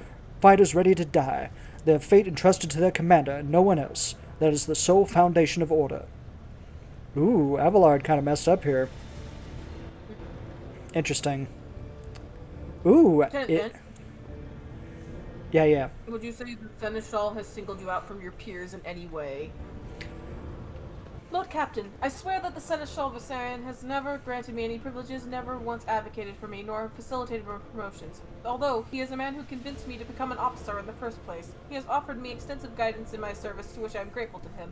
fighters ready to die, their fate entrusted to their commander and no one else. That is the sole foundation of order. Ooh, Abelard kind of messed up here. Interesting. Ooh, yeah. Would you say the Seneschal has singled you out from your peers in any way? Lord Captain, I swear that the Seneschal Wasarian has never granted me any privileges, never once advocated for me, nor facilitated my promotions. Although he is a man who convinced me to become an officer in the first place, he has offered me extensive guidance in my service, to which I am grateful to him.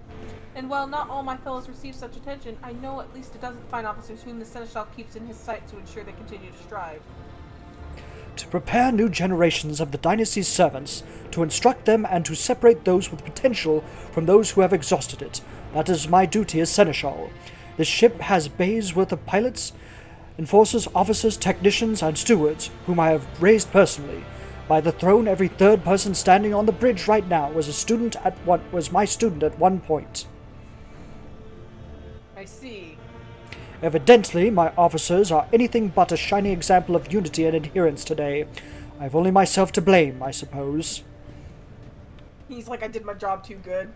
And while not all my fellows receive such attention, I know at least a dozen fine officers whom the Seneschal keeps in his sight to ensure they continue to strive. To prepare new generations of the dynasty's servants, to instruct them and to separate those with potential from those who have exhausted it. That is my duty as Seneschal. This ship has bays worth of pilots, enforcers, officers, technicians, and stewards, whom I have raised personally. By the throne, every third person standing on the bridge right now was my student at one point. I see. Evidently, my officers are anything but a shining example of unity and adherence today. I have only myself to blame, I suppose. He's like, I did my job too good.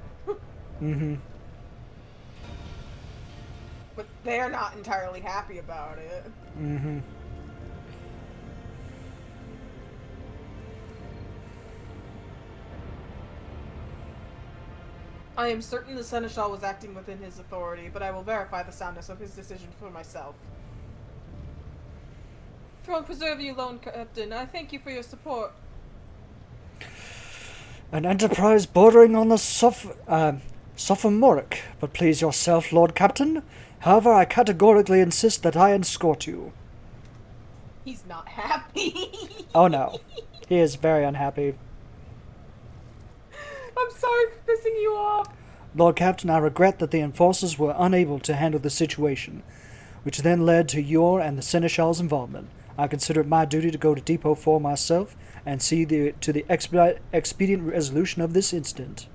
But they're not entirely happy about it. I am certain the Seneschal was acting within his authority, but I will verify the soundness of his decision for myself. Throne preserve you, Lone Captain. I thank you for your support. An enterprise bordering on the sophomoric, but please yourself, Lord Captain. However, I categorically insist that I escort you. He's not happy. Oh no. He is very unhappy. I'm sorry for pissing you off. Lord Captain, I regret that the enforcers were unable to handle the situation, which then led to your and the Seneschal's involvement. I consider it my duty to go to Depot 4 myself and see to the expedient resolution of this incident.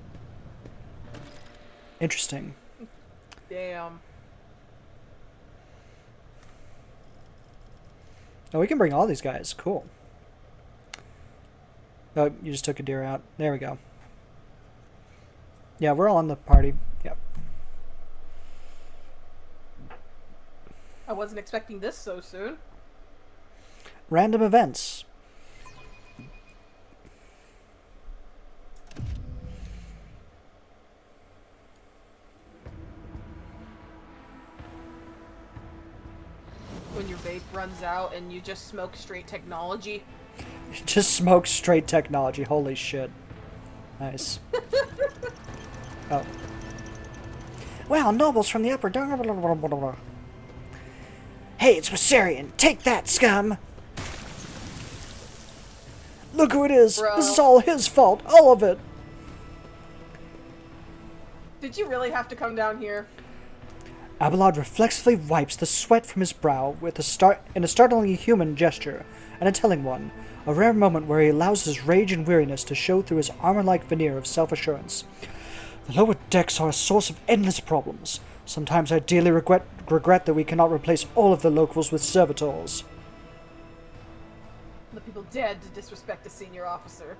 Interesting. Damn. Oh, we can bring all these guys. Cool. Oh, you just took a deer out. There we go. Yeah, we're all in the party. Yep. I wasn't expecting this so soon. Random events. When your vape runs out and you just smoke straight technology. Just smoke straight technology. Holy shit. Nice. Oh. Well, nobles from the upper... Hey, it's Wasarian. Take that, scum! Look who it is. Bro. This is all his fault. All of it. Did you really have to come down here? Abelard reflexively wipes the sweat from his brow with in a startlingly human gesture, and a telling one, a rare moment where he allows his rage and weariness to show through his armor-like veneer of self-assurance. The lower decks are a source of endless problems. Sometimes I dearly regret that we cannot replace all of the locals with servitors. The people dared to disrespect a senior officer.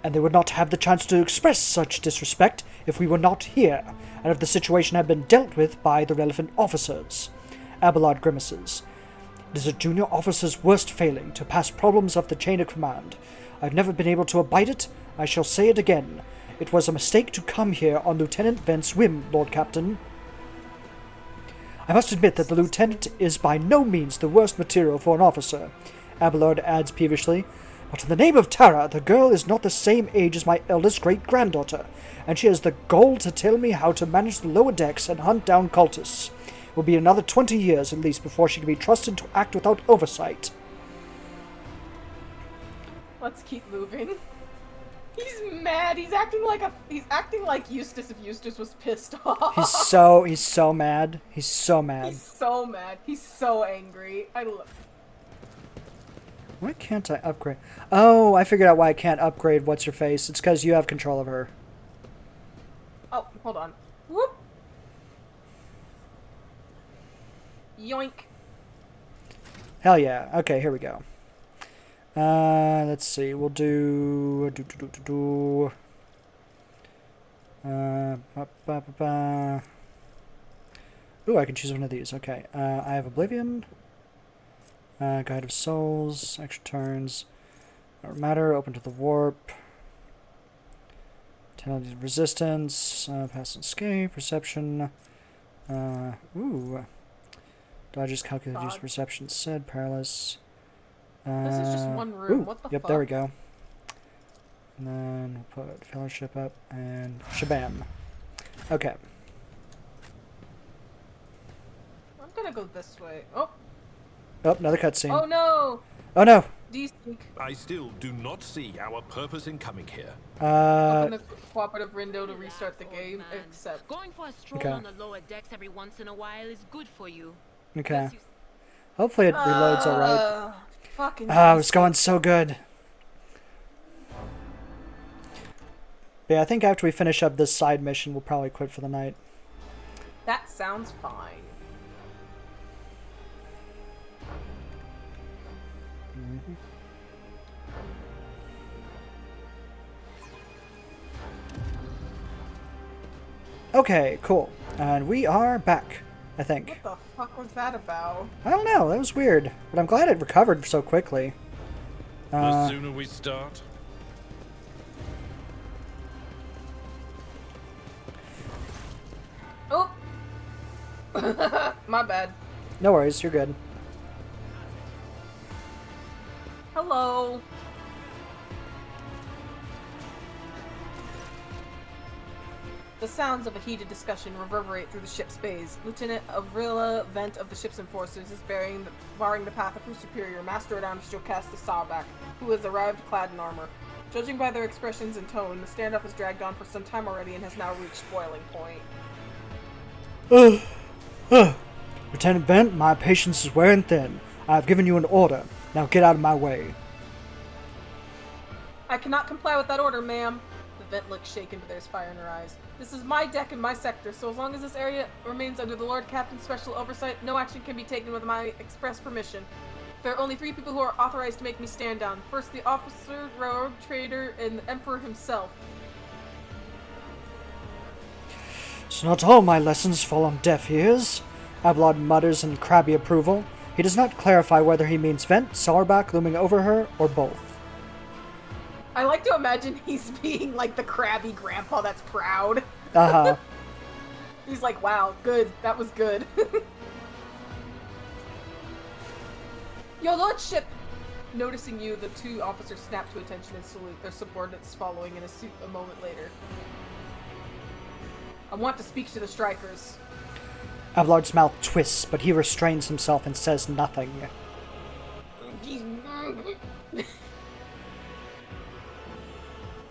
And they would not have the chance to express such disrespect if we were not here, and if the situation had been dealt with by the relevant officers. Abelard grimaces. It is a junior officer's worst failing to pass problems up the chain of command. I've never been able to abide it. I shall say it again. It was a mistake to come here on Lieutenant Vent's whim, Lord Captain. I must admit that the lieutenant is by no means the worst material for an officer, Abelard adds peevishly. But in the name of Tara, the girl is not the same age as my eldest great-granddaughter, and she has the gall to tell me how to manage the lower decks and hunt down cultists. It will be another 20 years at least before she can be trusted to act without oversight. Let's keep moving. He's mad. He's acting like Eustace if Eustace was pissed off. He's so mad. He's so mad. He's so mad. He's so angry. I love. Why can't I upgrade? Oh, I figured out why I can't upgrade What's Your Face. It's because you have control of her. Oh, hold on. Whoop. Yoink. Hell yeah. Okay, here we go. Let's see. We'll do. Ooh, I can choose one of these. Okay. I have Oblivion. Guide of Souls. Extra turns. Matter. Open to the warp. Penalty resistance. Pass and escape. Perception. Ooh. Dodges calculated use perception. Said paralysis. This is just one room. Ooh, What the yep, fuck? there we go. And then we'll put Fellowship up and shabam. Okay. I'm gonna go this way. Oh. Oh, another cutscene. Oh no. Oh no. D-Sync. I still do not see our purpose in coming here. Open the cooperative window to restart the game, except. Going for a stroll Okay. on the lower decks every once in a while is good for you. Okay. Hopefully it reloads alright. Fucking. Oh, it's going so good. Yeah, I think after we finish up this side mission, we'll probably quit for the night. That sounds fine. Okay, cool. And we are back, I think. What the fuck was that about? I don't know, that was weird. But I'm glad it recovered so quickly. The sooner we start, Oh! My bad. No worries, you're good. Hello. The sounds of a heated discussion reverberate through the ship's bays. Lieutenant Avrila Vent of the ship's enforcers is barring the path of her superior, Master at Arms Jocasta Sawback, who has arrived clad in armor. Judging by their expressions and tone, the standoff has dragged on for some time already and has now reached boiling point. Lieutenant Vent, my patience is wearing thin. I have given you an order. Now get out of my way. I cannot comply with that order, ma'am. The Vent looks shaken, but there's fire in her eyes. This is my deck and my sector, so as long as this area remains under the Lord Captain's special oversight, no action can be taken with my express permission. There are only 3 people who are authorized to make me stand down. First, the officer, rogue, trader, and the Emperor himself. So not all my lessons fall on deaf ears. Abelard mutters in crabby approval. He does not clarify whether he means Vent, Sourback looming over her, or both. I like to imagine he's being like the crabby grandpa that's proud. Uh-huh. He's like, wow, good. That was good. Your lordship! Noticing you, the 2 officers snap to attention and salute, their subordinates following in a moment later. I want to speak to the strikers. Abelard's mouth twists, but he restrains himself and says nothing.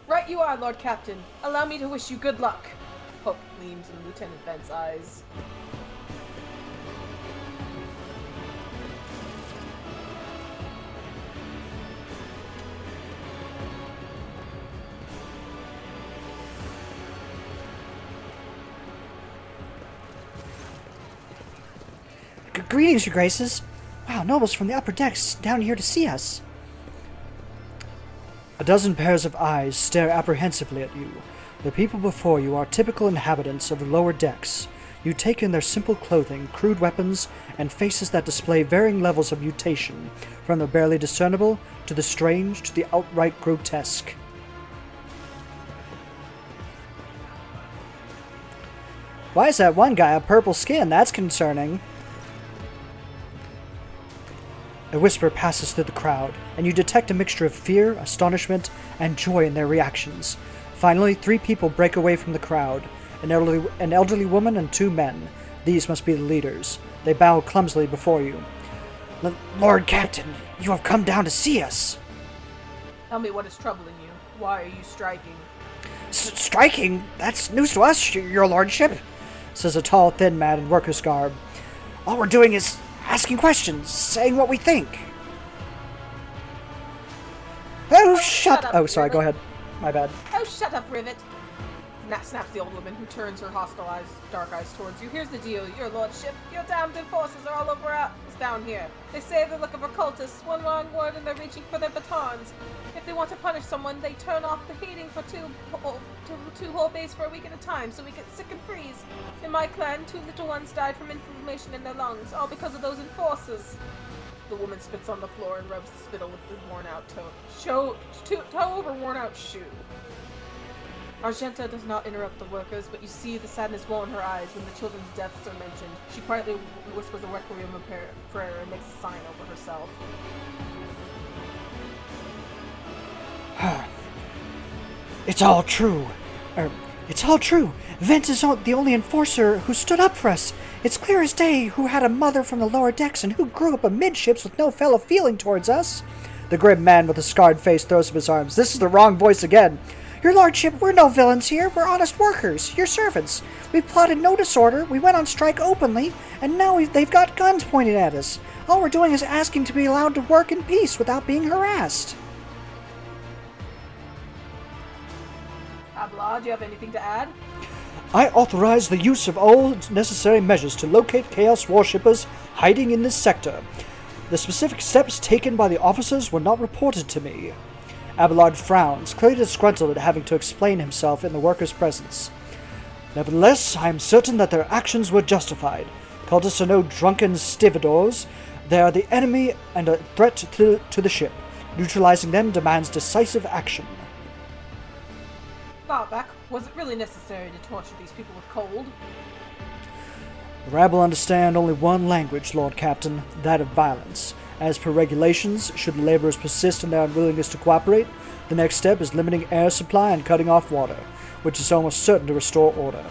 Right you are, Lord Captain. Allow me to wish you good luck. Hope gleams in Lieutenant Vent's eyes. Greetings, your graces. Wow, nobles from the upper decks down here to see us. A dozen pairs of eyes stare apprehensively at you. The people before you are typical inhabitants of the lower decks. You take in their simple clothing, crude weapons, and faces that display varying levels of mutation, from the barely discernible to the strange to the outright grotesque. Why is that one guy a purple skin? That's concerning. A whisper passes through the crowd, and you detect a mixture of fear, astonishment, and joy in their reactions. Finally, 3 people break away from the crowd, an elderly woman and 2 men. These must be the leaders. They bow clumsily before you. Lord Captain, you have come down to see us. Tell me what is troubling you. Why are you striking? Striking? That's news to us, your lordship, says a tall, thin man in worker's garb. All we're doing is asking questions, saying what we think. Oh, shut up! Oh, sorry, go ahead. My bad. Oh, shut up, Rivet! Snaps the old woman, who turns her hostile eyes, dark eyes towards you. Here's the deal, your lordship. Your damned enforcers are all over us down here. They say they're looking for cultists. One wrong word and they're reaching for their batons. If they want to punish someone, they turn off the heating for two whole bays for a week at a time, so we get sick and freeze. In my clan, 2 little ones died from inflammation in their lungs, all because of those enforcers. The woman spits on the floor and rubs the spittle with the worn-out toe over worn-out shoe. Argenta does not interrupt the workers, but you see the sadness well in her eyes when the children's deaths are mentioned. She quietly whispers a requiem of prayer and makes a sign over herself. It's all true. It's all true. Vent is the only enforcer who stood up for us. It's clear as day who had a mother from the lower decks and who grew up amidships with no fellow feeling towards us. The grim man with the scarred face throws up his arms. This is the wrong voice again. Your lordship, we're no villains here. We're honest workers, your servants. We've plotted no disorder. We went on strike openly, and now they've got guns pointed at us. All we're doing is asking to be allowed to work in peace without being harassed. Abla, do you have anything to add? I authorize the use of all necessary measures to locate Chaos worshippers hiding in this sector. The specific steps taken by the officers were not reported to me. Abelard frowns, clearly disgruntled at having to explain himself in the workers' presence. Nevertheless, I am certain that their actions were justified. Cultists are no drunken stevedores. They are the enemy and a threat to the ship. Neutralizing them demands decisive action. Barback, was it really necessary to torture these people with cold? The rabble understand only one language, Lord Captain, that of violence. As per regulations, should the laborers persist in their unwillingness to cooperate, the next step is limiting air supply and cutting off water, which is almost certain to restore order.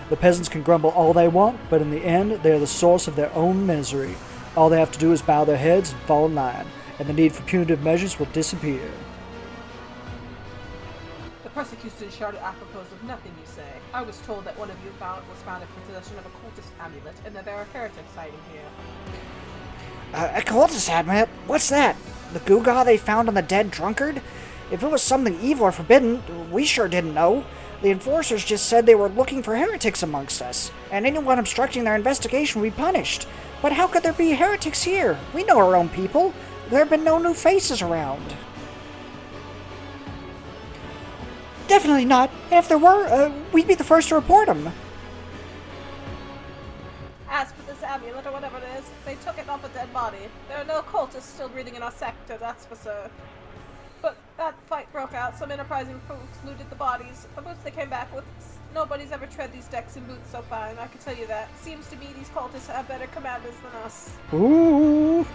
The peasants can grumble all they want, but in the end, they are the source of their own misery. All they have to do is bow their heads and fall in line, and the need for punitive measures will disappear. The prosecution shouted apropos of nothing you say. I was told that one of you was found in possession of a cultist amulet, and that there are heretics hiding here. A cultist amulet? What's that? The gewgaw they found on the dead drunkard? If it was something evil or forbidden, we sure didn't know. The enforcers just said they were looking for heretics amongst us, and anyone obstructing their investigation would be punished. But how could there be heretics here? We know our own people. There have been no new faces around. Definitely not. And if there were, we'd be the first to report them. As for this amulet or whatever it is, they took it off a dead body. There are no cultists still breathing in our sector, that's for sure. But that fight broke out. Some enterprising folks looted the bodies. The boots they came back with. Nobody's ever tread these decks in boots so fine, I can tell you that. Seems to me these cultists have better commanders than us. Ooh.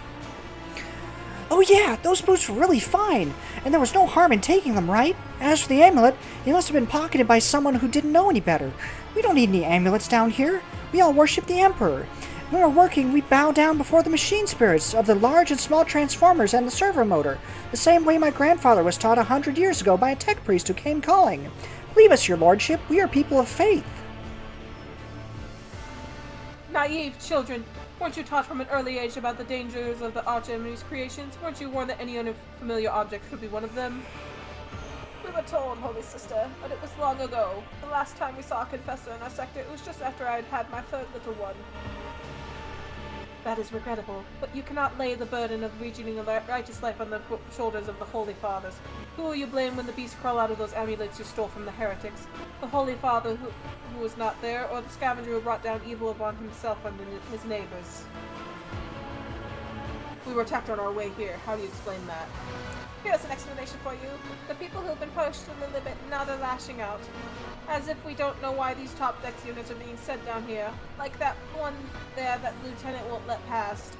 Oh yeah, those boots were really fine, and there was no harm in taking them, right? As for the amulet, it must have been pocketed by someone who didn't know any better. We don't need any amulets down here. We all worship the Emperor. When we're working, we bow down before the machine spirits of the large and small transformers and the servo motor, the same way my grandfather was taught 100 years ago by a tech priest who came calling. Believe us, your lordship, we are people of faith. Naive children. Weren't you taught from an early age about the dangers of the Arch-Enemy's creations? Weren't you warned that any unfamiliar object could be one of them? We were told, Holy Sister, but it was long ago. The last time we saw a confessor in our sector, it was just after I had had my third little one. That is regrettable, but you cannot lay the burden of reaching a righteous life on the shoulders of the Holy Fathers. Who will you blame when the beasts crawl out of those amulets you stole from the heretics? The Holy Father who was not there, or the scavenger who brought down evil upon himself and his neighbors? We were attacked on our way here. How do you explain that? Here's an explanation for you. The people who've been pushed to the limit, now they're lashing out. As if we don't know why these top decks units are being sent down here. Like that one there that Lieutenant won't let past.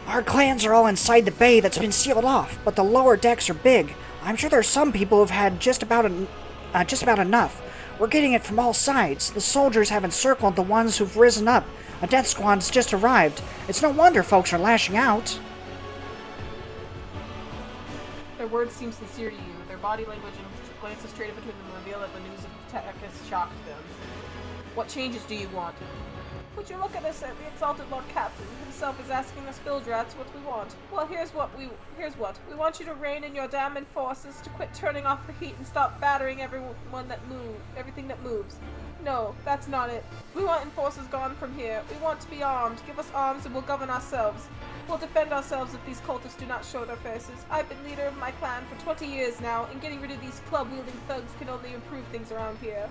Our clans are all inside the bay that's been sealed off, but the lower decks are big. I'm sure there's some people who've had just about enough. We're getting it from all sides. The soldiers have encircled the ones who've risen up. A death squad's just arrived. It's no wonder folks are lashing out. Their words seem sincere to you. Their body language and glances straight up between them reveal that the news of the attack has shocked them. What changes do you want? Would you look at us at the exalted Lord Captain himself is asking us Bildrats what we want? Well, here's what. We want you to rein in your damn enforcers, to quit turning off the heat and stop battering everything that moves. No, that's not it. We want enforcers gone from here. We want to be armed. Give us arms and we'll govern ourselves. We'll defend ourselves if these cultists do not show their faces. I've been leader of my clan for 20 years now, and getting rid of these club-wielding thugs can only improve things around here.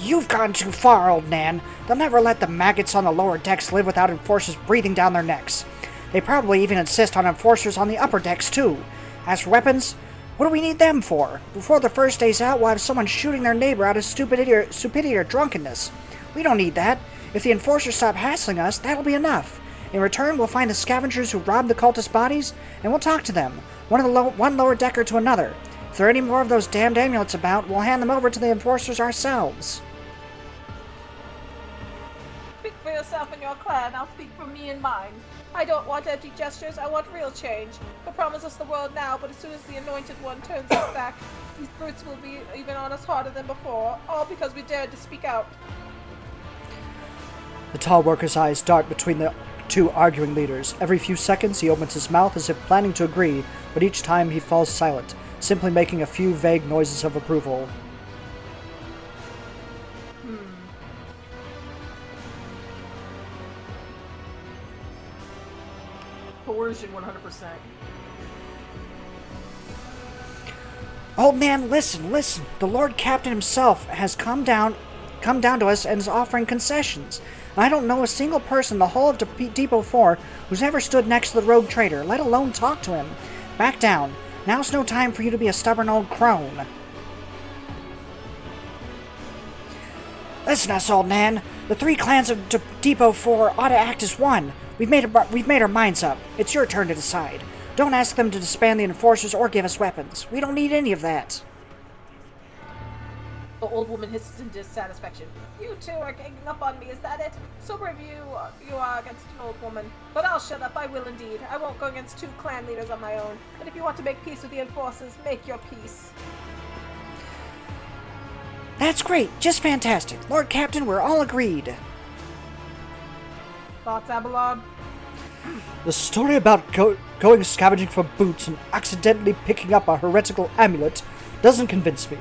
You've gone too far, old Nan. They'll never let the maggots on the lower decks live without enforcers breathing down their necks. They probably even insist on enforcers on the upper decks, too. As for weapons, what do we need them for? Before the first day's out, we'll have someone shooting their neighbor out of stupidity or drunkenness. We don't need that. If the enforcers stop hassling us, that'll be enough. In return, we'll find the scavengers who robbed the cultist bodies, and we'll talk to them, one lower decker to another. If there are any more of those damned amulets about, we'll hand them over to the enforcers ourselves. Speak for yourself and your clan, I'll speak for me and mine. I don't want empty gestures, I want real change. They'll promise us the world now, but as soon as the Anointed One turns us back, these brutes will be even on us harder than before, all because we dared to speak out. The tall worker's eyes dart between the two arguing leaders. Every few seconds he opens his mouth as if planning to agree, but each time he falls silent, simply making a few vague noises of approval. Coercion 100%. Old man, listen. The Lord Captain himself has come down to us and is offering concessions. I don't know a single person in the whole of Depot 4 who's ever stood next to the rogue trader, let alone talk to him. Back down. Now's no time for you to be a stubborn old crone. Listen us, old Nan. The 3 clans of Depot 4 ought to act as one. We've made our minds up. It's your turn to decide. Don't ask them to disband the enforcers or give us weapons. We don't need any of that. The old woman hisses in dissatisfaction. You two are ganging up on me, is that it? So brave you are against an old woman. But I'll shut up, I will indeed. I won't go against 2 clan leaders on my own. But if you want to make peace with the enforcers, make your peace. That's great. Just fantastic. Lord Captain, we're all agreed. Thoughts, Abelard? The story about going scavenging for boots and accidentally picking up a heretical amulet doesn't convince me.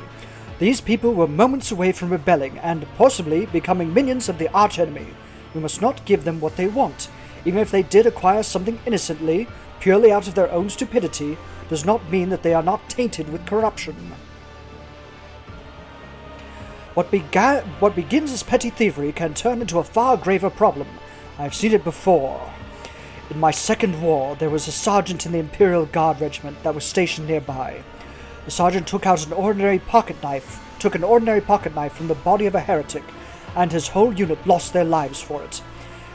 These people were moments away from rebelling and possibly becoming minions of the archenemy. We must not give them what they want. Even if they did acquire something innocently, purely out of their own stupidity, does not mean that they are not tainted with corruption. What begins as petty thievery can turn into a far graver problem. I've seen it before. In my second war, there was a sergeant in the Imperial Guard regiment that was stationed nearby. The sergeant took an ordinary pocket knife from the body of a heretic, and his whole unit lost their lives for it.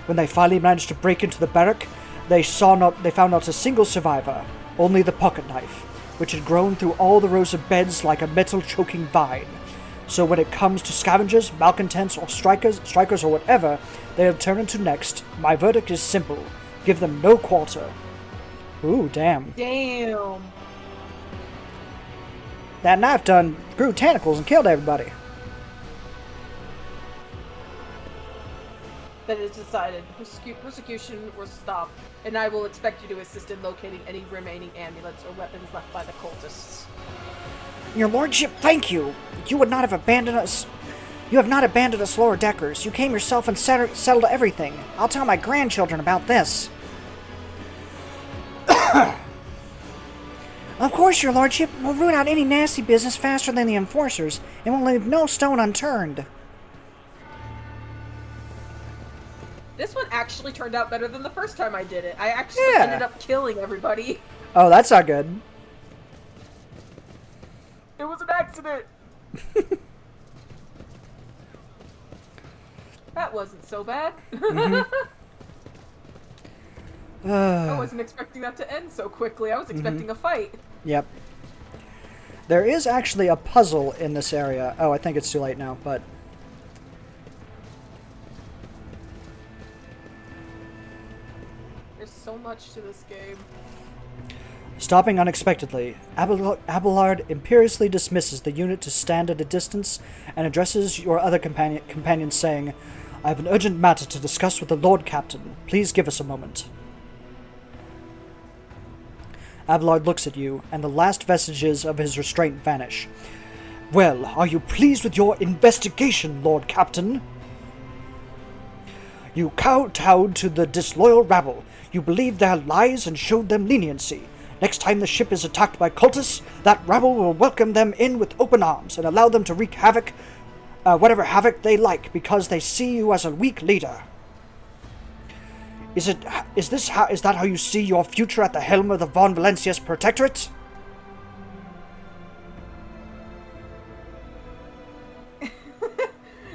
When they finally managed to break into the barrack, they found not a single survivor, only the pocket knife, which had grown through all the rows of beds like a metal-choking vine. So when it comes to scavengers, malcontents, or strikers or whatever they have turned into next, my verdict is simple. Give them no quarter. Ooh, damn. Damn. That knife done grew tentacles and killed everybody. That is decided. Persecution will stop, and I will expect you to assist in locating any remaining amulets or weapons left by the cultists. Your lordship, thank you. You would not have abandoned us. You have not abandoned us lower deckers. You came yourself and settled everything. I'll tell my grandchildren about this. Of course, your lordship. We'll root out any nasty business faster than the enforcers, and we'll leave no stone unturned. This one actually turned out better than the first time I did it. I actually ended up killing everybody. Oh, that's not good. It was an accident. That wasn't so bad. I wasn't expecting that to end so quickly. I was expecting a fight. Yep. There is actually a puzzle in this area. Oh, I think it's too late now, but... There's so much to this game. Stopping unexpectedly, Abelard imperiously dismisses the unit to stand at a distance and addresses your other companion saying, I have an urgent matter to discuss with the Lord Captain. Please give us a moment. Abelard looks at you, and the last vestiges of his restraint vanish. Well, are you pleased with your investigation, Lord Captain? You kowtowed to the disloyal rabble. You believed their lies and showed them leniency. Next time the ship is attacked by cultists, that rabble will welcome them in with open arms and allow them to wreak havoc, whatever havoc they like, because they see you as a weak leader. Is that how you see your future at the helm of the Von Valencius Protectorate?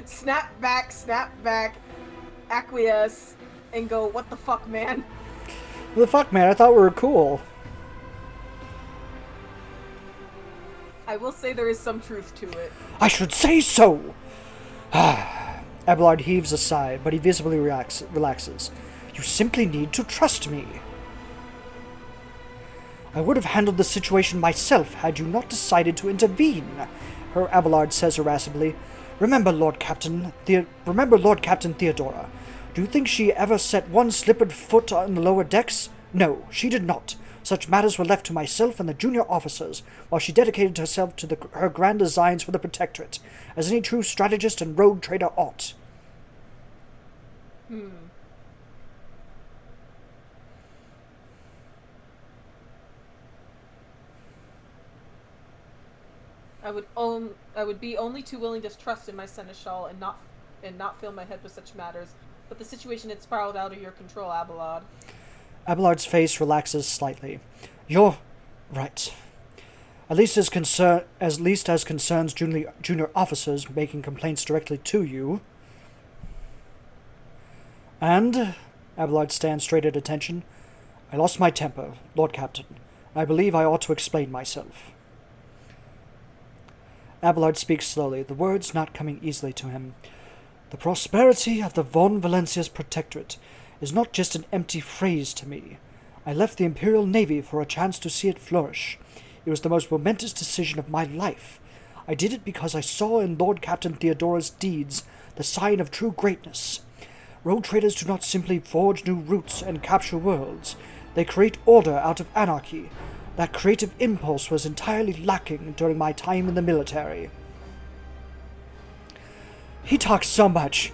Snap back, acquiesce, and go, what the fuck, man? What the fuck, man? I thought we were cool. I will say there is some truth to it. I should say so! Abelard heaves a sigh, but he visibly relaxes. You simply need to trust me. I would have handled the situation myself had you not decided to intervene, Abelard says irascibly. Remember Lord Captain Theodora. Do you think she ever set one slippered foot on the lower decks? No, she did not. Such matters were left to myself and the junior officers, while she dedicated herself to her grand designs for the Protectorate, as any true strategist and rogue trader ought. I would be only too willing to trust in my seneschal and not fill my head with such matters, but the situation had spiraled out of your control, Abelard. Abelard's face relaxes slightly. You're right. At least as concerns junior officers making complaints directly to you. And, Abelard stands straight at attention, I lost my temper, Lord Captain. I believe I ought to explain myself. Abelard speaks slowly, the words not coming easily to him. The prosperity of the Von Valencia's protectorate is not just an empty phrase to me. I left the Imperial Navy for a chance to see it flourish. It was the most momentous decision of my life. I did it because I saw in Lord Captain Theodora's deeds the sign of true greatness. Rogue traders do not simply forge new routes and capture worlds. They create order out of anarchy. That creative impulse was entirely lacking during my time in the military. He talks so much.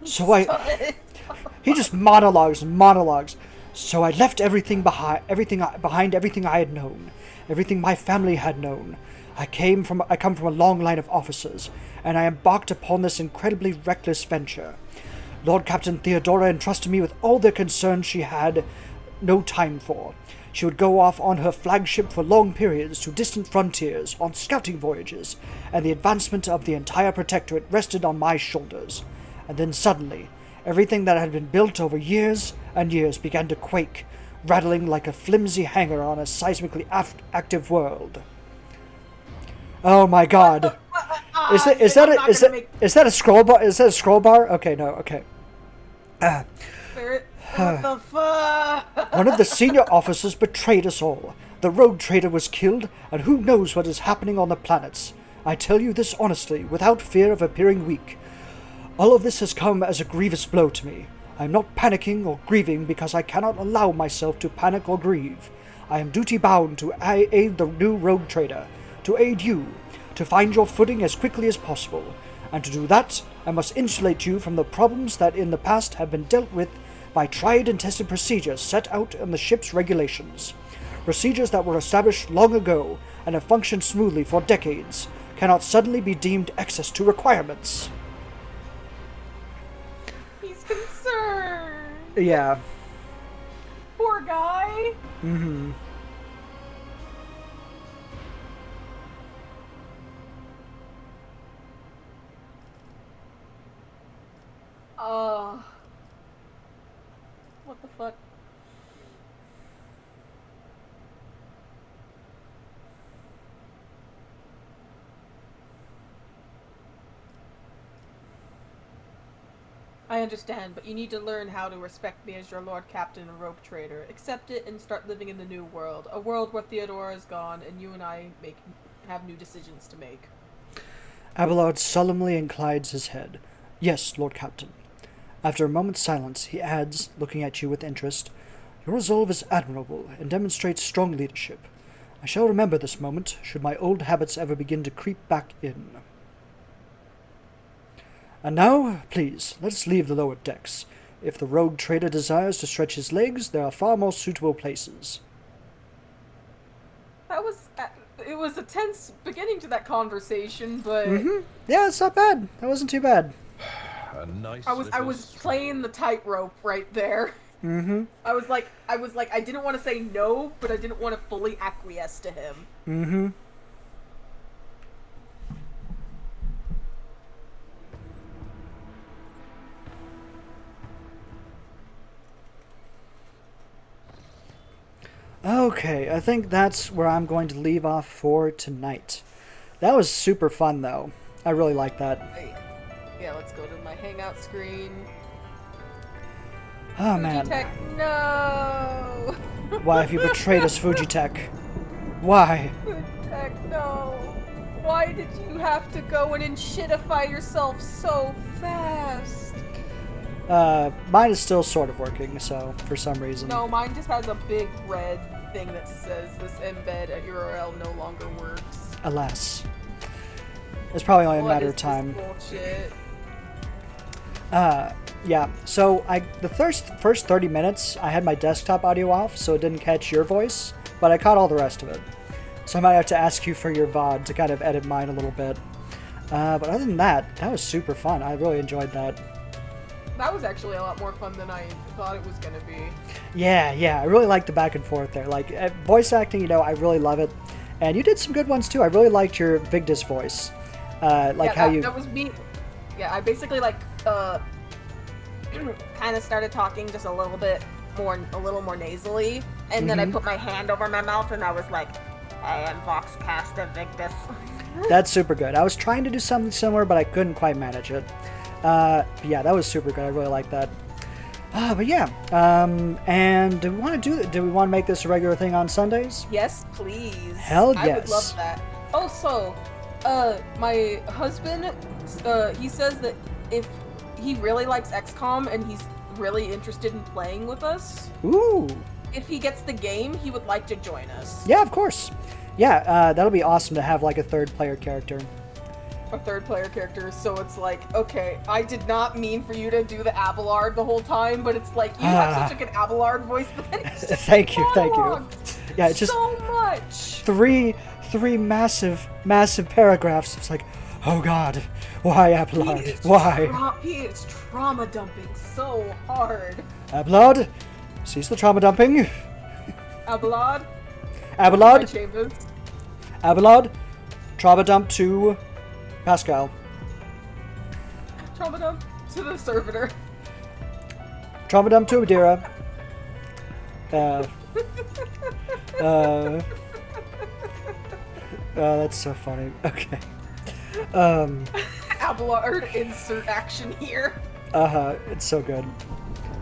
He just monologues and monologues. So I left everything behind everything I had known, everything my family had known. I come from a long line of officers, and I embarked upon this incredibly reckless venture. Lord Captain Theodora entrusted me with all the concerns she had no time for. She would go off on her flagship for long periods to distant frontiers, on scouting voyages, and the advancement of the entire protectorate rested on my shoulders. And then suddenly, everything that had been built over years and years began to quake, rattling like a flimsy hanger on a seismically active world. Oh my god. Is that a scroll bar? Is that a scroll bar? Okay, no, okay. Spirit, what the fuck? One of the senior officers betrayed us all. The rogue trader was killed, and who knows what is happening on the planets. I tell you this honestly, without fear of appearing weak. All of this has come as a grievous blow to me. I am not panicking or grieving because I cannot allow myself to panic or grieve. I am duty-bound to aid the new rogue trader, to aid you, to find your footing as quickly as possible. And to do that, I must insulate you from the problems that in the past have been dealt with by tried and tested procedures set out in the ship's regulations. Procedures that were established long ago and have functioned smoothly for decades cannot suddenly be deemed excess to requirements. He's concerned. Yeah. Poor guy. Mm-hmm. What the fuck? I understand, but you need to learn how to respect me as your Lord Captain and Rogue Trader. Accept it and start living in the new world. A world where Theodora is gone and you and I have new decisions to make. Abelard solemnly inclines his head. Yes, Lord Captain. After a moment's silence, he adds, looking at you with interest, Your resolve is admirable and demonstrates strong leadership. I shall remember this moment, should my old habits ever begin to creep back in. And now, please, let us leave the lower decks. If the rogue trader desires to stretch his legs, there are far more suitable places. It was a tense beginning to that conversation, but... Mm-hmm. Yeah, it's not bad. That wasn't too bad. A nice I was playing the tightrope right there. Mm-hmm. I was like, I didn't want to say no, but I didn't want to fully acquiesce to him. Mm-hmm. Okay, I think that's where I'm going to leave off for tonight. That was super fun, though. I really like that. Yeah, let's go to my hangout screen. Oh, man. Fujitech, no! Why have you betrayed us, Fujitech? Why? Fujitech, no! Why did you have to go in and shitify yourself so fast? Mine is still sort of working, so, for some reason. No, mine just has a big red thing that says this embed at URL no longer works. Alas. It's probably only a matter of What is time. this bullshit? Yeah, so the first 30 minutes, I had my desktop audio off, so it didn't catch your voice, but I caught all the rest of it. So I might have to ask you for your VOD to kind of edit mine a little bit. But other than that, that was super fun. I really enjoyed that. That was actually a lot more fun than I thought it was gonna be. Yeah, I really like the back and forth there. Like, voice acting, I really love it. And you did some good ones too. I really liked your Vigdis voice. That was me. Yeah, I basically like kind of started talking just a little more nasally, and then I put my hand over my mouth and I was like, I am Voxcaster Victus. That's super good. I was trying to do something similar, but I couldn't quite manage it. Yeah, that was super good. I really like that. But yeah, and do we want to make this a regular thing on Sundays? Yes, please. Hell yes. I would love that. Also, my husband, he says that if he really likes XCOM and he's really interested in playing with us, ooh, if he gets the game, he would like to join us. Yeah, of course. Yeah, that'll be awesome to have like a third player character. A third player character, so it's like, okay, I did not mean for you to do the Abelard the whole time, but it's like, you have such a good Abelard voice, but then it's just thank you. Yeah, it's just so much. Three massive paragraphs. It's like, oh god, why Abelard? Why? He is trauma dumping so hard. Abelard, cease the trauma dumping. Abelard. Abelard. Chambers. Abelard. Trauma dump to Pascal. Trauma dump to the servitor. Trauma dump to Adira. That's so funny. Okay. Abelard, insert action here. It's so good.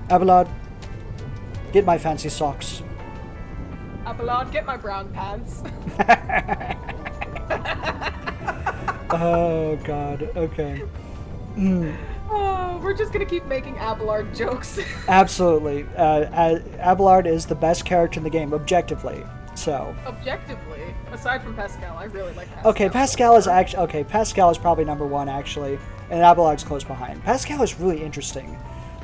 Abelard, get my fancy socks. Abelard, get my brown pants. Oh god, okay. Oh, we're just gonna keep making Abelard jokes. Absolutely. Abelard is the best character in the game, objectively. So. Objectively, aside from Pascal, I really like Pascal. Okay, Pascal is actually Pascal is probably number one actually, and Abelard's close behind. Pascal is really interesting.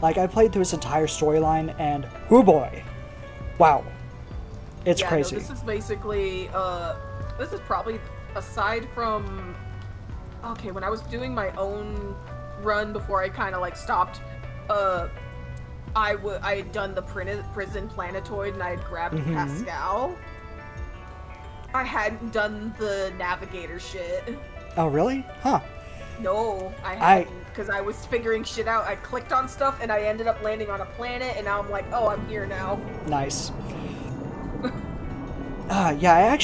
Like I played through his entire storyline, and oh boy, wow, it's crazy. No, this is basically this is probably aside from when I was doing my own run before I kind of like stopped. I had done the prison planetoid and I had grabbed Pascal. I hadn't done the navigator shit. Oh really? Huh. No, I hadn't, because I was figuring shit out. I clicked on stuff and I ended up landing on a planet, and now I'm like, oh, I'm here now. Nice. Yeah,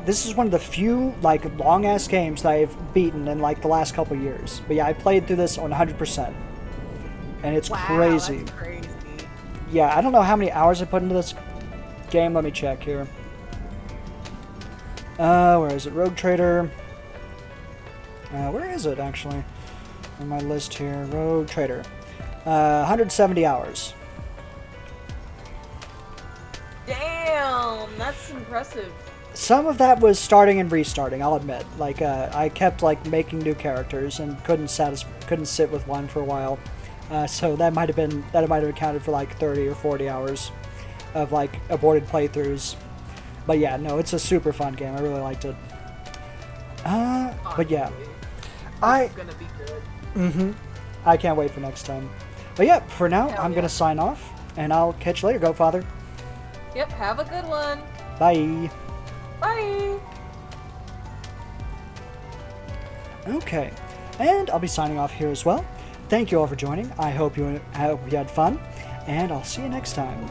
this is one of the few like long ass games that I've beaten in like the last couple years. But yeah, I played through this on 100%, and it's crazy. That's crazy. Yeah, I don't know how many hours I put into this game. Let me check here. Where is it? Rogue Trader. Where is it actually? On my list here. Rogue Trader. 170 hours. Damn, that's impressive. Some of that was starting and restarting, I'll admit. Like, I kept like making new characters and couldn't sit with one for a while. So that might have accounted for like 30 or 40 hours of like aborted playthroughs. But yeah, no, it's a super fun game. I really liked it. But yeah, This is gonna be good. I can't wait for next time. But yeah, for now, I'm gonna sign off, and I'll catch you later, Goatfather. Yep, have a good one. Bye. Bye. Okay, and I'll be signing off here as well. Thank you all for joining. I hope you had fun, and I'll see you next time.